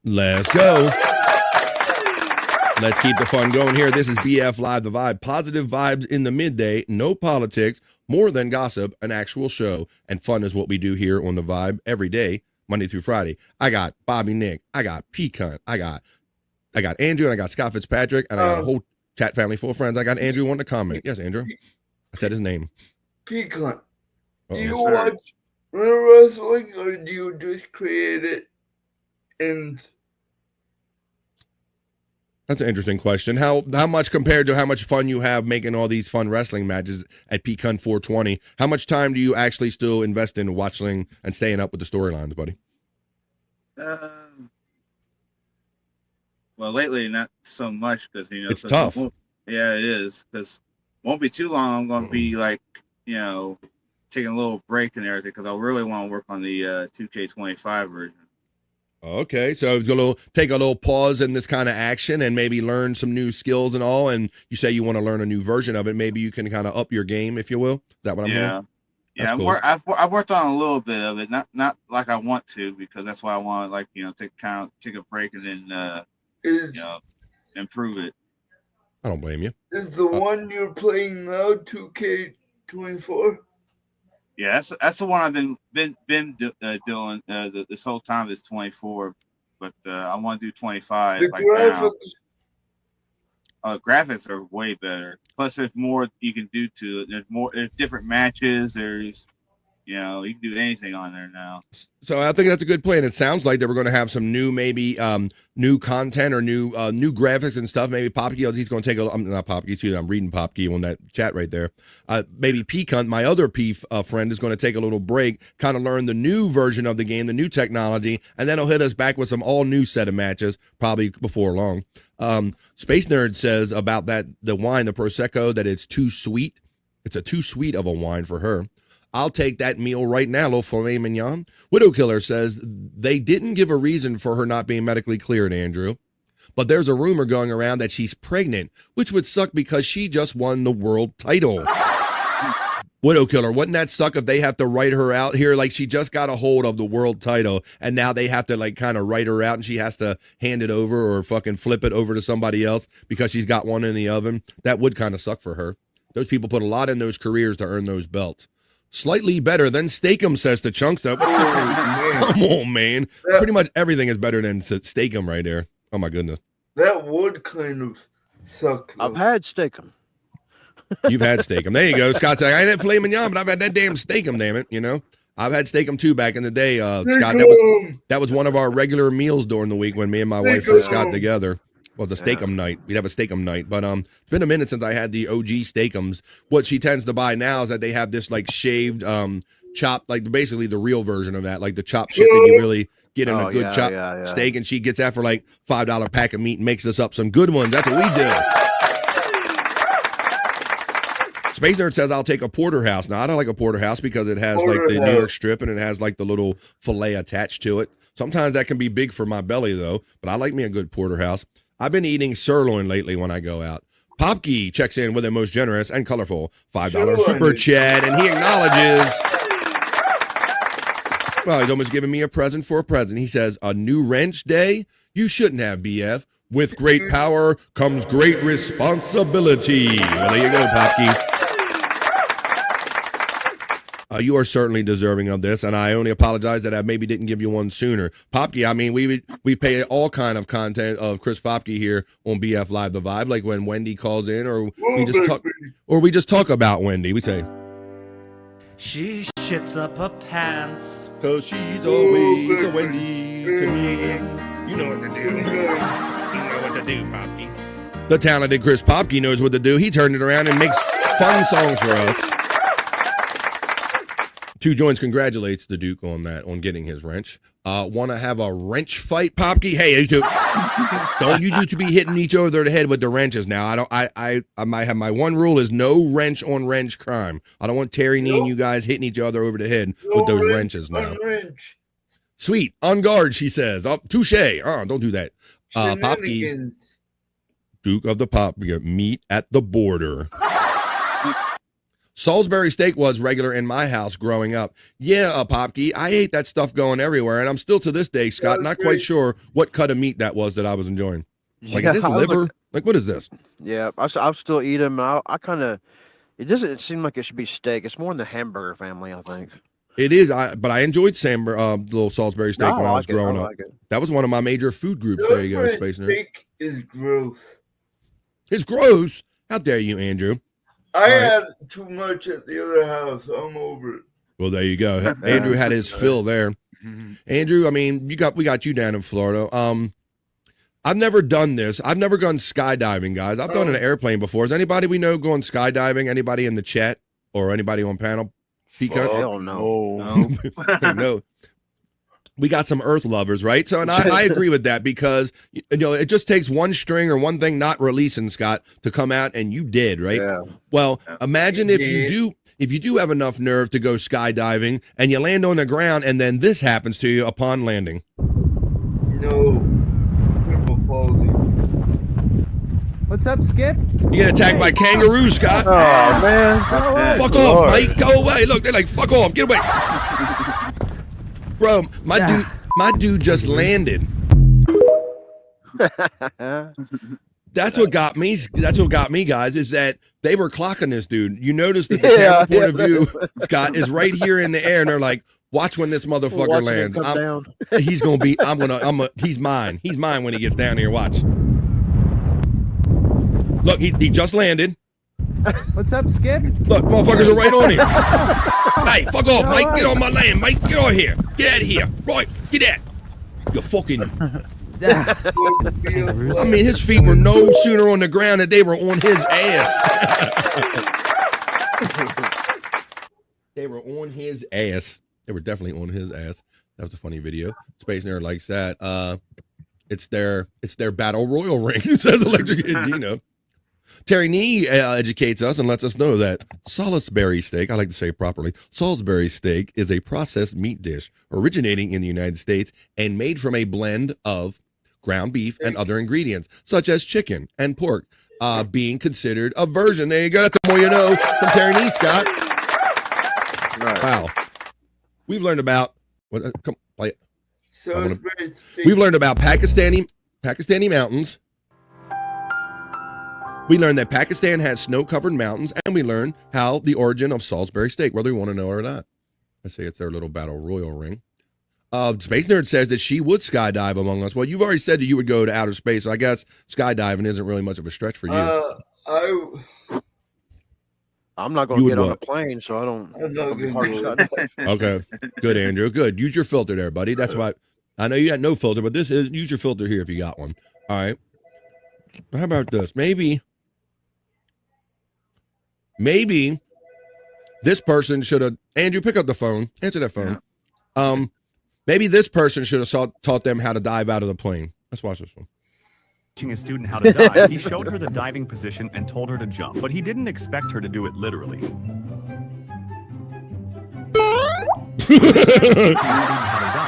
Let's go. Let's keep the fun going here. This is BF Live, the Vibe. Positive vibes in the midday, no politics, more than gossip, an actual show. And fun is what we do here on the Vibe every day, Monday through Friday. I got Bobby Nick, I got Pecan, I got Andrew, and I got Scott Fitzpatrick, and I got a whole chat family full of friends. I got Andrew wanting to comment. Yes, Andrew. I said his name. Pecan. Do you sir. watch real wrestling, or do you just create it? And that's an interesting question. How much compared to how much fun you have making all these fun wrestling matches at Pecan 420? How much time do you actually still invest in watching and staying up with the storylines, buddy? Well, lately not so much because it's tough. Yeah, it is, because won't be too long. I'm going to be taking a little break and everything because I really want to work on the 2K25 version. Okay, so it's gonna take a little pause in this kind of action and maybe learn some new skills and all. And you say you want to learn a new version of it. Maybe you can kind of up your game, if you will. Is that what I'm hearing? Yeah, cool. I've worked on a little bit of it, not like I want to, because that's why I want to take a break and then improve it. I don't blame you. Is the one you're playing now 2K24? Yeah, that's the one I've been doing this whole time. Is 24, but I want to do 25. The graphics, graphics are way better. Plus, there's more you can do to it. There's different matches. There's, you can do anything on there now. So I think that's a good plan. It sounds like that we're going to have some new, maybe new content or new graphics and stuff. Maybe Popkey, he's going to take a. I'm not Popkey, excuse me, I'm reading Popkey on that chat right there. Maybe P-Cunt, my other P friend, is going to take a little break, kind of learn the new version of the game, the new technology, and then he'll hit us back with some all new set of matches probably before long. Space Nerd says about the wine, the Prosecco, that it's too sweet. It's a too sweet of a wine for her. I'll take that meal right now, little filet mignon. Widow Killer says they didn't give a reason for her not being medically cleared, Andrew. But there's a rumor going around that she's pregnant, which would suck because she just won the world title. Widow Killer, wouldn't that suck if they have to write her out here? Like, she just got a hold of the world title, and now they have to, like, kind of write her out, and she has to hand it over or fucking flip it over to somebody else because she's got one in the oven. That would kind of suck for her. Those people put a lot in those careers to earn those belts. Slightly better than Steakum, says the Chunks. Come on, man. Pretty much everything is better than Steakum right there. Oh, my goodness. That would kind of suck. I've had Steakum. You've had Steakum. There you go. Scott's like, I ain't had filet mignon, but I've had that damn Steakum, damn it. I've had Steakum too back in the day, Scott. That was one of our regular meals during the week when me and my wife first got together. Well, it's a Steakum night. We'd have a Steakum night. But it's been a minute since I had the OG Steakums. What she tends to buy now is that they have this, like, shaved, chopped, like, basically the real version of that, like the chopped shit that you really get in a good chopped steak. And she gets that for, like, $5 pack of meat and makes us up some good ones. That's what we do. Space Nerd says I'll take a porterhouse. Now, I don't like a porterhouse because it has, like, the New York strip and it has, like, the little fillet attached to it. Sometimes that can be big for my belly, though. But I like me a good porterhouse. I've been eating sirloin lately when I go out. Popkey checks in with a most generous and colorful $5 super chat, and he acknowledges. Well, he's almost giving me a present for a present. He says, a new wrench day? You shouldn't have, BF. With great power comes great responsibility. Well, there you go, Popkey. You are certainly deserving of this, and I only apologize that I maybe didn't give you one sooner. Popkey, I mean, we pay all kind of content of Chris Popkey here on BF Live The Vibe, like when Wendy calls in, or we just talk about Wendy. We say, she shits up her pants, 'cause she's always a Wendy to me. You know what to do. You know what to do, Popkey. The talented Chris Popkey knows what to do. He turned it around and makes fun songs for us. Two Joints congratulates the Duke on getting his wrench. Want to have a wrench fight, Popkey? Hey, you two, don't you two to be hitting each other in the head with the wrenches now. I might have my one rule is no wrench on wrench crime. I don't want Terry Nee and you guys hitting each other over the head with those wrenches now. Sweet, on guard, she says. Oh, touche. Don't do that. Popkey, Duke of the Pop, meet at the border. Salisbury steak was regular in my house growing up. Yeah, Popkey, I ate that stuff going everywhere, and I'm still to this day, Scott, not quite sure what cut of meat that was that I was enjoying. Like, is this liver? Like, what is this? Yeah, I'll still eat them. I kind of, it doesn't seem like it should be steak. It's more in the hamburger family, I think. It is, but I enjoyed little Salisbury steak when I was growing up. That was one of my major food groups. There you go, Space Nerd. Steak is gross. It's gross? How dare you, Andrew? I had too much at the other house. I'm over it. Well, there you go. Andrew had his fill there. Andrew, I mean, we got you down in Florida. I've never done this. I've never gone skydiving, guys. I've done an airplane before. Is anybody we know going skydiving? Anybody in the chat or anybody on panel? Hell no. No. We got some Earth lovers, right? So, and I agree with that because, it just takes one string or one thing not releasing, Scott, to come out, and you did, right? Yeah. Well, imagine if you do have enough nerve to go skydiving and you land on the ground and then this happens to you upon landing. No. What's up, Skip? You get attacked by kangaroos, Scott. Oh, man. Fuck off, Mike. Go away. Look, they're like, fuck off. Get away. Bro, my dude just landed. That's what got me. That's what got me, guys. Is that they were clocking this dude. You notice that the camera point of view, Scott, is right here in the air, and they're like, "Watch when this motherfucker lands. He's gonna be. He's mine. He's mine when he gets down here. Watch." Look, he just landed. What's up, Skip? Look, motherfuckers are right on him. Hey, fuck off, Mike. Get on my land, Mike. Get on here. Get out of here. Right, get out. You fucking... I mean, his feet were no sooner on the ground than they were on his ass. They were on his ass. They were definitely on his ass. That was a funny video. Space Nerd likes that. It's their battle royal ring, says Electric Kid Gino. Terry Nee educates us and lets us know that Salisbury steak, I like to say it properly, Salisbury steak is a processed meat dish originating in the United States and made from a blend of ground beef and other ingredients, such as chicken and pork, being considered a version. There you go. That's the more you know from Terry Nee, Scott. Right. Wow. We've learned about, come play it. We've learned about Pakistani mountains. We learned that Pakistan has snow-covered mountains, and we learned how the origin of Salisbury steak, whether we want to know or not. I say it's their little battle royal ring. Space Nerd says that she would skydive among us. Well, you've already said that you would go to outer space, so I guess skydiving isn't really much of a stretch for you. I'm not going to get on a plane, so I don't. Okay, good, Andrew. Good. Use your filter there, buddy. That's why I know you got no filter, but use your filter here if you got one. All right. How about this? Maybe this person should have. Andrew, pick up the phone. Answer that phone. Maybe this person should have taught them how to dive out of the plane. Let's watch this one. Teaching a student how to dive, he showed her the diving position and told her to jump, but he didn't expect her to do it literally.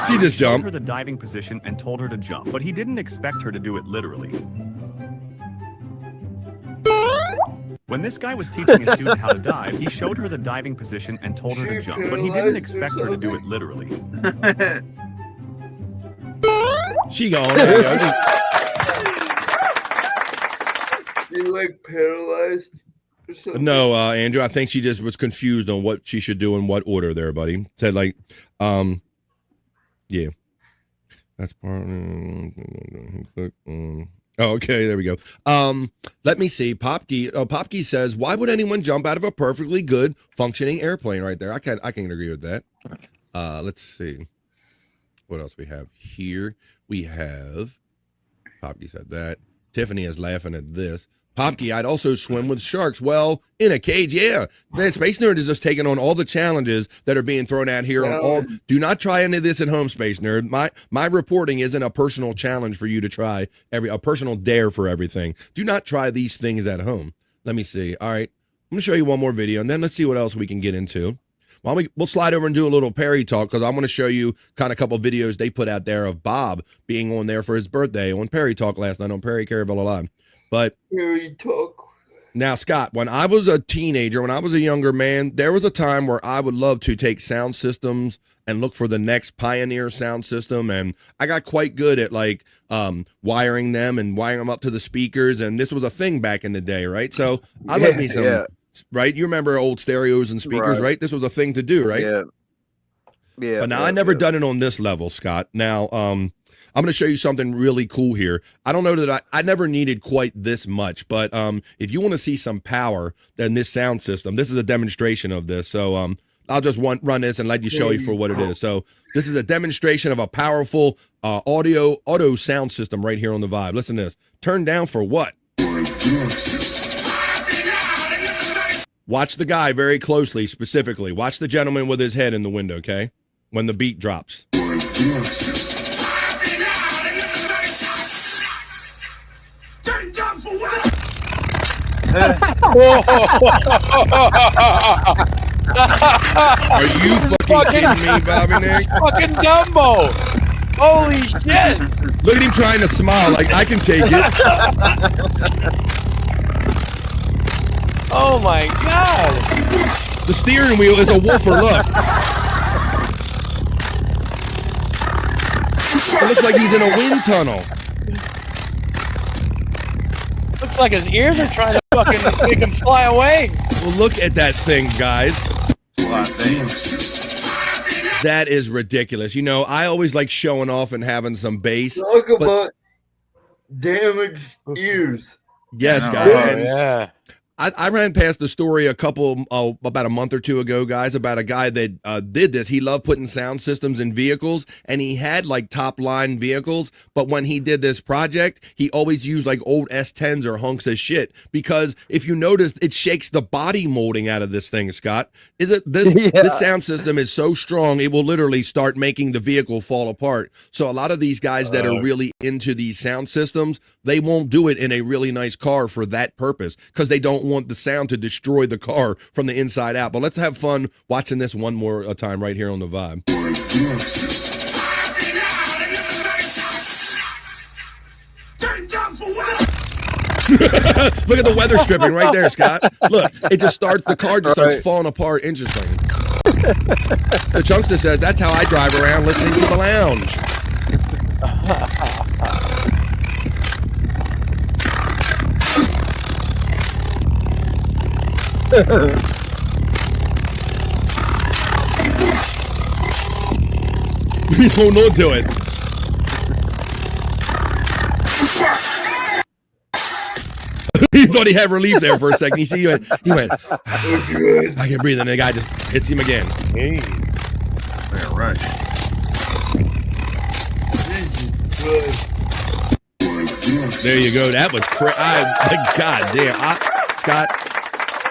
She just jumped. Showed her the diving position and told her to jump, but he didn't expect her to do it literally. When this guy was teaching a student how to dive, he showed her the diving position and told her to jump, but he didn't expect her to do it literally. She gone. There you go. You like paralyzed or something? No, Andrew, I think she just was confused on what she should do in what order there, buddy. Said like, yeah. That's part. Oh, okay, there we go. Let me see. Popkey says, why would anyone jump out of a perfectly good functioning airplane right there? I can agree with that. Let's see. What else we have here? We have Popkey said that. Tiffany is laughing at this. Popkey, I'd also swim with sharks. Well, in a cage, yeah. Man, Space Nerd is just taking on all the challenges that are being thrown out here. Do not try any of this at home, Space Nerd. My reporting isn't a personal challenge for you to try, a personal dare for everything. Do not try these things at home. Let me see. All right. I'm going to show you one more video, and then let's see what else we can get into. We'll slide over and do a little Perry talk, because I want to show you kind of a couple videos they put out there of Bob being on there for his birthday on Perry Talk last night on Perry Caravella Live. But Perry Talk. Now, Scott, when I was a teenager, when I was a younger man, there was a time where I would love to take sound systems and look for the next pioneer sound system. And I got quite good at wiring them and wiring them up to the speakers. And this was a thing back in the day, right? So I love me some, right? You remember old stereos and speakers, right? This was a thing to do, right? Yeah. But now I never done it on this level, Scott. Now, I'm going to show you something really cool here. I don't know that I never needed quite this much, but if you want to see some power, then this sound system, this is a demonstration of this. So I'll just run this and let you show you for what it is. So this is a demonstration of a powerful auto sound system right here on the Vibe. Listen to this. Turn down for what? Watch the guy very closely, specifically. Watch the gentleman with his head in the window, okay? When the beat drops. Are you fucking kidding me, Bobby Nick? Fucking Dumbo! Holy shit! Look at him trying to smile like I can take it. Oh my god! The steering wheel is a woofer, look. It looks like he's in a wind tunnel. Looks like his ears are trying to fucking make him fly away. Well, look at that thing, guys. That is ridiculous. You know, I always like showing off and having some bass. Talk about damaged ears. Yes, I know, guy. right? And Yeah. I ran past the story about a month or two ago, guys, about a guy that did this. He loved putting sound systems in vehicles, and he had like top line vehicles. But when he did this project, he always used like old S10s or hunks of shit, because if you notice, it shakes the body molding out of this thing, Scott. This sound system is so strong, it will literally start making the vehicle fall apart. So a lot of these guys that are really into these sound systems, they won't do it in a really nice car for that purpose, because they don't want the sound to destroy the car from the inside out. But let's have fun watching this one more time right here on the Vibe. Look at the weather stripping right there, Scott. Look, it just starts, the car just starts falling apart. Interesting. The Chunkster says, that's how I drive around listening to the lounge. He's holding on to it. He thought he had relief there for a second. You see, he went, I can breathe, and the guy just hits him again. Yeah, right. There you go. That was crazy. God damn. Scott,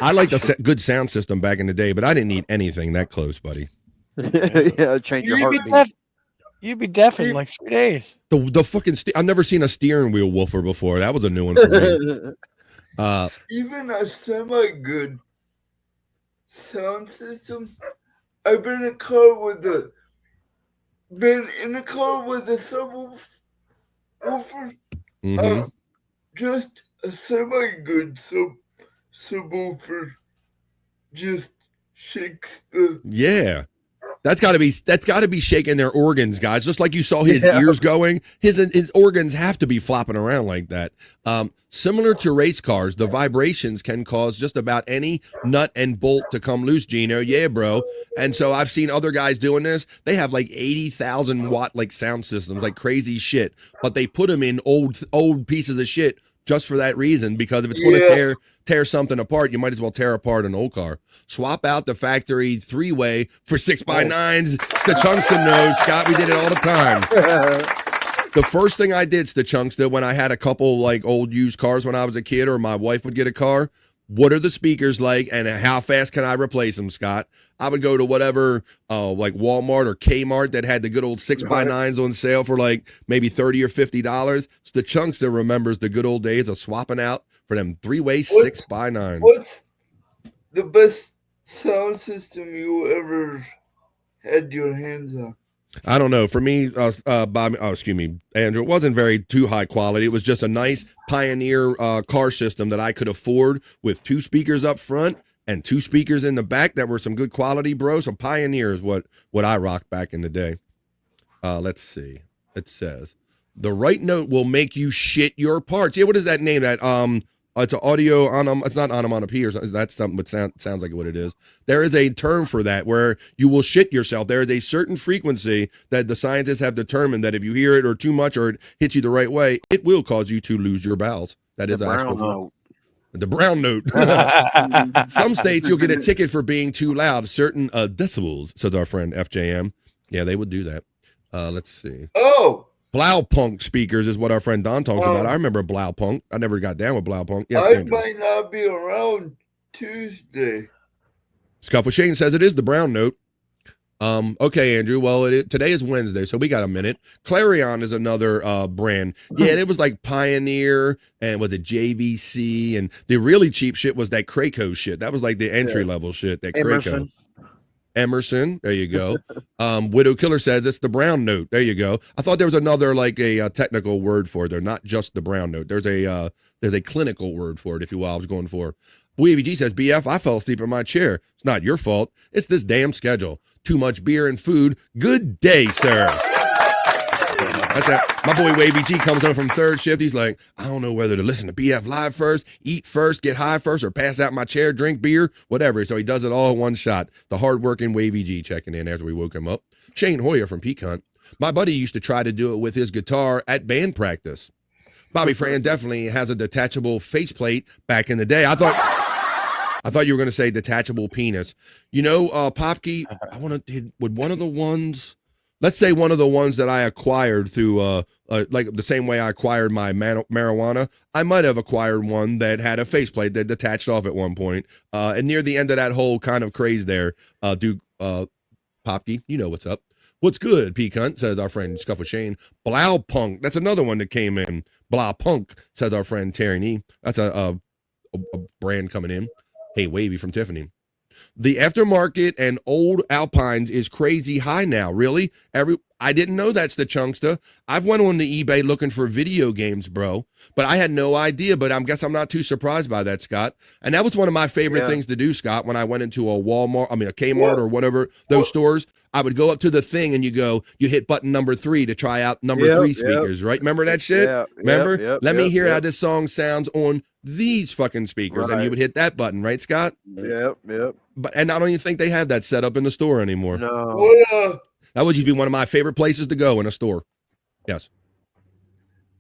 I liked a good sound system back in the day, but I didn't need anything that close, buddy. Yeah, change your heartbeat. You'd be deaf in like 3 days. The fucking I've never seen a steering wheel woofer before. That was a new one for me. Even a semi-good sound system. I've been in a car with a subwoofer. Mm-hmm. Just a semi-good subwoofer just shakes the. Yeah. That's got to be shaking their organs, guys. Just like you saw his ears going, his organs have to be flopping around like that. Similar to race cars, the vibrations can cause just about any nut and bolt to come loose, Gino. Yeah, bro. And so I've seen other guys doing this. They have like 80,000 watt like sound systems, like crazy shit, but they put them in old pieces of shit just for that reason, because if it's going to tear something apart, you might as well tear apart an old car. Swap out the factory 3-way for 6x9s. It's the Chunkster knows, Scott. We did it all the time. The first thing I did, Chunkster, when I had a couple like old used cars when I was a kid, or my wife would get a car, what are the speakers like, and how fast can I replace them, Scott? I would go to whatever, like Walmart or Kmart that had the good old 6x9s on sale for like maybe $30 or $50. So the Chunkster remembers the good old days of swapping out for them 3-way 6x9s. What's the best sound system you ever had your hands on? I don't know. For me, Andrew, it wasn't very too high quality. It was just a nice Pioneer car system that I could afford, with 2 speakers up front and 2 speakers in the back that were some good quality, bro. So Pioneer is what I rocked back in the day. Let's see. It says the right note will make you shit your parts. Yeah, what is that name? That it's an audio it's not onomatopoeia. That's something, but sounds like what it is. There is a term for that where you will shit yourself. There is a certain frequency that the scientists have determined that if you hear it or too much, or it hits you the right way, it will cause you to lose your bowels. That is actual. The brown note. Some states you'll get a ticket for being too loud. Certain decibels, says our friend FJM. Yeah, they would do that. Let's see. Oh. Blaupunk speakers is what our friend Don talks about. I remember Blaupunk. I never got down with Blaupunk. Yes, I Andrew. might not be around Tuesday. Scuffle Shane says it is the brown note. Okay, Andrew. Well, today is Wednesday, so we got a minute. Clarion is another brand. Yeah, it was like Pioneer, and was it JVC, and the really cheap shit was that Kraco shit. That was like the entry level shit. That Kraco. Emerson, there you go. Widow Killer says it's the brown note. There you go. I thought there was another like a technical word for it. They're not just the brown note. There's a clinical word for it, if you will. I was going for. WeAVG says, BF, I fell asleep in my chair. It's not your fault. It's this damn schedule. Too much beer and food. Good day, sir. That's it. My boy WavyG comes home from third shift. He's like, I don't know whether to listen to BF Live first, eat first, get high first, or pass out my chair, drink beer, whatever. So he does it all in one shot. The hardworking WavyG checking in after we woke him up. Shane Hoyer from Peak Hunt. My buddy used to try to do it with his guitar at band practice. Bobby Fran definitely has a detachable faceplate back in the day. I thought you were going to say detachable penis. You know, Popke, would one of the ones, let's say one of the ones that I acquired through, like the same way I acquired my marijuana, I might have acquired one that had a faceplate that detached off at one point. And near the end of that whole kind of craze there, Popke, you know what's up. What's good, P-Cunt, says our friend Scuffle Shane. Blau Punk, that's another one that came in. Blau Punk, says our friend Terry Nee. That's a brand coming in. Hey, Wavy from Tiffany. The aftermarket and old Alpines is crazy high now. Really? I didn't know that's the chunkster. I've went on the eBay looking for video games, bro, but I had no idea. But I guess I'm not too surprised by that, Scott. And that was one of my favorite things to do, Scott. When I went into a Walmart, a Kmart or whatever those stores, I would go up to the thing and you hit button number 3 to try out number 3 speakers, right? Remember that shit? Yeah, remember? Let me hear how this song sounds on these fucking speakers, and you would hit that button, right, Scott? Yep. And I don't even think they have that set up in the store anymore. No. That would just be one of my favorite places to go in a store. Yes.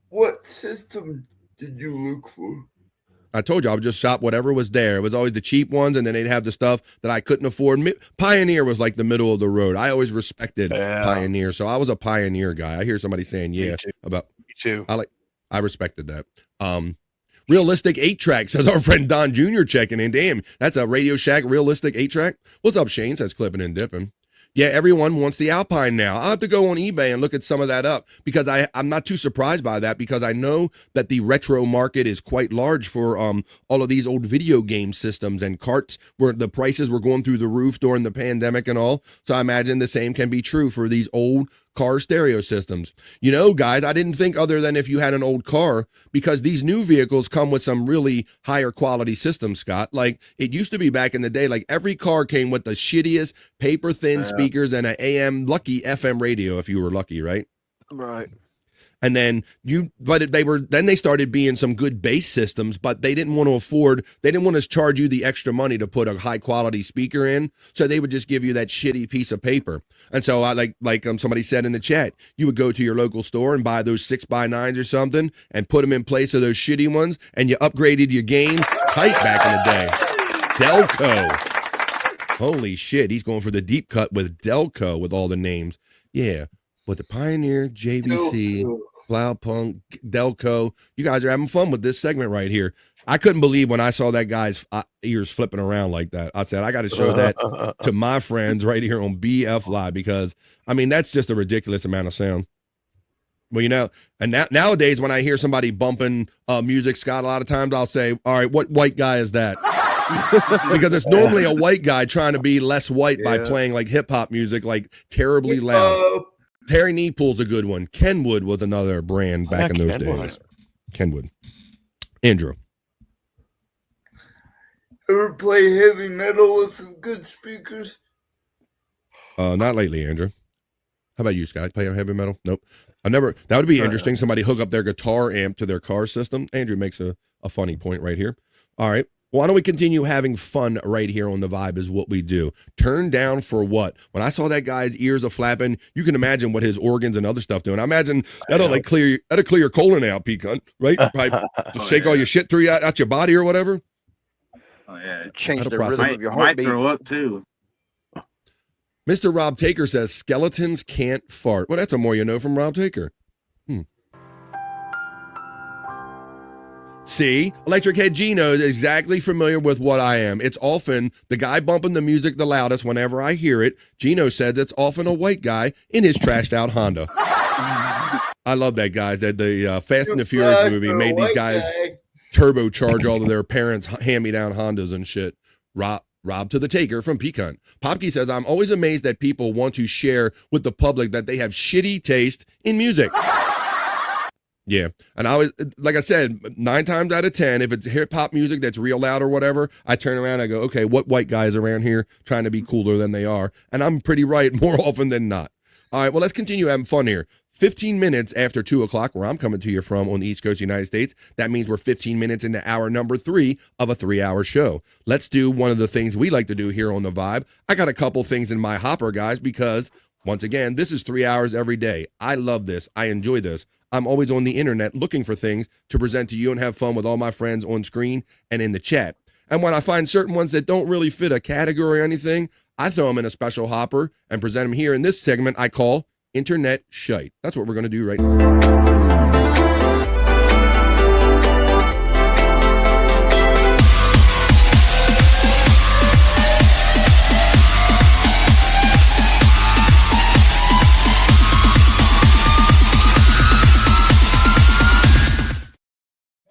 What system did you look for? I told you I would just shop whatever was there. It was always the cheap ones, and then they'd have the stuff that I couldn't afford. Pioneer was like the middle of the road. I always respected Pioneer, so I was a Pioneer guy. I hear somebody saying, "Yeah," about me too. I respected that. Realistic 8-track, says our friend Don Jr. checking in. Damn, that's a Radio Shack realistic 8-track. What's up, Shane? Says clipping and dipping. Yeah, everyone wants the Alpine now. I'll have to go on eBay and look at some of that up because I'm not too surprised by that because I know that the retro market is quite large for all of these old video game systems and carts where the prices were going through the roof during the pandemic and all. So I imagine the same can be true for these old car stereo systems. You know, guys, I didn't think other than if you had an old car because these new vehicles come with some really higher quality systems, Scott. Like it used to be back in the day, like every car came with the shittiest paper thin speakers and an AM lucky FM radio if you were lucky, right? Right. And then they started being some good bass systems, but they didn't want to charge you the extra money to put a high quality speaker in. So they would just give you that shitty piece of paper. And so I like somebody said in the chat, you would go to your local store and buy those 6x9s or something and put them in place of those shitty ones. And you upgraded your game tight back in the day. Delco. Holy shit. He's going for the deep cut with Delco with all the names. Yeah. With the Pioneer, JVC, Blaupunk, Delco. You guys are having fun with this segment right here. I couldn't believe when I saw that guy's ears flipping around like that. I said, I got to show that to my friends right here on BF Live because, I mean, that's just a ridiculous amount of sound. Well, you know, and nowadays when I hear somebody bumping music, Scott, a lot of times I'll say, all right, what white guy is that? Because it's normally a white guy trying to be less white by playing like hip hop music, like terribly loud. Terry Nee Pool's a good one. Kenwood was another brand back in those days. Kenwood. Andrew. Ever play heavy metal with some good speakers? Not lately, Andrew. How about you, Scott? Play heavy metal? Nope. I never. That would be interesting. Somebody hook up their guitar amp to their car system. Andrew makes a funny point right here. All right. Why don't we continue having fun right here on The Vibe is what we do. Turn down for what? When I saw that guy's ears are flapping, you can imagine what his organs and other stuff doing. I imagine that'll clear your colon out, P-Cunt, right? Just shake all your shit through out your body or whatever. Oh yeah, change the rhythm of your heartbeat. Might throw up too. Mr. Rob Taker says skeletons can't fart. Well, that's a more you know from Rob Taker. See, Electric Head Gino is exactly familiar with what I am. It's often the guy bumping the music the loudest whenever I hear it. Gino said that's often a white guy in his trashed out Honda. I love that, guys. That the Fast and the Furious movie made these guys turbocharge all of their parents' hand-me-down Hondas and shit. Rob to the Taker from Pecan. Popke says, I'm always amazed that people want to share with the public that they have shitty taste in music. Yeah. And I always, like I said, 9 times out of 10, if it's hip hop music that's real loud or whatever, I turn around and I go, okay, what white guys around here trying to be cooler than they are? And I'm pretty right more often than not. All right, well, let's continue having fun here. 15 minutes after 2 o'clock, where I'm coming to you from on the East Coast of the United States, that means we're 15 minutes into hour number 3 of a 3-hour show. Let's do one of the things we like to do here on The Vibe. I got a couple things in my hopper, guys, because once again, this is 3 hours every day. I love this. I enjoy this. I'm always on the internet looking for things to present to you and have fun with all my friends on screen and in the chat. And when I find certain ones that don't really fit a category or anything, I throw them in a special hopper and present them here in this segment I call Internet Shyt. That's what we're going to do right now.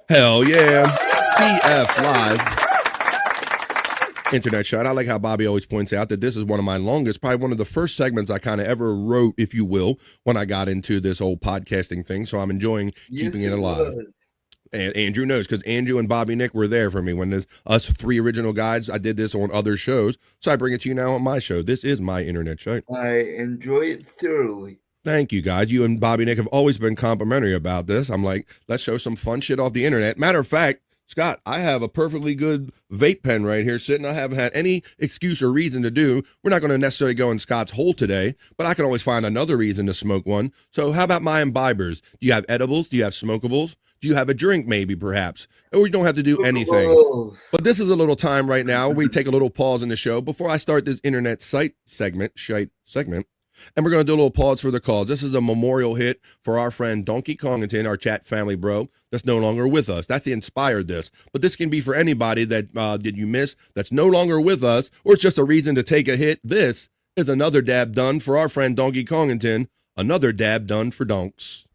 Hell yeah. BF Live. Internet Shyt. I like how Bobby always points out that this is one of my longest, probably one of the first segments I kind of ever wrote, if you will, when I got into this old podcasting thing. So I'm enjoying keeping it alive. And Andrew knows, because Andrew and Bobby Nick were there for me when there's us three original guys. I did this on other shows, so I bring it to you now on my show. This is my Internet Shyt. I enjoy it thoroughly. Thank you, guys. You and Bobby Nick have always been complimentary about this. I'm like, let's show some fun shit off the internet. Matter of fact, Scott, I have a perfectly good vape pen right here sitting. I haven't had any excuse or reason to do. We're not going to necessarily go in Scott's hole today, but I can always find another reason to smoke one. So how about my imbibers? Do you have edibles? Do you have smokables? Do you have a drink maybe, perhaps? Or you don't have to do anything. But this is a little time right now. We take a little pause in the show before I start this Internet Shyt segment. And we're going to do a little pause for the calls. This is a memorial hit for our friend Donkey Kongington, our chat family bro, that's no longer with us. That's inspired this. But this can be for anybody that did you miss that's no longer with us, or it's just a reason to take a hit. This is another dab done for our friend Donkey Kongington. Another dab done for donks.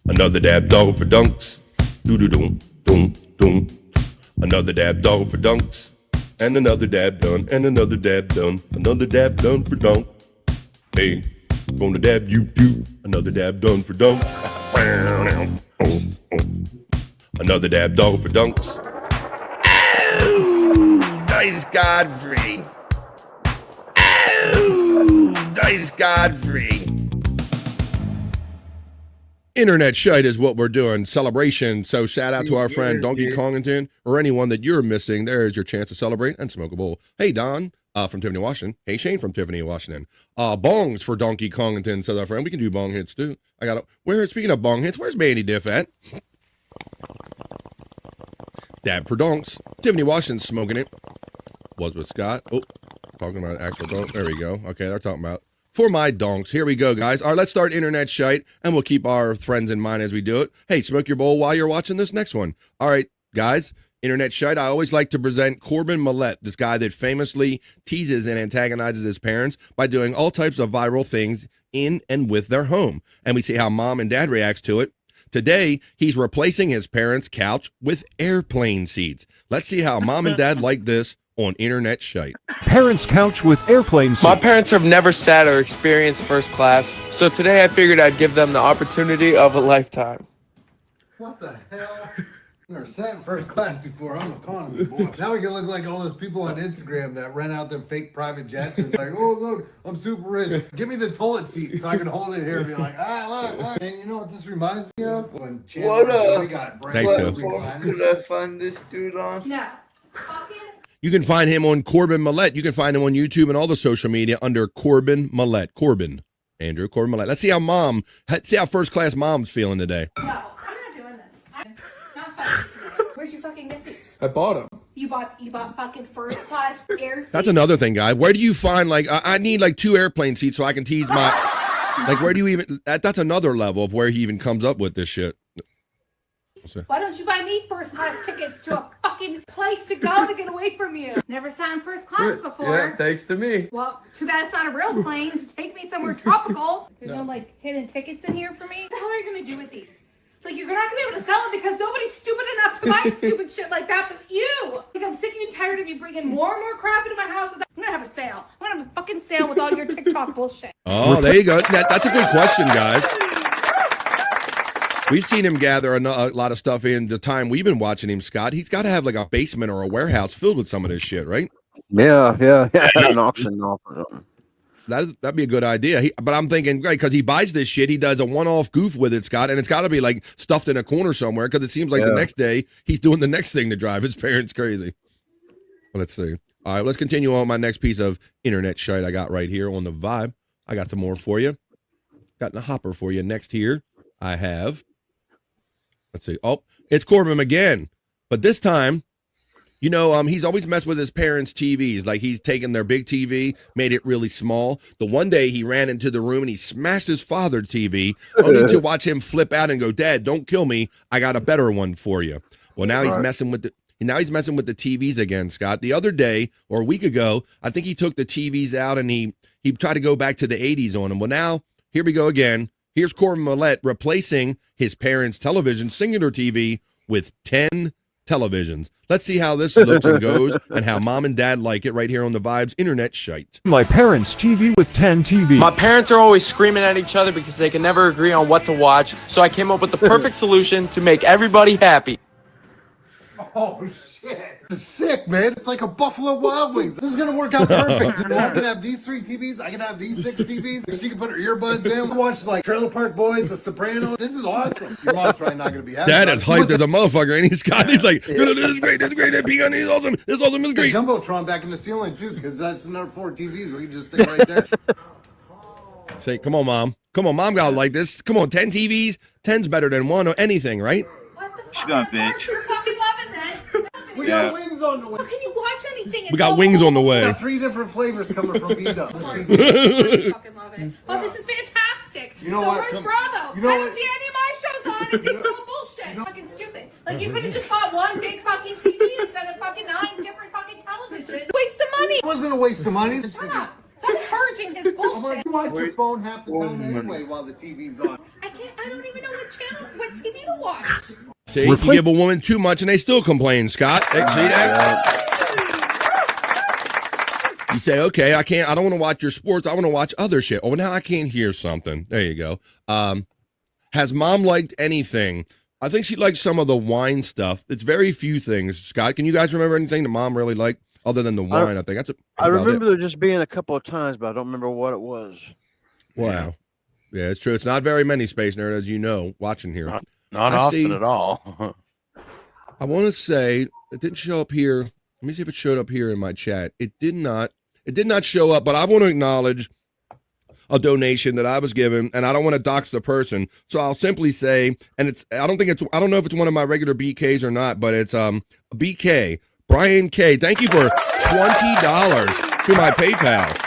Another dab dog for dunks. Doo-doo-doom, doom, doom. Another dab dog for dunks. And another dab done, and another dab done, another dab done for dunk. Hey, gonna dab you too. Another dab done for dunks. Another dab dog for dunks. Oh, Dice Godfrey. Oh, Dice Godfrey. Internet Shyt is what we're doing. Celebration. So shout out to our friend Donkey Kongington, or anyone that you're missing. There's your chance to celebrate and smoke a bowl. Hey, Don from Tiffany, Washington. Hey, Shane from Tiffany, Washington. Bongs for Donkey Kongington, says our friend. We can do bong hits too. Speaking of bong hits, where's Mandy Diff at? Dab for donks. Tiffany, Washington smoking it. Was with Scott. Oh, talking about actual donks. There we go. Okay, they're talking about for my donks. Here we go, guys. All right, let's start Internet Shyt, and we'll keep our friends in mind as we do it. Hey, smoke your bowl while you're watching this next one. All right, guys, Internet Shyt. I always like to present Corbin Millette, this guy that famously teases and antagonizes his parents by doing all types of viral things in and with their home. And we see how mom and dad reacts to it. Today, he's replacing his parents' couch with airplane seats. Let's see how mom and dad like this on Internet Shyt. Parents' couch with airplane seats. My parents have never sat or experienced first class, so today I figured I'd give them the opportunity of a lifetime. What the hell? I've never sat in first class before. I'm economy, boy. Now we can look like all those people on Instagram that rent out their fake private jets and like, oh, look, I'm super rich. Give me the toilet seat so I can hold it here and be like, look. And you know what this reminds me of? When Chandler got brand new recliners. Could I find this dude on? No. You can find him on Corbin Millette. You can find him on YouTube and all the social media under Corbin Millette. Corbin Millette. Let's see how first class mom's feeling today. No, I'm not doing this. I'm not fucking today. Where'd you fucking get these? I bought them. You bought fucking first class air seats? That's another thing, guy. Where do you find, like, I need like 2 airplane seats so I can tease my, like, where do you even, that's another level of where he even comes up with this shit. Why don't you buy me first class tickets to a fucking place to go to get away from you? Never sat in first class before. Yeah, thanks to me. Well, too bad it's not a real plane. Just take me somewhere tropical. There's no like hidden tickets in here for me. What the hell are you gonna do with these? Like, you're not gonna be able to sell it because nobody's stupid enough to buy stupid shit like that but you. Like, I'm sick and tired of you bringing more and more crap into my house. I'm gonna have a sale. I'm gonna have a fucking sale with all your TikTok bullshit. Oh, there you go. That's a good question, guys. We've seen him gather a lot of stuff in the time we've been watching him, Scott. He's got to have like a basement or a warehouse filled with some of this shit, right? Yeah. An auction off or something. That'd be a good idea. But I'm thinking, right, because he buys this shit, he does a one-off goof with it, Scott, and it's got to be like stuffed in a corner somewhere because it seems like the next day he's doing the next thing to drive his parents crazy. Well, let's see. All right, let's continue on my next piece of Internet Shyt I got right here on the Vibe. I got some more for you. got in the hopper for you. Next here, I have, let's see. Oh, it's Corbin again. But this time, you know, he's always messed with his parents' TVs. Like he's taken their big TV, made it really small. The one day he ran into the room and he smashed his father's TV, only to watch him flip out and go, "Dad, don't kill me. I got a better one for you." Well, now he's messing with the TVs again, Scott. The other day or a week ago, I think he took the TVs out and he tried to go back to the 80s on them. Well, now here we go again. Here's Corbin Millette replacing his parents' television, singular TV, with 10 televisions. Let's see how this looks and goes and how mom and dad like it right here on the Vibes Internet Shyt. My parents' TV with 10 TVs. My parents are always screaming at each other because they can never agree on what to watch, so I came up with the perfect solution to make everybody happy. Oh shit! This is sick, man. It's like a Buffalo Wild Wings. This is gonna work out perfect. You know, I can have these 3 TVs. I can have these 6 TVs. She can put her earbuds in. Watch like Trailer Park Boys, The Sopranos. This is awesome. Your mom's probably not gonna be happy. Dad is hyped as a motherfucker, and he's like, "This is great. This is great. This is awesome. This is awesome. This is great." Jumbotron back in the ceiling too, because that's another 4 TVs where you just stick right there. Say, come on, mom. Come on, mom. Got like this. Come on, 10 TVs. 10's better than 1 or anything, right? She's gonna bitch. You're fucking loving this. We got wings on the way. How can you watch anything? We got wings on the We way. got 3 different flavors coming from B-Dub. fucking love it. Oh, this is fantastic. You know so what? where's Bravo? You know I don't what? see any of my shows on. I see it's all bullshit. Fucking stupid. Like you could have just bought one big fucking TV instead of fucking 9 different fucking televisions. Waste of money. It wasn't a waste of money. Shut up. Stop encouraging his bullshit. You watch your phone half the time anyway while the TV's on. I don't even know what TV to watch. See, you give a woman too much and they still complain, Scott. See that? You say, okay, I don't want to watch your sports. I want to watch other shit. Oh, now I can't hear something. There you go. Has mom liked anything? I think she liked some of the wine stuff. It's very few things. Scott, can you guys remember anything that mom really liked other than the wine? I think that's I remember there just being a couple of times, but I don't remember what it was. Wow. Yeah, it's true. It's not very many, Space Nerd, as you know, watching here. Not often at all. I want to say it didn't show up here. Let me see if it showed up here in my chat. It did not. It did not show up, but I want to acknowledge a donation that I was given, and I don't want to dox the person. So I'll simply say, and I don't know if it's one of my regular BKs or not, but it's BK, Brian K. Thank you for $20 to my PayPal.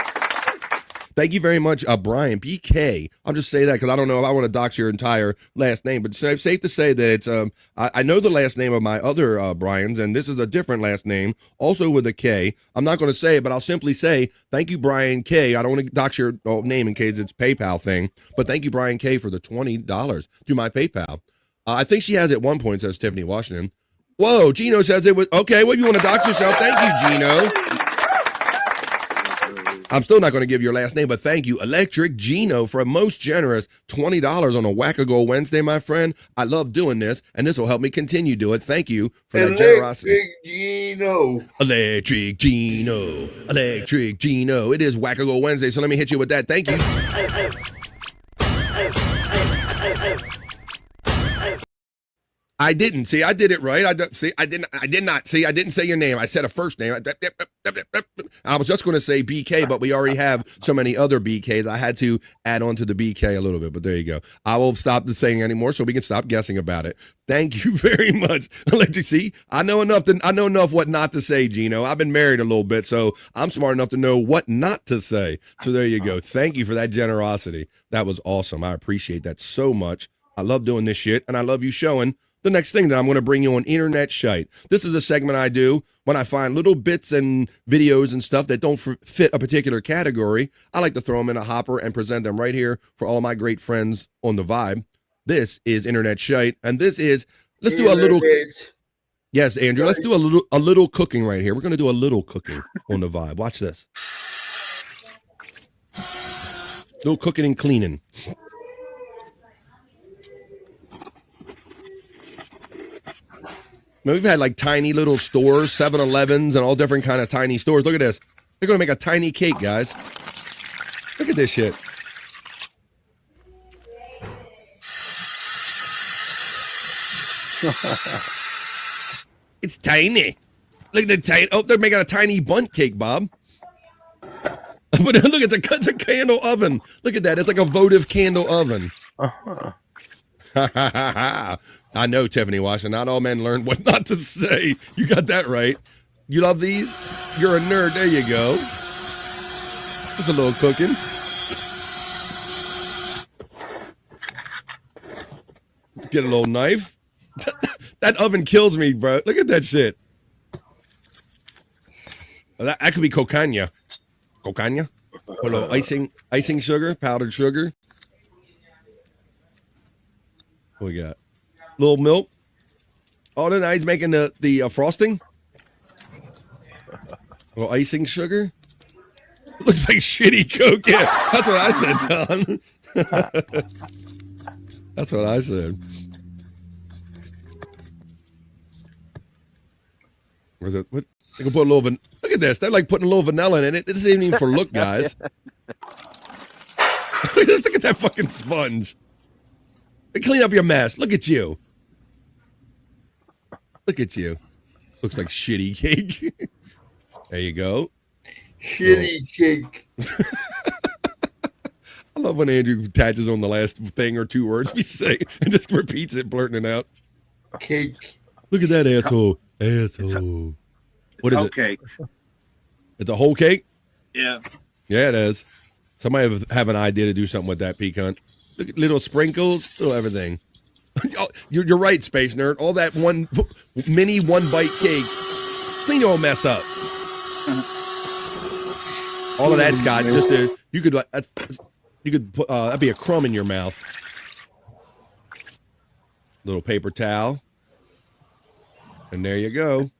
Thank you very much, Brian BK. I'll just say that because I don't know if I want to dox your entire last name, but it's safe to say that it's I know the last name of my other Brians, and this is a different last name, also with a K. I'm not going to say it, but I'll simply say thank you, Brian K. I don't want to dox your name in case it's PayPal thing, but thank you, Brian K. for the $20 to my PayPal. I think she has at one point, says Tiffany Washington. Whoa, Gino says it was okay. Well, you want to dox yourself? Thank you, Gino. I'm still not going to give your last name, but thank you, Electric Gino, for a most generous $20 on a Wackago Wednesday, my friend. I love doing this, and this will help me continue to do it. Thank you for that generosity. Electric Gino. Electric Gino. It is Wackago Wednesday, so let me hit you with that. Thank you. I didn't see. I did it right. I did not see. I didn't say your name. I said a first name. I was just going to say BK, but we already have so many other BKs. I had to add on to the BK a little bit, but there you go. I will stop saying anymore so we can stop guessing about it. Thank you very much. See, I know enough what not to say, Gino. I've been married a little bit, so I'm smart enough to know what not to say. So there you go. Thank you for that generosity. That was awesome. I appreciate that so much. I love doing this shit, and I love you showing the next thing that I'm going to bring you on Internet Shyt. This is a segment I do when I find little bits and videos and stuff that don't fit a particular category. I like to throw them in a hopper and present them right here for all of my great friends on the Vibe. This is Internet Shyt, and this is, let's do a little, yes, Andrew, let's do a little cooking right here. We're going to do a little cooking on the Vibe. Watch this. Little cooking and cleaning. We've had like tiny little stores, 7-Elevens and all different kind of tiny stores. Look at this. They're going to make a tiny cake, guys. Look at this shit. It's tiny. Look at the tiny. Oh, they're making a tiny bundt cake, Bob. But look, it's a candle oven. Look at that. It's like a votive candle oven. I know, Tiffany Washington. Not all men learn what not to say. You got that right. You love these? You're a nerd. There you go. Just a little cooking. Get a little knife. That oven kills me, bro. Look at that shit. That could be cocaine. Cocaine? Put a little icing sugar, powdered sugar. What we got? Little milk. Oh, then he's making the frosting. A little icing sugar. Looks like shitty Coke. Yeah, that's what I said, Don. That's what I said. Where's it? What? They can put a little. Look at this. They're like putting a little vanilla in it. This isn't even for look, guys. Look at that fucking sponge. Clean up your mess. Look at you. Look at you. Looks like shitty cake. There you go. Shitty cake. I love when Andrew attaches on the last thing or two words we say and just repeats it, blurting it out. Cake. Look at that asshole. Asshole. What is it? Cake. It's a whole cake? Yeah. Yeah, it is. Somebody have an idea to do something with that pecan. Look at little sprinkles, little everything. Oh, you're right, Space Nerd. All that mini one bite cake. Clean your old mess up. All of that, Scott. Just you could put that'd be a crumb in your mouth. Little paper towel, and there you go.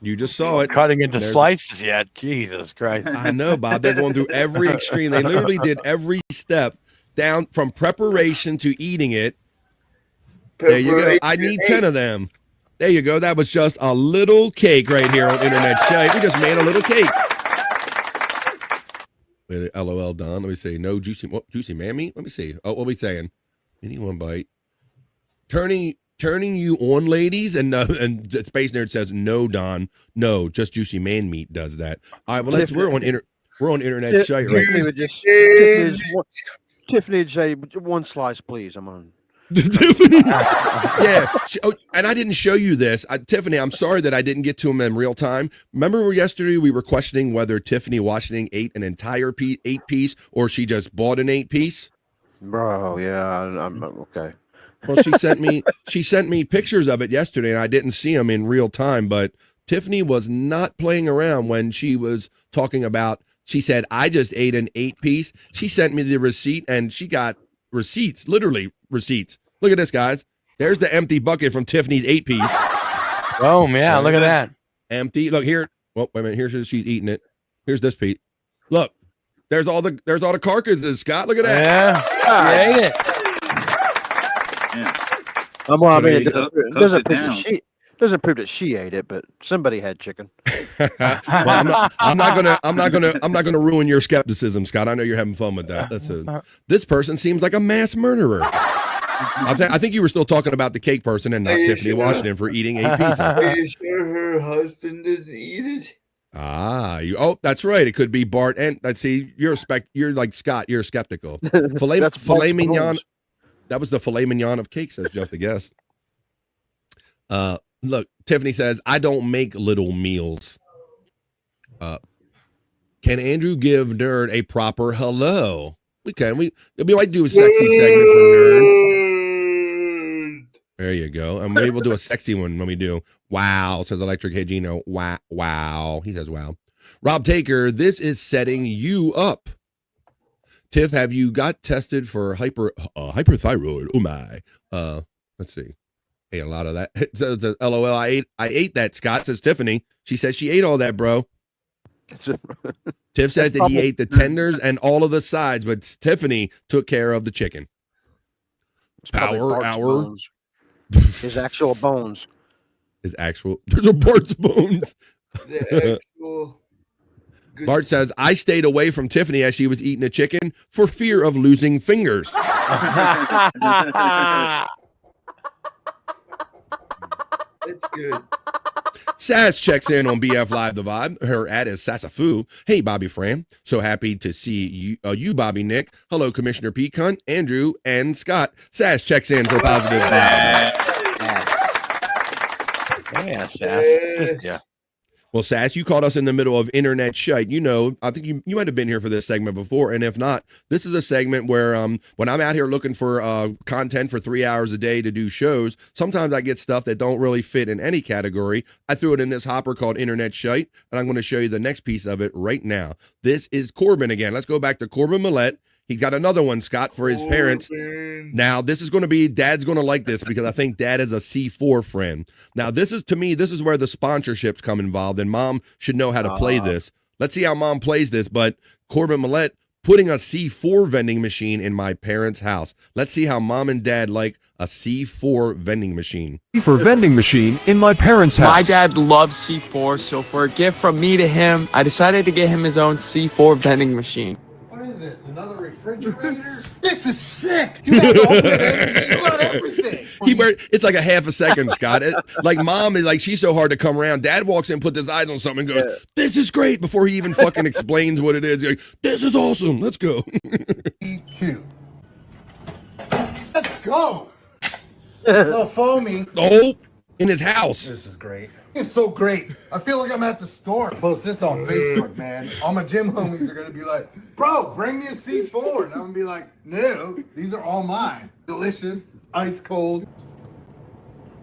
You just saw it. Cutting into slices yet. Jesus Christ. I know, Bob. They're going through every extreme. They literally did every step down from preparation to eating it. There you go. I need 10 of them. There you go. That was just a little cake right here on Internet Shyt. We just made a little cake. Wait, LOL, Don. Let me see. No juicy man meat? Let me see. Oh, what are we saying? Any one bite. Turning you on, ladies, and Space Nerd says no, Don, no, just juicy man meat does that. All right, well we're on Internet Shyt right now. Tiffany would say one slice, please. I'm on. Yeah, and I didn't show you this, Tiffany. I'm sorry that I didn't get to them in real time. Remember yesterday we were questioning whether Tiffany Washington ate an entire 8-piece or she just bought an 8-piece. Bro, yeah, I'm okay. Well, she sent me pictures of it yesterday, and I didn't see them in real time. But Tiffany was not playing around when she was talking about. She said, "I just ate an 8-piece." She sent me the receipt, and she got receipts, literally receipts. Look at this, guys. There's the empty bucket from Tiffany's 8-piece. Oh man, look at that. Empty. Look here. Well, wait a minute. Here's she's eating it. Here's this piece. Look. There's all the carcasses, Scott. Look at that. Yeah. She ate it. I mean, it doesn't prove that she ate it, but somebody had chicken. Well, I'm not gonna ruin your skepticism, Scott. I know you're having fun with that. This person seems like a mass murderer. I think you were still talking about the cake person and not Tiffany Washington for eating 8 pieces. Are you sure her husband didn't eat it? That's right. It could be Bart and I see you're like Scott. You're skeptical. Filet mignon. That was the filet mignon of cake, says just a guess. Look, Tiffany says, I don't make little meals. Can Andrew give Nerd a proper hello? We can. We might do a sexy segment for Nerd. There you go. And maybe we'll do a sexy one when we do. Wow, says Electric Hey Gino. Wow. He says wow. Rob Taker, this is setting you up. Tiff, have you got tested for hyperthyroid? Oh my. Let's see. Ate a lot of that. Says LOL. I ate that, Scott, says Tiffany. She says she ate all that, bro. Tiff says that he ate the tenders and all of the sides, but Tiffany took care of the chicken. Power hour. Bones. His actual bones. There's a Bart's bones. Bart says, I stayed away from Tiffany as she was eating a chicken for fear of losing fingers. That's good. Sass checks in on BF Live The Vibe. Her ad is Sassafoo. Hey, Bobby Fran. So happy to see you, Bobby Nick. Hello, Commissioner Pete Cunt, Andrew, and Scott. Sass checks in for positive vibes. Yeah, Sass. Yeah. Well, Sass, you caught us in the middle of internet shite. You know, I think you might have been here for this segment before, and if not, this is a segment where when I'm out here looking for content for 3 hours a day to do shows, sometimes I get stuff that don't really fit in any category. I threw it in this hopper called internet shite, and I'm going to show you the next piece of it right now. This is Corbin again. Let's go back to Corbin Millette. He's got another one, Scott, for his parents. Now, this is going to be, Dad's going to like this because I think Dad is a C4 friend. Now, this is, to me, this is where the sponsorships come involved, and Mom should know how to play this. Let's see how Mom plays this, but Corbin Millette putting a C4 vending machine in my parents' house. Let's see how Mom and Dad like a C4 vending machine. For vending machine in my parents' house. My dad loves C4, so for a gift from me to him, I decided to get him his own C4 vending machine. What is this? Another refrigerator? This is sick. You got everything. It's like a half a second, Scott. Like Mom is like, she's so hard to come around. Dad walks in, puts his eyes on something, and goes, "This is great," before he even fucking explains what it is. He's like, "This is awesome. Let's go." E2. Let's go. A little foamy. Oh, in his house. This is great. It's so great. I feel like I'm at the store. Post this on Facebook, man. All my gym homies are gonna be like, "Bro, bring me a C4," and I'm gonna be like, "No, these are all mine. Delicious, ice cold."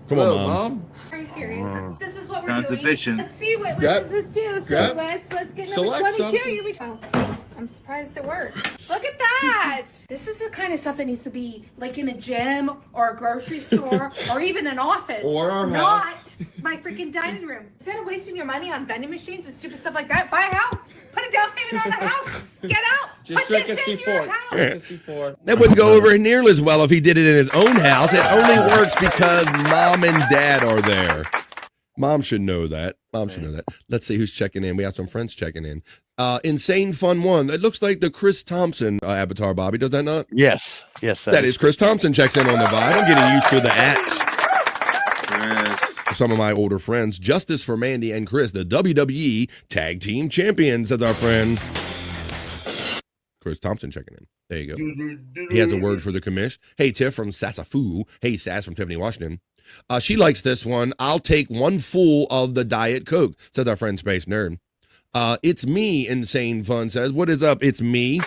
Come on, Mom. Are you serious? This is what we're Sounds doing. efficient. Let's see what Grab- does this do. So grab- let's get number select 22. something. You'll be, oh, I'm surprised it worked. Look at that. This is the kind of stuff that needs to be like in a gym or a grocery store or even an office. Or our not house. my freaking dining room. Instead of wasting your money on vending machines and stupid stuff like that, buy a house. Put a down payment on a house. Get out. Just Put drink a this in your C4. house. Drink a C4. That wouldn't go over nearly as well if he did it in his own house. It only works because Mom and Dad are there. Mom should know that. Mom should know that. Let's see who's checking in. We have some friends checking in. Insane Fun 1. It looks like the Chris Thompson avatar, Bobby. Does that not? Yes. Yes. That is Chris Thompson checks in on the vibe. I'm getting used to the ats. Some of my older friends. Justice for Mandy and Chris, the WWE Tag Team Champions, says our friend. Chris Thompson checking in. There you go. He has a word for the commish. Hey, Tiff from Sassafoo. Hey, Sass from Tiffany, Washington. She likes this one. I'll take one full of the Diet Coke, says our friend Space Nerd. It's me, Insane Fun says. What is up? It's me.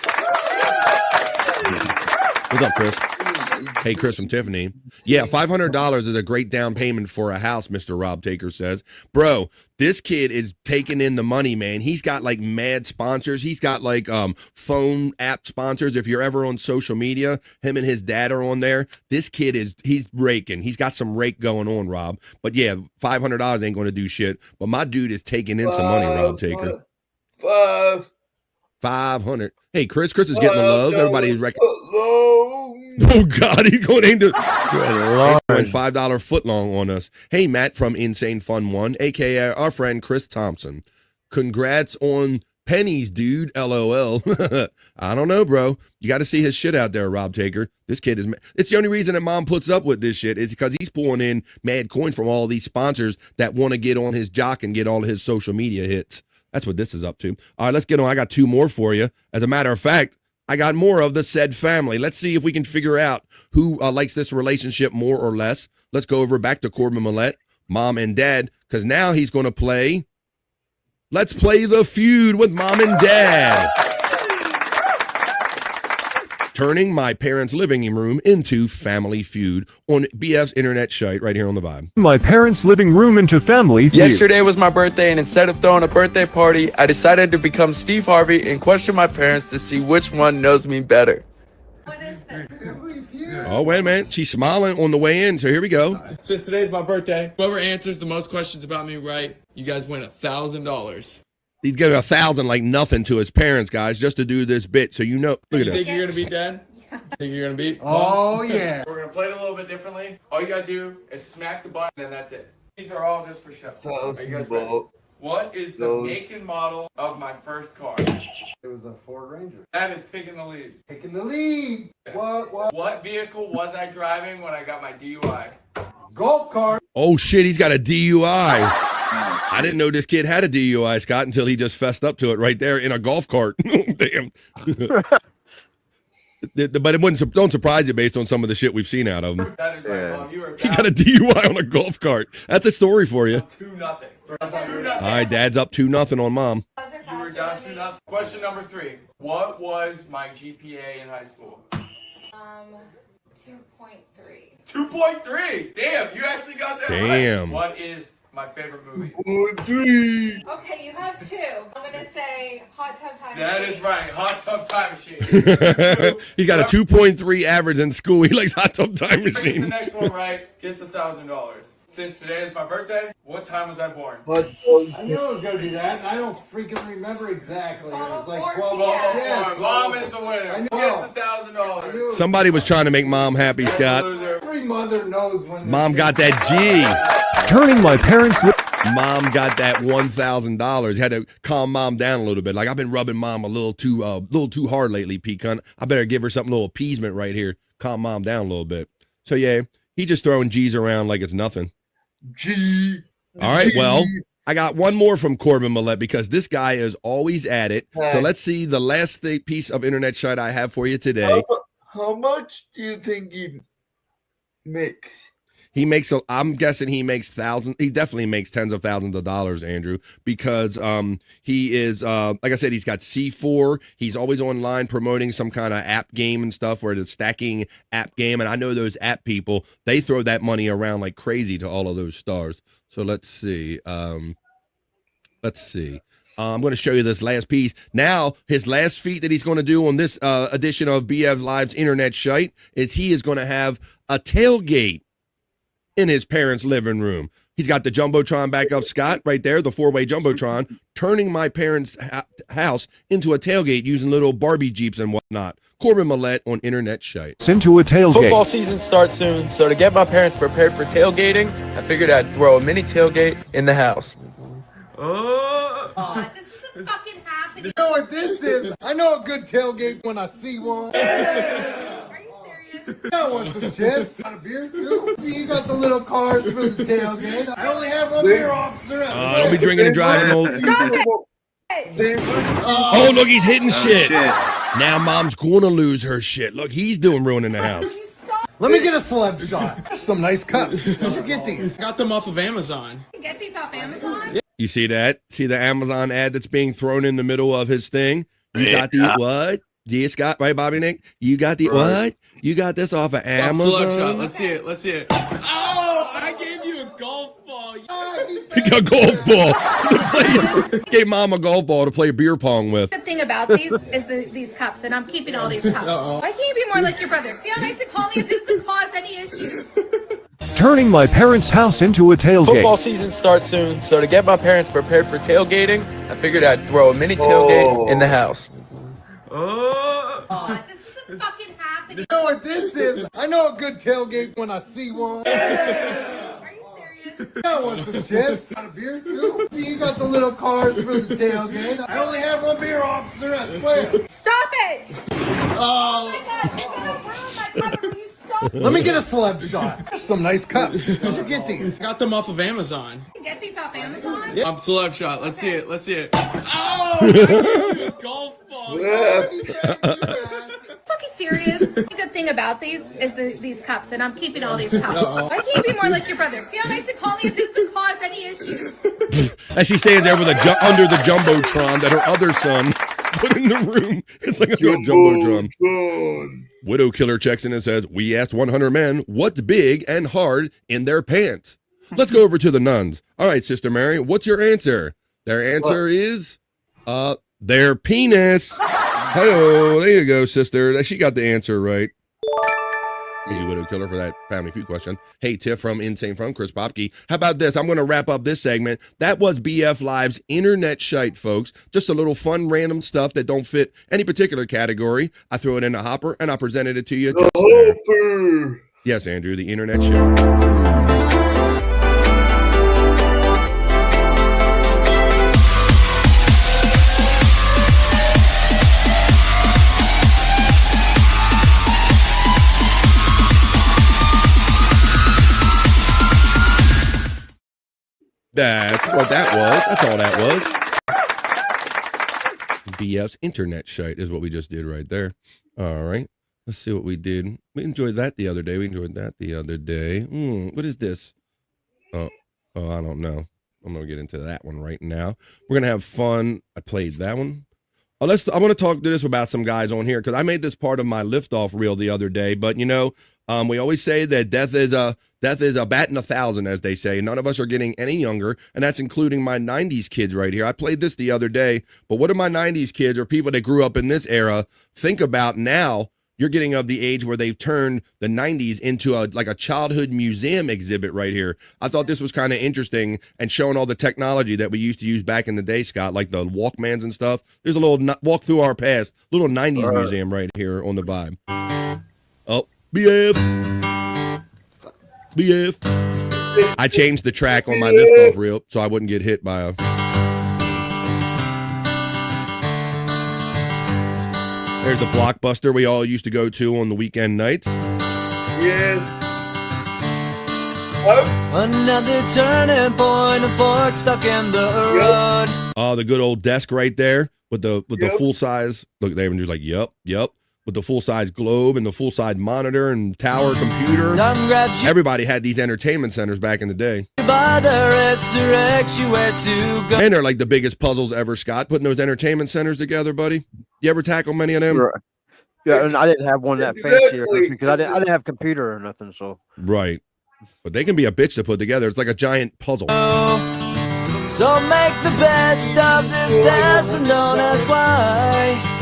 What's up, Chris? Hey, Chris from Tiffany. Yeah, $500 is a great down payment for a house, Mr. Rob Taker says. Bro, this kid is taking in the money, man. He's got like mad sponsors. He's got like phone app sponsors. If you're ever on social media, him and his dad are on there. This kid he's raking. He's got some rake going on, Rob. But yeah, $500 ain't going to do shit. But my dude is taking in some money, Rob Taker. 500. Hey, Chris is getting the love. Everybody's Oh God, he's going into $5 footlong on us. Hey, Matt from Insane Fun 1, aka our friend Chris Thompson. Congrats on pennies, dude. LOL. I don't know, bro. You got to see his shit out there, Rob Taker. This kid is. It's the only reason that Mom puts up with this shit is because he's pulling in mad coin from all these sponsors that want to get on his jock and get all of his social media hits. That's what this is up to. All right, let's get on. I got two more for you. As a matter of fact, I got more of the said family. Let's see if we can figure out who likes this relationship more or less. Let's go over back to Corbin Millette, Mom and Dad, because now he's going to play. Let's play the feud with Mom and Dad. Turning my parents' living room into Family Feud on BF's Internet Shite right here on the Vibe. My parents' living room into Family Feud. Yesterday was my birthday, and instead of throwing a birthday party, I decided to become Steve Harvey and question my parents to see which one knows me better. Oh, wait a minute. She's smiling on the way in, so here we go. Since today's my birthday, whoever answers the most questions about me right, you guys win $1,000. He's giving 1,000 like nothing to his parents, guys, just to do this bit. So you know, look at You this. think you're gonna beat Dad? Think you're gonna beat? Oh, yeah. We're gonna play it a little bit differently. All you gotta do is smack the button, and that's it. These are all just for show. Are you guys ready? What is the make and model of my first car? It was a Ford Ranger. That is taking the lead. Taking the lead. What vehicle was I driving when I got my DUI? Golf cart. Oh shit, he's got a DUI. I didn't know this kid had a DUI, Scott, until he just fessed up to it right there in a golf cart. Damn. But it wouldn't don't surprise you based on some of the shit we've seen out of him. That is right, Mom. You were He got a DUI on a golf cart. That's a story for you. 2-0. All right, Dad's up 2-0 on Mom. You were down 2-0. Question number 3. What was my GPA in high school? 2.3. 2.3. Damn, you actually got that Damn. right. What is my favorite movie? 3. Okay, you have 2. I'm gonna say Hot Tub Time That Machine. is right. Hot Tub Time Machine. He got a 2.3 average in school. He likes Hot Tub Time Gets the Machine. next one right. Gets $1,000. Since today is my birthday, what time was I born? I knew it was gonna be that. I don't freaking remember exactly. It was like 12. Yes, Mom is the winner. Gets $1,000. Somebody was trying to make Mom happy, Scott. Every mother knows when. Mom got that G. Turning my parents' Mom got that $1,000. Had to calm Mom down a little bit. Like, I've been rubbing Mom a little too hard lately, pecan. I better give her something, a little appeasement right here. Calm Mom down a little bit. So yeah, he just throwing G's around like it's nothing. G. All right, well, I got one more from Corbin Millette because this guy is always at it. So let's see the last piece of internet shite I have for you today. How much do you think he makes? He makes, I'm guessing he makes thousands. He definitely makes tens of thousands of dollars, Andrew, because he is, like I said, he's got C4. He's always online promoting some kind of app game and stuff, where it's stacking app game. And I know those app people, they throw that money around like crazy to all of those stars. So let's see. I'm going to show you this last piece. Now, his last feat that he's going to do on this edition of BF Live's Internet Shite is he is going to have a tailgate in his parents' living room. He's got the Jumbotron back up, Scott, right there, the 4-way Jumbotron, turning my parents' house into a tailgate using little Barbie Jeeps and whatnot. Corbin Millette on Internet Shite. into a tailgate. Football season starts soon, so to get my parents prepared for tailgating, I figured I'd throw a mini tailgate in the house. Oh, this isn't fucking happening. You know what this is? I know a good tailgate when I see one. Are you serious? I want some chips. Got a beer too. See, you got the little cars for the tailgate. I only have one beer, officer. Don't be drinking and driving, old. Stop it! Oh, look, he's hitting shit. Now Mom's going to lose her shit. Look, he's ruining the house. Let me get a celeb shot. Some nice cups. Where'd you get these? I got them off of Amazon. You get these off Amazon? You see that? See the Amazon ad that's being thrown in the middle of his thing? You got the what? Yes, Scott, right, Bobby Nick? You got the what? You got this off of Amazon? Let's see it. Let's see it. Oh, I gave you a golf ball. He got a golf ball. Gave Mom a golf ball to play beer pong with. The thing about these is these cups, and I'm keeping all these cups. Why can't you be more like your brother? See how nice you call me? It doesn't cause any issues. Turning my parents' house into a tailgate. Football season starts soon, so to get my parents prepared for tailgating, I figured I'd throw a mini tailgate in the house. Oh, this isn't fucking happening. You know what this is? I know a good tailgate when I see one. Are you serious? I want some chips. Got a beer too. See, you got the little cars for the tailgate. I only have one beer, officer. I swear. Stop it! Oh. my God, you're gonna ruin my brother. Will you stop? Let me get a celeb shot. Some nice cups. Where'd you get these? I got them off of Amazon. You get these off Amazon? I'm celeb shot. Let's see it. Let's see it. Oh, I gave you a golf ball. Fucking serious? The good thing about these is these cups, and I'm keeping all these cups. Why can't you be more like your brother? See how nice you call me? It doesn't cause any issues. As she stands there with under the Jumbotron that her other son put in the room. It's like a little Jumbotron. Widow killer checks in and says, "We asked 100 men what's big and hard in their pants." Let's go over to the nuns. All right, Sister Mary, what's your answer? Their answer is their penis. Hello, there you go, sister. She got the answer right. Thank you, Widow Killer, for that Family Feud question. Hey, Tiff from Insane from Chris Popke. How about this? I'm going to wrap up this segment. That was BF Live's Internet Shite, folks. Just a little fun, random stuff that don't fit any particular category. I threw it in a hopper, and I presented it to you just there. Yes, Andrew, the Internet Shite. That's what that was. That's all that was. BF's internet Shyt is what we just did right there. All right. Let's see what we did. We enjoyed that the other day. What is this? Oh, I don't know. I'm going to get into that one right now. We're going to have fun. I played that one. I want to talk to this about some guys on here because I made this part of my liftoff reel the other day. But, we always say that death is a bat in 1,000, as they say. None of us are getting any younger, and that's including my 90s kids right here. I played this the other day, but what do my 90s kids or people that grew up in this era think about now? You're getting of the age where they've turned the 90s into a childhood museum exhibit right here. I thought this was kind of interesting and showing all the technology that we used to use back in the day, Scott, like the Walkmans and stuff. There's a little walk through our past, little 90s museum right here on the vibe. Oh, BF. I changed the track on my liftoff reel so I wouldn't get hit by a... There's the Blockbuster we all used to go to on the weekend nights. Yes. Another turning point, a fork stuck in the road. Oh, the good old desk right there with the full size. Look, they were just like, yep. With the full size globe and the full size monitor and tower computer. Everybody had these entertainment centers back in the day. By the rest directs you where to go. And they're like the biggest puzzles ever, Scott, putting those entertainment centers together, buddy. You ever tackle many of them? Right. Yeah, and I didn't have one that fancy because I didn't have a computer or nothing. So right, but they can be a bitch to put together. It's like a giant puzzle. So make the best of this test and don't ask why.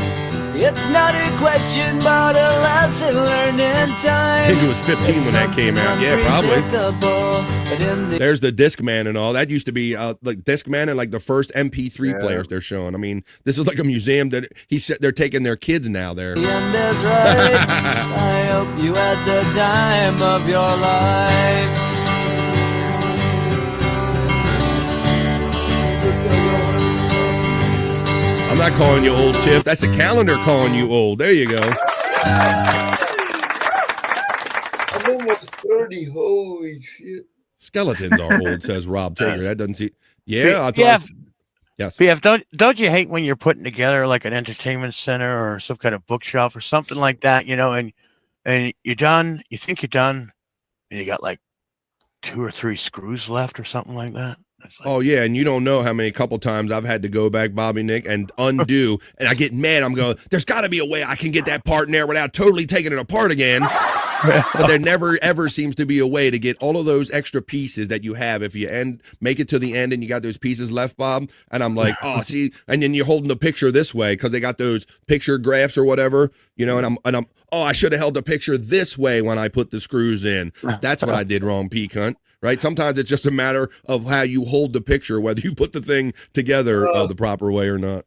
It's not a question, but a lesson learned in time. I think it was 15 when that came out. Yeah, probably. There's the Discman and all. That used to be like Discman and like the first MP3 players they're showing. I mean, this is like a museum that they're taking their kids now there. The end is right. I hope you had the time of your life. I'm not calling you old, Tiff. That's the calendar calling you old. There you go. I'm almost 30. Holy shit. Skeletons are old, says Rob Tager. That doesn't see. Yeah, I BF, thought. Yes. BF, don't you hate when you're putting together like an entertainment center or some kind of bookshelf or something like that, and you're done, you think you're done, and you got like 2 or 3 screws left or something like that? Oh, yeah, and you don't know how many couple times I've had to go back, Bobby Nick, and undo, and I get mad. I'm going, there's got to be a way I can get that part in there without totally taking it apart again. But there never, ever seems to be a way to get all of those extra pieces that you have if you make it to the end and you got those pieces left, Bob. And I'm like, oh, see, and then you're holding the picture this way because they got those picture graphs or whatever, and I'm, oh, I should have held the picture this way when I put the screws in. That's what I did wrong, P-cunt. Right? Sometimes it's just a matter of how you hold the picture, whether you put the thing together the proper way or not.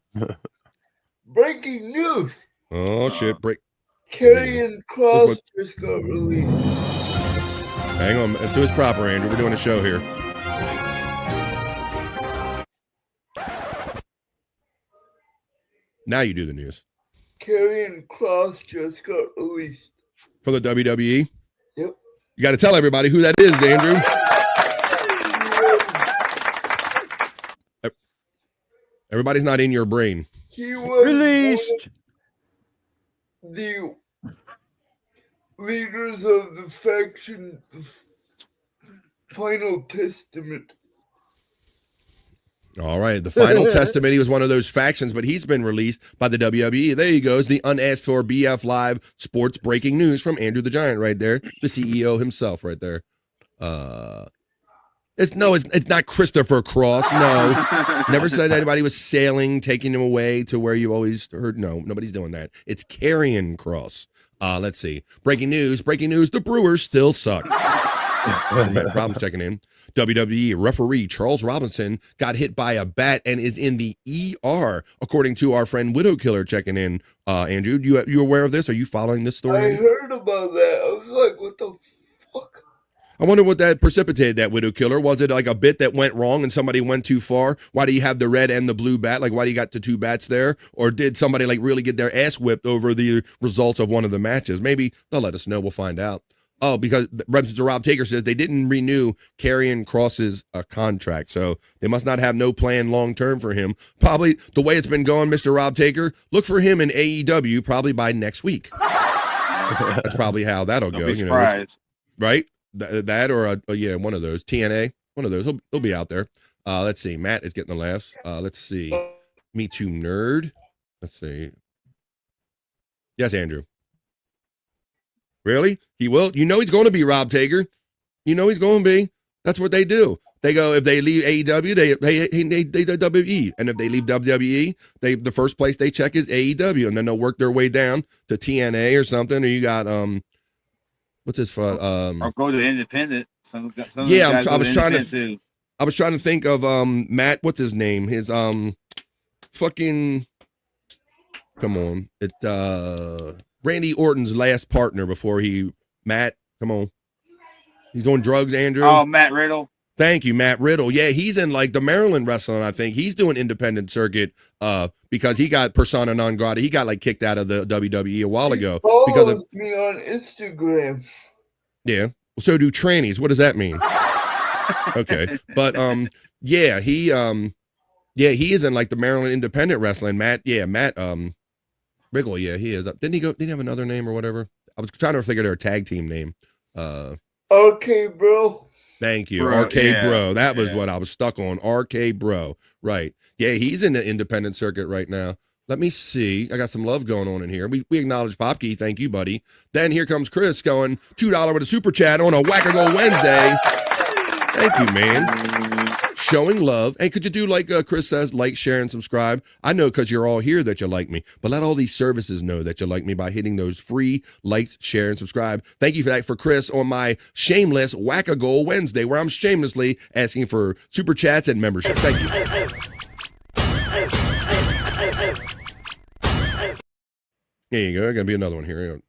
Breaking news. Oh, shit. Carrying Cross just got released. Hang on. Let's do this proper, Andrew. We're doing a show here. Now you do the news. Carrying Cross just got released. For the WWE? Yep. You got to tell everybody who that is, Andrew. Everybody's not in your brain. He was released. The leaders of the faction, the Final Testament. All right, the Final Testament. He was one of those factions, but he's been released by the WWE. There you go. It's the unasked for BF Live sports breaking news from Andrew the Giant right there, the CEO himself right there. It's not Christopher Cross. No, never said anybody was sailing, taking him away to where you always heard. No, nobody's doing that. It's Karrion Kross. Let's see. Breaking news. The Brewers still suck. Problems checking in. WWE referee Charles Robinson got hit by a bat and is in the ER, according to our friend Widow Killer checking in. Andrew, you aware of this? Are you following this story? I heard about that. I was like, what the fuck? I wonder what that precipitated, that Widow Killer. Was it like a bit that went wrong and somebody went too far? Why do you have the red and the blue bat? Like, why do you got the 2 bats there? Or did somebody like really get their ass whipped over the results of one of the matches? Maybe they'll let us know. We'll find out. Oh, because Representative Rob Taker says they didn't renew Karrion Kross's contract, so they must not have no plan long term for him. Probably the way it's been going, Mr. Rob Taker, look for him in AEW probably by next week. That's probably how that'll go. You know, right? That or yeah, one of those TNA, one of those. He'll be out there. Let's see. Matt is getting the laughs. Let's see. Me Too Nerd. Let's see. Yes, Andrew. Really? He will? You know he's going to be Rob Taker. You know he's going to be. That's what they do. They go, if they leave AEW, they WWE. And if they leave WWE, the first place they check is AEW. And then they'll work their way down to TNA or something. Or you got, what's his, or go to independent. Yeah, I was trying to think of, Matt, what's his name? His, fucking, come on. Randy Orton's last partner before Matt, come on. He's on drugs, Andrew. Oh, Matt Riddle. Thank you, Matt Riddle. Yeah, he's in like the Maryland wrestling, I think. He's doing independent circuit because he got persona non grata. He got like kicked out of the WWE a while ago. Follows me on Instagram. Yeah. So do trannies. What does that mean? Okay. But yeah, he is in like the Maryland independent wrestling. Matt Riddle, yeah, he is. Didn't he have another name or whatever? I was trying to figure their tag team name. Okay, bro. Thank you. RK Bro. That was what I was stuck on. RK Bro. Right. Yeah, he's in the independent circuit right now. Let me see. I got some love going on in here. We acknowledge Popkey. Thank you, buddy. Then here comes Chris going $2 with a super chat on a Wackago Wednesday. Thank you, man. Showing love. Hey, could you do like Chris says, like, share, and subscribe? I know because you're all here that you like me, but let all these services know that you like me by hitting those free likes, share, and subscribe. Thank you for that for Chris on my shameless Whack-A-Goal Wednesday, where I'm shamelessly asking for super chats and membership. Thank you. There you go. Gonna be another one here.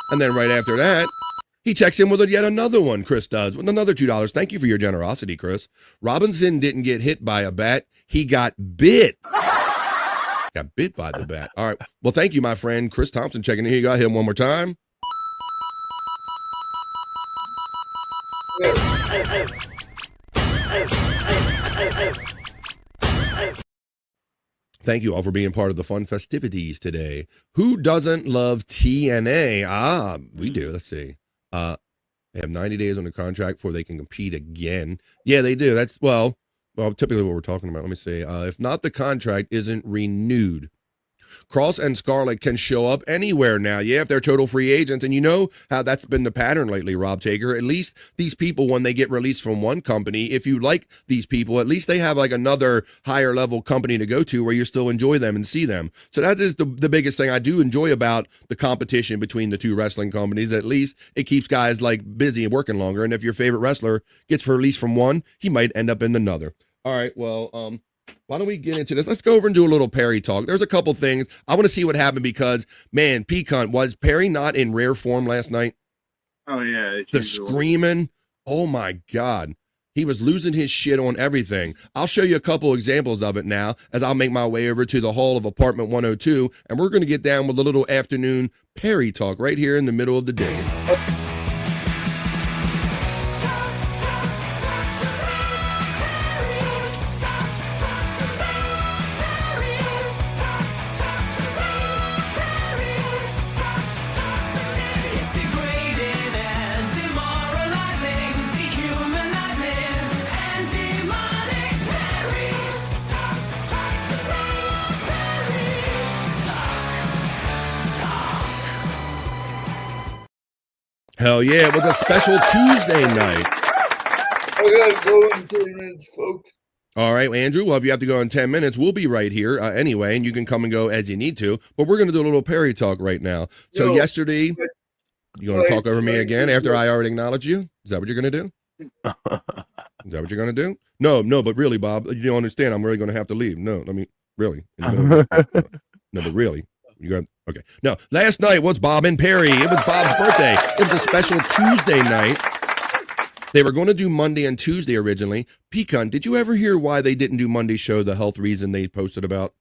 And then right after that, he checks in with yet another one, Chris does, with another $2. Thank you for your generosity, Chris. Robinson didn't get hit by a bat. He got bit. Got bit by the bat. All right. Well, thank you, my friend. Chris Thompson checking in. Here you go. Hit him one more time. Thank you all for being part of the fun festivities today. Who doesn't love TNA? We do. Let's see. They have 90 days on the contract before they can compete again. Yeah, they do. That's, well, typically what we're talking about. Let me see. If not, the contract isn't renewed. Cross and Scarlett can show up anywhere now. Yeah, if they're total free agents. And you know how that's been the pattern lately, Rob Taker. At least these people, when they get released from one company, if you like these people, at least they have like another higher level company to go to where you still enjoy them and see them. So that is the biggest thing I do enjoy about the competition between the two wrestling companies. At least it keeps guys like busy and working longer. And if your favorite wrestler gets released from one, he might end up in another. All right, well, why don't we get into this? Let's go over and do a little Perry talk. There's a couple things. I want to see what happened because, man, Pecan, was Perry not in rare form last night? Oh, yeah. The screaming. Oh, my God. He was losing his shit on everything. I'll show you a couple examples of it now as I'll make my way over to the hall of apartment 102, and we're going to get down with a little afternoon Perry talk right here in the middle of the day. Hell yeah, it was a special Tuesday night. I gotta go in 10 minutes, folks. All right, Andrew, well, if you have to go in 10 minutes, we'll be right here anyway, and you can come and go as you need to, but we're going to do a little Perry talk right now. So yesterday, you going to talk over me again after I already acknowledged you? Is that what you're going to do? Is that what you're going to do? No, but really, Bob, you don't understand. I'm really going to have to leave. No, I mean, really. No, but really. You got okay. No, last night was Bob and Perry. It was Bob's birthday. It was a special Tuesday night. They were going to do Monday and Tuesday originally. Pecan, did you ever hear why they didn't do Monday's show? The health reason they posted about?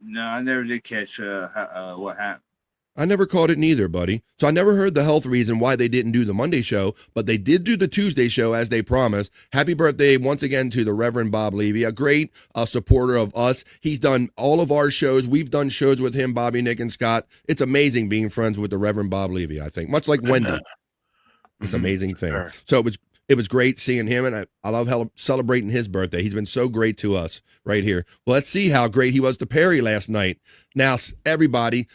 No, I never did catch what happened. I never caught it neither, buddy. So I never heard the health reason why they didn't do the Monday show, but they did do the Tuesday show as they promised. Happy birthday once again to the Reverend Bob Levy, a great supporter of us. He's done all of our shows. We've done shows with him, Bobby, Nick, and Scott. It's amazing being friends with the Reverend Bob Levy, I think. Much like Wendy. It's an amazing thing. Sure. So it was great seeing him, and I love celebrating his birthday. He's been so great to us right here. Well, let's see how great he was to Perry last night. Now, everybody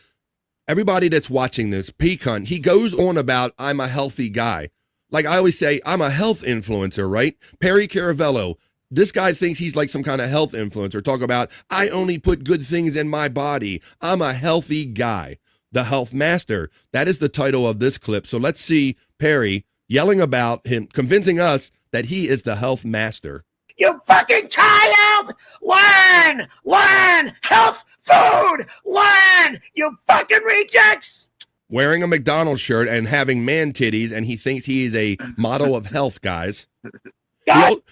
that's watching this, Pecan, he goes on about, I'm a healthy guy. Like I always say, I'm a health influencer, right? Perry Caravello, this guy thinks he's like some kind of health influencer. Talk about, I only put good things in my body. I'm a healthy guy. The Health Master. That is the title of this clip. So let's see Perry yelling about him, convincing us that he is the Health Master. You fucking child! Learn! Health food! Learn! You fucking rejects! Wearing a McDonald's shirt and having man titties, and he thinks he is a model of health, guys.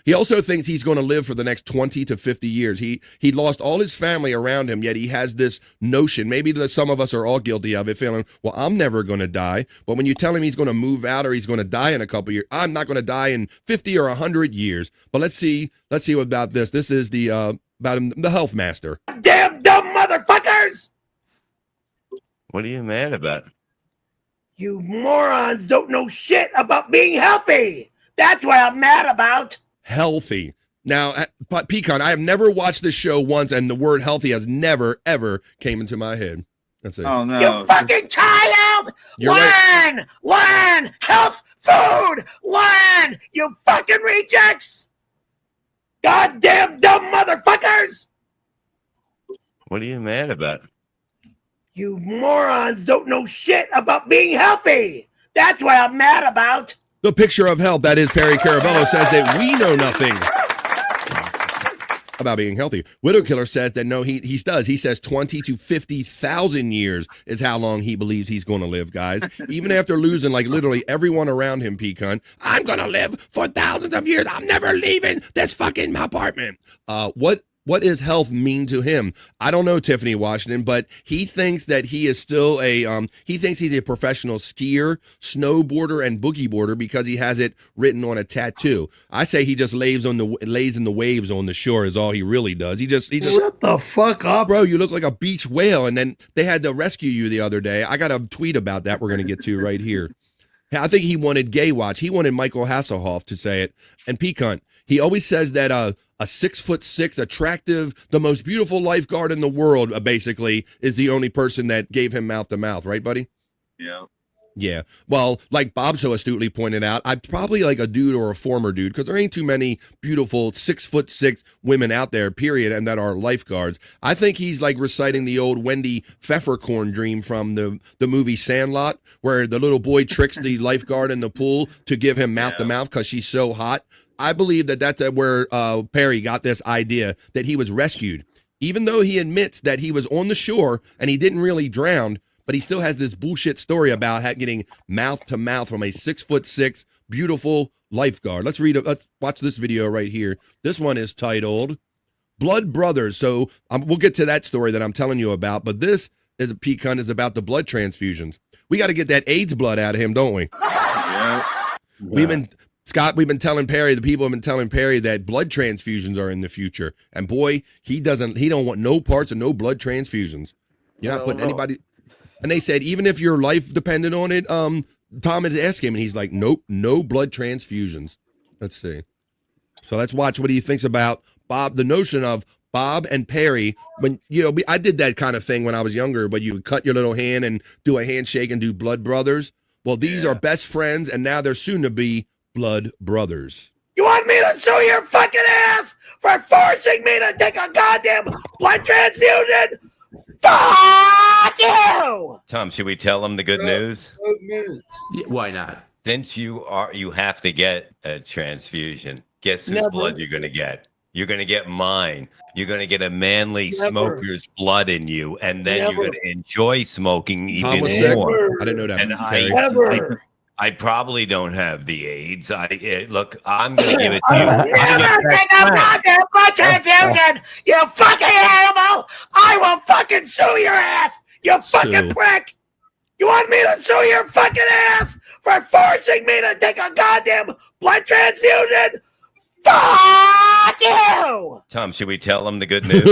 He also thinks he's going to live for the next 20 to 50 years. He lost all his family around him, yet he has this notion, maybe some of us are all guilty of it, feeling, well, I'm never going to die. But when you tell him he's going to move out or he's going to die in a couple years, I'm not going to die in 50 or 100 years. But let's see about this. This is the about him, the Health Master. Damn dumb motherfuckers! What are you mad about? You morons don't know shit about being healthy! That's what I'm mad about. Healthy. Now, Pecan, I have never watched this show once, and the word healthy has never, ever came into my head. That's it. Oh, no. You fucking child! You're Learn! Health food! Learn! You fucking rejects! Goddamn dumb motherfuckers! What are you mad about? You morons don't know shit about being healthy! That's what I'm mad about. The picture of health, that is Perry Caravello, says that we know nothing about being healthy. Widow Killer says that no, he does. He says 20 to 50,000 years is how long he believes he's going to live, guys. Even after losing like literally everyone around him, Pecan, I'm going to live for thousands of years. I'm never leaving this fucking apartment. What does health mean to him? I don't know, Tiffany Washington, but he thinks that he is still he thinks he's a professional skier, snowboarder, and boogie boarder because he has it written on a tattoo. I say he just lays in the waves on the shore is all he really does. He just shut the fuck up, bro. You look like a beach whale. And then they had to rescue you the other day. I got a tweet about that we're gonna get to right here. I think he wanted Gay Watch. He wanted Michael Hasselhoff to say it. And Pecan, he always says that a 6'6", attractive, the most beautiful lifeguard in the world, basically, is the only person that gave him mouth to mouth, right, buddy? Yeah. Yeah. Well, like Bob so astutely pointed out, I'd probably like a dude or a former dude because there ain't too many beautiful 6'6" women out there, period, and that are lifeguards. I think he's like reciting the old Wendy Pfeffercorn dream from the movie Sandlot, where the little boy tricks the lifeguard in the pool to give him mouth to mouth because she's so hot. I believe that that's where Perry got this idea that he was rescued. Even though he admits that he was on the shore and he didn't really drown, but he still has this bullshit story about getting mouth to mouth from a 6'6" beautiful lifeguard. Let's watch this video right here. This one is titled Blood Brothers. So we'll get to that story that I'm telling you about, but this is Pecan is about the blood transfusions. We got to get that AIDS blood out of him, don't we? Yeah. We've been telling Perry, the people have been telling Perry that blood transfusions are in the future. And boy, he don't want no parts of no blood transfusions. You're not putting anybody. And they said, even if your life depended on it, Tom had asked him and he's like, nope, no blood transfusions. Let's see. So let's watch what he thinks about Bob, the notion of Bob and Perry. When, I did that kind of thing when I was younger, but you would cut your little hand and do a handshake and do blood brothers. Well, these are best friends and now they're soon to be blood brothers. You want me to sue your fucking ass for forcing me to take a goddamn blood transfusion? Fuck you! Tom, should we tell him the good news? Yeah, why not? Since you have to get a transfusion, guess whose blood you're going to get? You're going to get mine. You're going to get a manly smoker's blood in you, and then you're going to enjoy smoking even more. I didn't know that. And I probably don't have the AIDS. Look, I'm going to give it to you. Never take a goddamn blood transfusion, you fucking animal! I will fucking sue your ass, you fucking prick! You want me to sue your fucking ass for forcing me to take a goddamn blood transfusion? Fuck you! Tom, should we tell him the good news?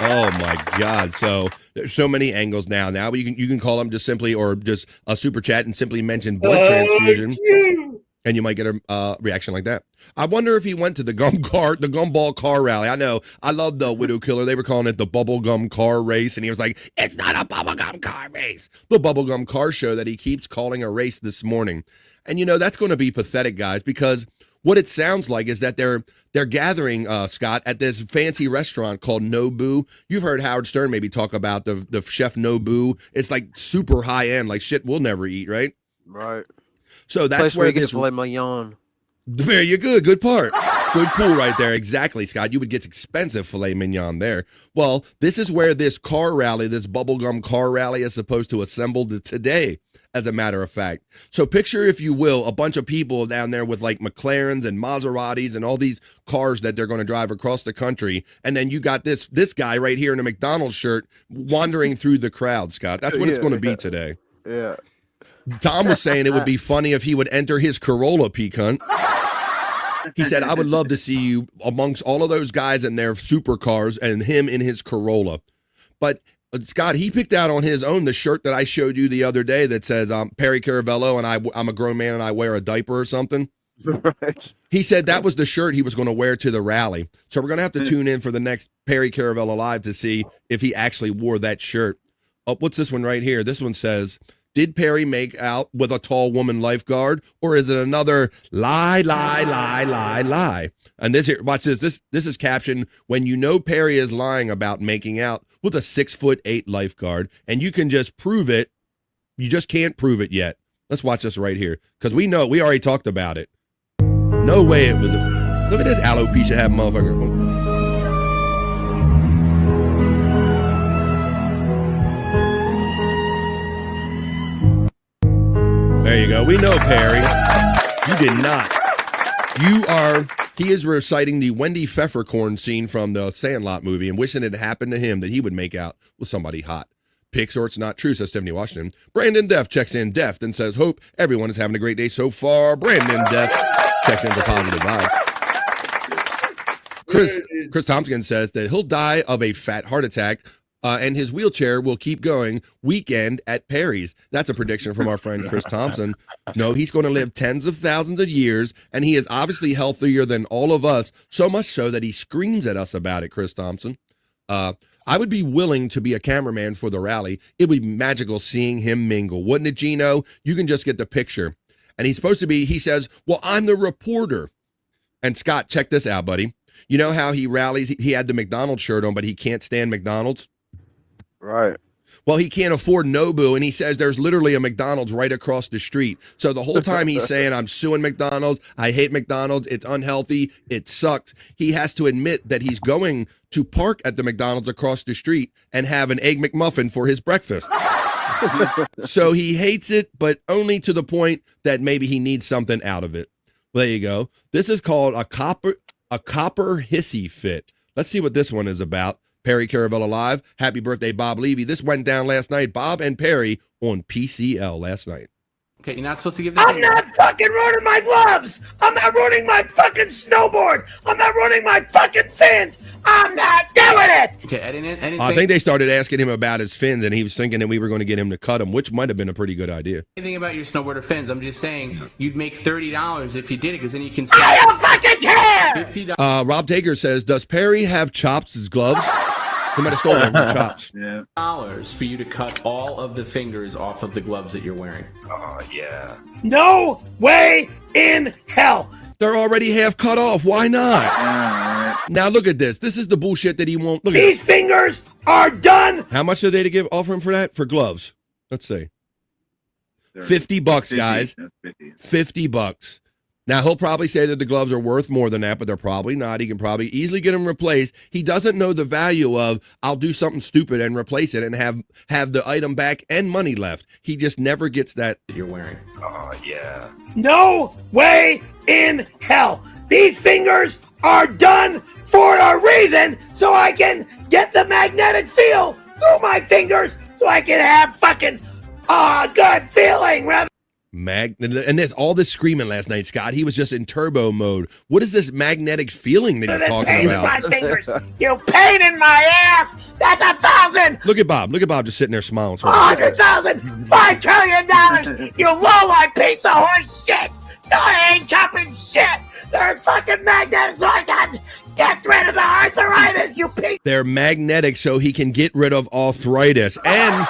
Oh my God! So there's so many angles now. Now you can call him just simply or just a super chat and simply mention blood transfusion, and you might get a reaction like that. I wonder if he went to the gumball car rally. I know. I love the Widow Killer. They were calling it the bubblegum car race, and he was like, "It's not a bubblegum car race." The bubblegum car show that he keeps calling a race this morning, and that's going to be pathetic, guys, because what it sounds like is that they're gathering, Scott, at this fancy restaurant called Nobu. You've heard Howard Stern maybe talk about the chef Nobu. It's like super high end, like shit we'll never eat, right? Right. So that's Place where you get this filet mignon. Very good. Good part. Good pool right there. Exactly, Scott. You would get expensive filet mignon there. Well, this is where this car rally, this bubblegum car rally is supposed to assemble today, as a matter of fact. So picture, if you will, a bunch of people down there with like McLarens and Maseratis and all these cars that they're going to drive across the country. And then you got this guy right here in a McDonald's shirt wandering through the crowd, Scott. That's what it's going to be today. Yeah. Tom was saying it would be funny if he would enter his Corolla, peak hunt. He said, I would love to see you amongst all of those guys in their supercars and him in his Corolla. But Scott, he picked out on his own the shirt that I showed you the other day that says Perry Caravello and I'm a grown man and I wear a diaper or something. Right. He said that was the shirt he was going to wear to the rally. So we're going to have to tune in for the next Perry Caravello Live to see if he actually wore that shirt. Oh, what's this one right here? This one says, did Perry make out with a tall woman lifeguard, or is it another lie? And this here, watch this. This is captioned, when you know Perry is lying about making out with a 6'8" lifeguard, and you can just prove it. You just can't prove it yet. Let's watch this right here, because we already talked about it. No way it was. Look at this alopecia having motherfucker. There you go. We know, Perry. You did not. He is reciting the Wendy Pfeffercorn scene from the Sandlot movie and wishing it happened to him that he would make out with somebody hot. Pics or it's not true, says Stephanie Washington. Brandon Deft checks in Deft and says, hope everyone is having a great day so far. Brandon Deft checks in for positive vibes. Chris Tompkins says that he'll die of a fat heart attack and his wheelchair will keep going weekend at Perry's. That's a prediction from our friend Chris Thompson. No, he's going to live tens of thousands of years, and he is obviously healthier than all of us, so much so that he screams at us about it, Chris Thompson. I would be willing to be a cameraman for the rally. It would be magical seeing him mingle. Wouldn't it, Gino? You can just get the picture. And he's supposed to be, he says, well, I'm the reporter. And Scott, check this out, buddy. You know how he rallies? He had the McDonald's shirt on, but he can't stand McDonald's. Right. Well, he can't afford Nobu, and he says there's literally a McDonald's right across the street. So the whole time he's saying, I'm suing McDonald's, I hate McDonald's, it's unhealthy, it sucks. He has to admit that he's going to park at the McDonald's across the street and have an Egg McMuffin for his breakfast. So he hates it, but only to the point that maybe he needs something out of it. There you go. This is called a copper hissy fit. Let's see what this one is about. Perry Caravello Live. Happy birthday, Bob Levy. This went down last night. Bob and Perry on PCL last night. Okay, you're not supposed to give the I'm not fucking ruining my gloves. I'm not ruining my fucking snowboard. I'm not ruining my fucking fins. I'm not doing it. Okay, I didn't I think they started asking him about his fins, and he was thinking that we were going to get him to cut them, which might have been a pretty good idea. anything about your snowboarder fins. I'm just saying you'd make $30 if you did it, because then you can. I don't fucking care. $50 Rob Taker says, does Perry have chops as gloves? He might have stolen them chops. Yeah. For you to cut all of the fingers off of the gloves that you're wearing. Oh, yeah. No way in hell. They're already half cut off. Why not? Now look at this. This is the bullshit that he won't. Look at These fingers are done. How much are they to offer him for that? For gloves? Let's see. $50, guys. $50. Now, he'll probably say that the gloves are worth more than that, but they're probably not. He can probably easily get them replaced. He doesn't know the value of, I'll do something stupid and replace it and have the item back and money left. He just never gets that. You're wearing. Oh, yeah. No way in hell. These fingers are done for a reason, so I can get the magnetic feel through my fingers so I can have fucking good feeling rather. And there's all this screaming last night, Scott. He was just in turbo mode. What is this magnetic feeling that he's talking pain about? in my fingers. You pain in my ass. That's 1,000. Look at Bob. Look at Bob just sitting there smiling. 100,000. $5 trillion. You low-life piece of horse shit. No, I ain't chopping shit. They're fucking magnets so I can get rid of the arthritis, you piece. They're magnetic so he can get rid of arthritis. And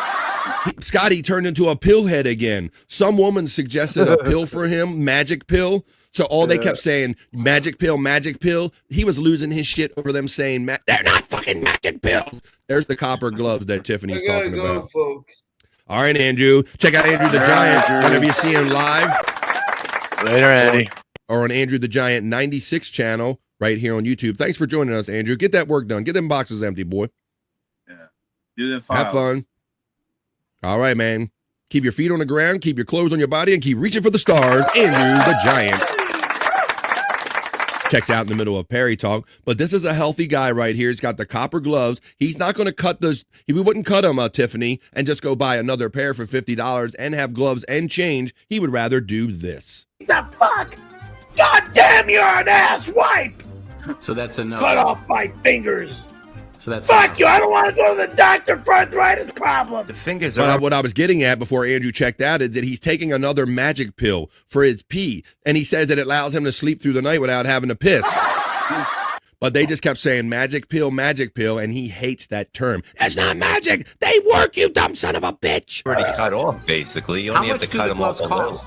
Scotty turned into a pill head again. Some woman suggested a pill for him, magic pill. So all they kept saying, magic pill, magic pill. He was losing his shit over them saying, they're not fucking magic pills. There's the copper gloves that Tiffany's talking about. Folks. All right, Andrew. Check out Andrew the Giant whenever you see him live. Later, Andy. Or on Andrew the Giant 96 channel right here on YouTube. Thanks for joining us, Andrew. Get that work done. Get them boxes empty, boy. Yeah. Do them files. Have fun. All right, man. Keep your feet on the ground, keep your clothes on your body, and keep reaching for the stars. Andrew the Giant. Checks out in the middle of Perry Talk. But this is a healthy guy right here. He's got the copper gloves. He's not going to cut those. We wouldn't cut them, Tiffany, and just go buy another pair for $50 and have gloves and change. He would rather do this. The fuck? God damn, you're an ass wipe. So that's a no. Cut off my fingers. So that's fuck you. I don't want to go to the doctor for arthritis problem. The fingers But are. what I was getting at before Andrew checked out is that he's taking another magic pill for his pee. And he says that it allows him to sleep through the night without having to piss. But they just kept saying magic pill, and he hates that term. That's not magic. They work, you dumb son of a bitch. Already cut off, basically. You only have to cut them off a little.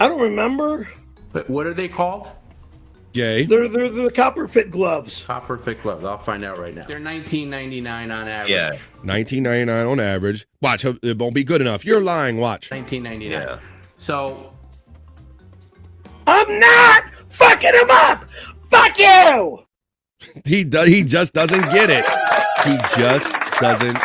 I don't remember. But what are they called? Gay. They're the copper fit gloves. Copper fit gloves. I'll find out right now. They're $19.99 on average. Yeah. $19.99 on average. Watch, it won't be good enough. You're lying. Watch. $19.99. Yeah. So I'm not fucking him up. Fuck you. He just doesn't get it. He just doesn't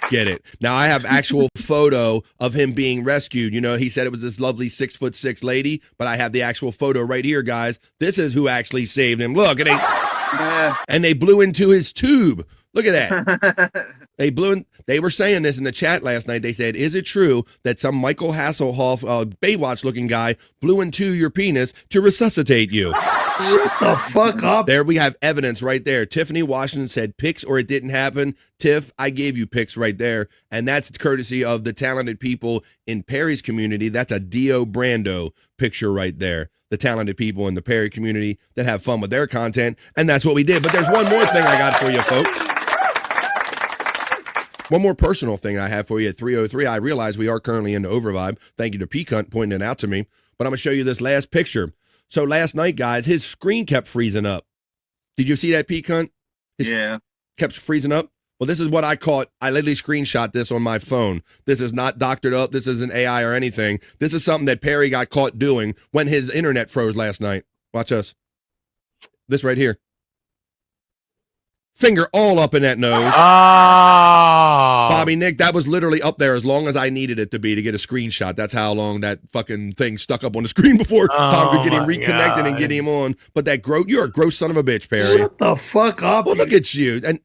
get it. Now I have actual photo of him being rescued. You know, he said it was this lovely 6'6" lady, but I have the actual photo right here, guys. This is who actually saved him. Look, and they blew into his tube. Look at that. They were saying this in the chat last night. They said, is it true that some Michael Hasselhoff, Baywatch looking guy blew into your penis to resuscitate you? Shut the fuck up. There we have evidence right there. Tiffany Washington said pics or it didn't happen. Tiff, I gave you pics right there. And that's courtesy of the talented people in Perry's community. That's a Dio Brando picture right there. The talented people in the Perry community that have fun with their content. And that's what we did. But there's one more thing I got for you, folks. One more personal thing I have for you at 3:03. I realize we are currently in the overvibe. Thank you to P-Cunt pointing it out to me. But I'm going to show you this last picture. So last night, guys, his screen kept freezing up. Did you see that, P-Cunt? Yeah. Kept freezing up? Well, this is what I caught. I literally screenshot this on my phone. This is not doctored up. This isn't AI or anything. This is something that Perry got caught doing when his internet froze last night. Watch us. This right here. Finger all up in that nose. Oh. Bobby Nick, that was literally up there as long as I needed it to be to get a screenshot. That's how long that fucking thing stuck up on the screen before Tom could get him reconnected and get him on. But that you're a gross son of a bitch, Perry. Shut the fuck up. Well, look at you. And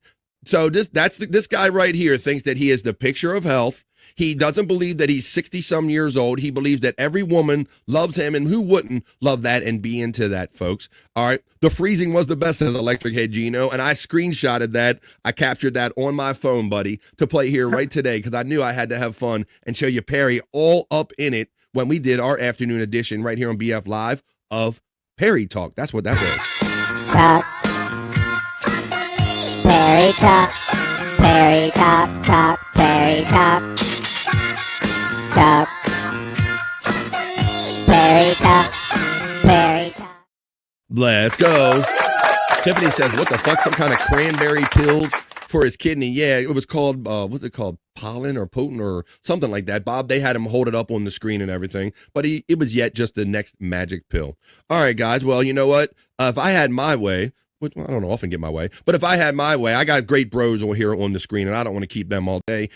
so this guy right here thinks that he is the picture of health. He doesn't believe that he's 60-some years old. He believes that every woman loves him, and who wouldn't love that and be into that, folks? All right, the freezing was the best, as Electric Head Gino, and I screenshotted that. I captured that on my phone, buddy, to play here right today because I knew I had to have fun and show you Perry all up in it when we did our afternoon edition right here on BF Live of Perry Talk. That's what that was. Talk. Perry Talk. Perry Talk. Talk. Perry Talk. Talk. Perry Talk. Perry Talk. Let's go. Tiffany says, what the fuck? Some kind of cranberry pills for his kidney. Yeah, it was called, what's it called? Pollen or potent or something like that. Bob, they had him hold it up on the screen and everything. But it was yet just the next magic pill. All right, guys. Well, you know what? If I had my way, which I don't often get my way. But if I had my way, I got great bros over here on the screen, and I don't want to keep them all day.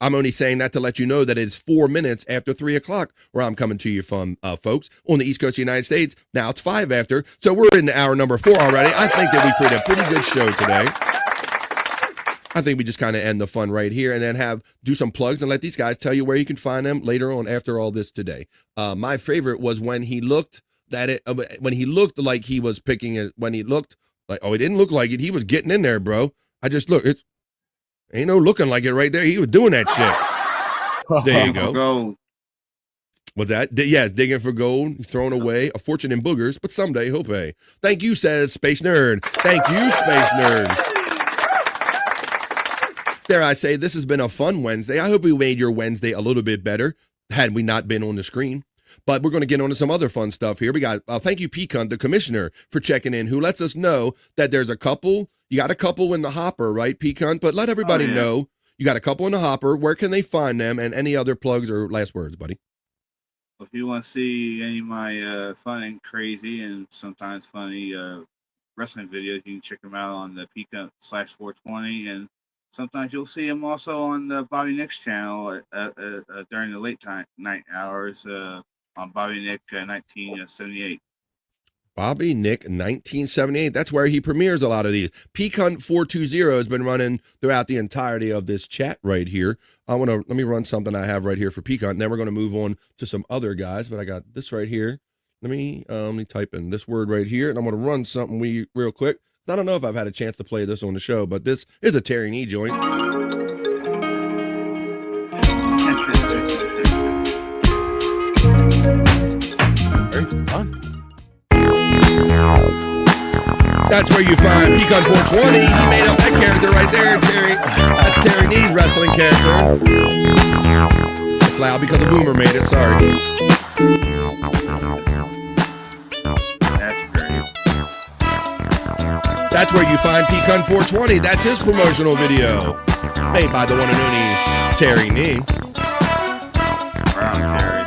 I'm only saying that to let you know that it's 4 minutes after 3 o'clock where I'm coming to you from, folks, on the East Coast of the United States. Now it's 5 after, so we're in hour number 4 already. I think that we put a pretty good show today. I think we just kind of end the fun right here and then do some plugs and let these guys tell you where you can find them later on after all this today. My favorite was when he looked when he looked like he was picking it, when he looked like, oh, he didn't look like it. He was getting in there, bro. I just look, ain't no looking like it right there. He was doing that shit. There you go. Gold. What's that? Yes, digging for gold. He's throwing away a fortune in boogers, but someday he'll pay. Thank you, says Space Nerd. Thank you, Space Nerd. Dare I say, this has been a fun Wednesday. I hope we made your Wednesday a little bit better had we not been on the screen. But we're going to get on to some other fun stuff here. We got, thank you, Pecan, the commissioner, for checking in, who lets us know that there's a couple. You got a couple in the hopper, right, Pecan? But let everybody know you got a couple in the hopper. Where can they find them? And any other plugs or last words, buddy? If you want to see any of my fun and crazy and sometimes funny wrestling videos, you can check them out on the Pecan/420. And sometimes you'll see them also on the Bobby Nick's channel during the late night hours on Bobby Nick 1978. Bobby Nick 1978. That's where he premieres a lot of these. Pecan 420 has been running throughout the entirety of this chat right here. Let me run something I have right here for Pecan. Then we're going to move on to some other guys, but I got this right here. Let me type in this word right here, and I'm going to run something real quick. I don't know if I've had a chance to play this on the show, but this is a Terry Nee joint. Very fun. That's where you find Pecan 420. He made up that character right there, Terry. That's Terry Nee's wrestling character. It's loud because the boomer made it. Sorry. That's great. That's where you find Pecan 420. That's his promotional video, made by the one and only Terry Nee. Brown Terry.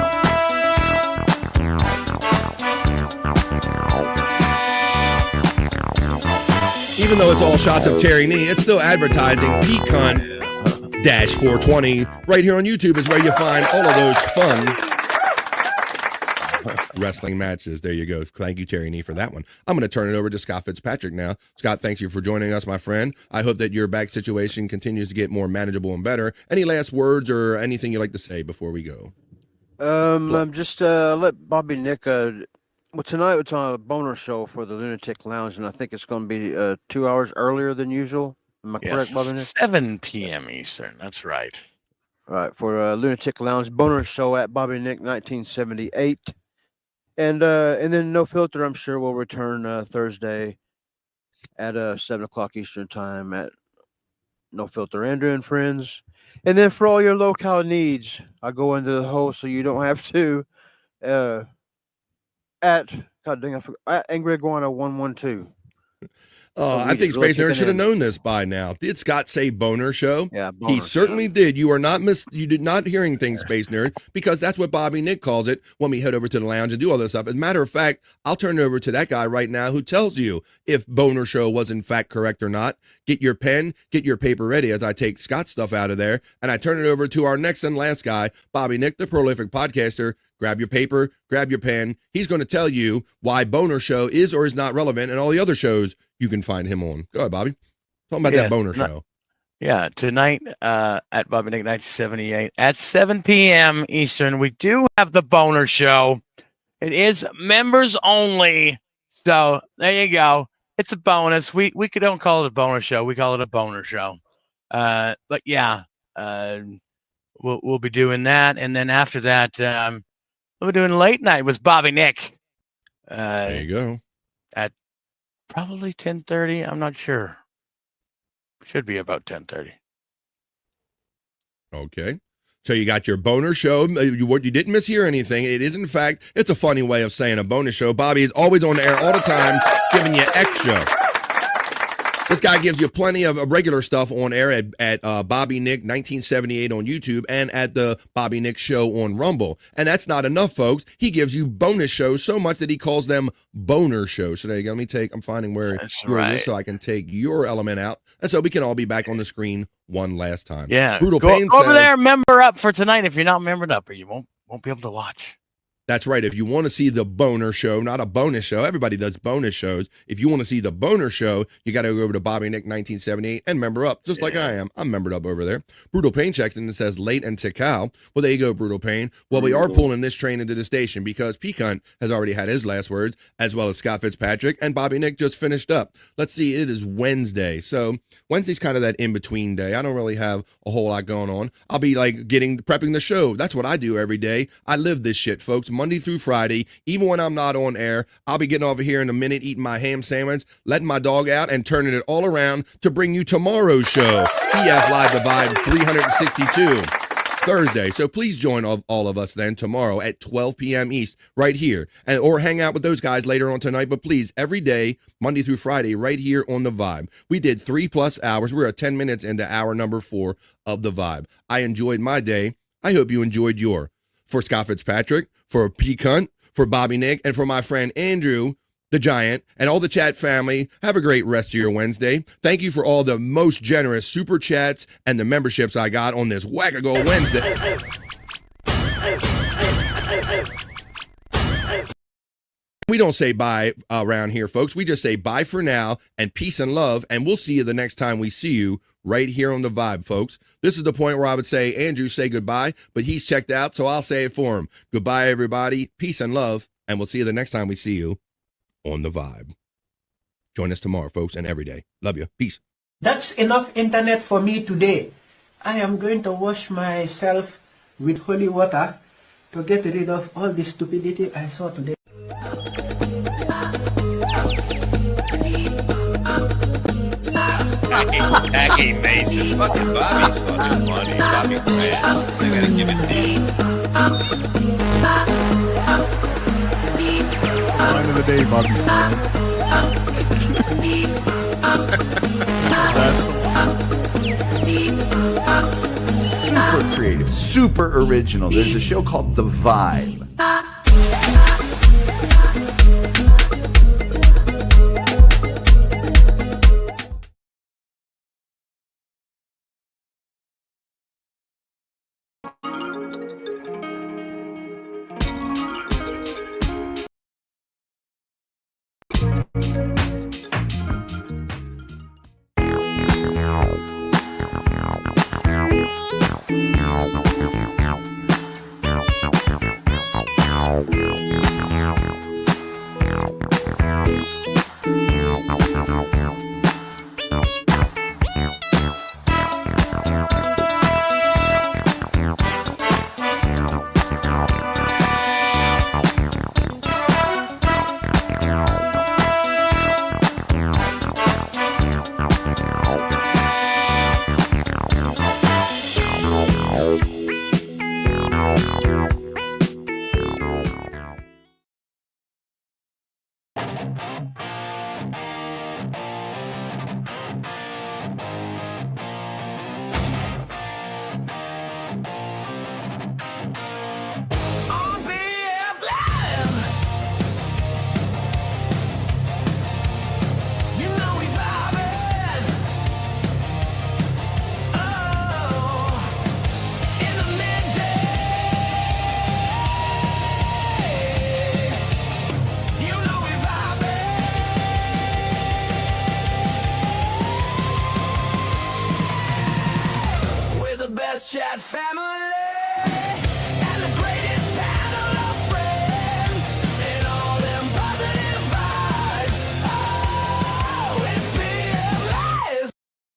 Even though it's all shots of Terry Nee, it's still advertising. Pecan-420 right here on YouTube is where you find all of those fun wrestling matches. There you go. Thank you, Terry Nee, for that one. I'm going to turn it over to Scott Fitzpatrick now. Scott, thanks you for joining us, my friend. I hope that your back situation continues to get more manageable and better. Any last words or anything you'd like to say before we go? I'm just let Bobby Nick. Well, tonight it's on a boner show for the Lunatic Lounge, and I think it's going to be 2 hours earlier than usual. Am I correct, Bobby Nick? 7 p.m. Eastern. That's right. All right, for Lunatic Lounge boner show at Bobby Nick 1978, and then No Filter, I'm sure, will return Thursday at 7 o'clock Eastern time at No Filter Andrew and Friends. And then for all your locale needs, I go into the hole so you don't have to. At Angry Iguana 112. I think Space Nerd should have known this by now. Did Scott say boner show? Yeah, boner he certainly did. You are not you did not hearing things, Space Nerd, because that's what Bobby Nick calls it when we head over to the lounge and do all this stuff. As a matter of fact, I'll turn it over to that guy right now who tells you if boner show was in fact correct or not. Get your pen, get your paper ready as I take Scott's stuff out of there, and I turn it over to our next and last guy, Bobby Nick, the prolific podcaster. Grab your paper, grab your pen. He's going to tell you why Boner Show is or is not relevant and all the other shows you can find him on. Go ahead, Bobby. Talk about that Boner Show. Yeah, tonight at Bobby Nick 1978 at 7 p.m. Eastern, we do have the Boner Show. It is members only. So there you go. It's a bonus. We don't call it a Boner Show. We call it a Boner Show. But yeah, we'll be doing that. And then after that, we're doing late night with Bobby Nick. There you go. At probably 10:30. I'm not sure. Should be about 10:30. Okay. So you got your boner show. You didn't mishear anything. It is, in fact, it's a funny way of saying a bonus show. Bobby is always on the air all the time, giving you extra. This guy gives you plenty of regular stuff on air at Bobby Nick 1978 on YouTube and at the Bobby Nick Show on Rumble. And that's not enough, folks. He gives you bonus shows so much that he calls them boner shows. So there you go. I'm finding where you're is so I can take your element out. And so we can all be back on the screen one last time. Yeah. Brutal Go Pain over says, there, member up for tonight. If you're not membered up, or you won't be able to watch. That's right. If you want to see the boner show, not a bonus show, everybody does bonus shows. If you want to see the boner show, you got to go over to Bobby Nick 1978 and member up, just like I am. I'm membered up over there. Brutal Pain checks in and says late and Tikal. Well, there you go, Brutal Pain. Well, we are pulling this train into the station because Peacunt has already had his last words, as well as Scott Fitzpatrick, and Bobby Nick just finished up. Let's see, it is Wednesday. So Wednesday's kind of that in-between day. I don't really have a whole lot going on. I'll be like prepping the show. That's what I do every day. I live this shit, folks, Monday through Friday. Even when I'm not on air, I'll be getting over here in a minute, eating my ham sandwich, letting my dog out, and turning it all around to bring you tomorrow's show, EF Live the Vibe 362, Thursday. So please join all of us then tomorrow at 12 p.m. East right here, or hang out with those guys later on tonight. But please, every day, Monday through Friday, right here on the Vibe. We did 3+ hours. We're 10 minutes into hour number 4 of the Vibe. I enjoyed my day. I hope you enjoyed your. For Scott Fitzpatrick, for Peacunt, for Bobby Nick, and for my friend Andrew, the Giant, and all the chat family, have a great rest of your Wednesday. Thank you for all the most generous super chats and the memberships I got on this Wackago Wednesday. We don't say bye around here, folks. We just say bye for now and peace and love, and we'll see you the next time we see you right here on the Vibe, folks. This is the point where I would say, Andrew, say goodbye, but he's checked out, so I'll say it for him. Goodbye, everybody. Peace and love, and we'll see you the next time we see you on the Vibe. Join us tomorrow, folks, and every day. Love you. Peace. That's enough internet for me today. I am going to wash myself with holy water to get rid of all the stupidity I saw today. Jackie Mason. Fucking Bobby's fucking funny. Bobby's great. I gotta give it to you. End of the day, Bobby's Super creative, super original. There's a show called The Vibe.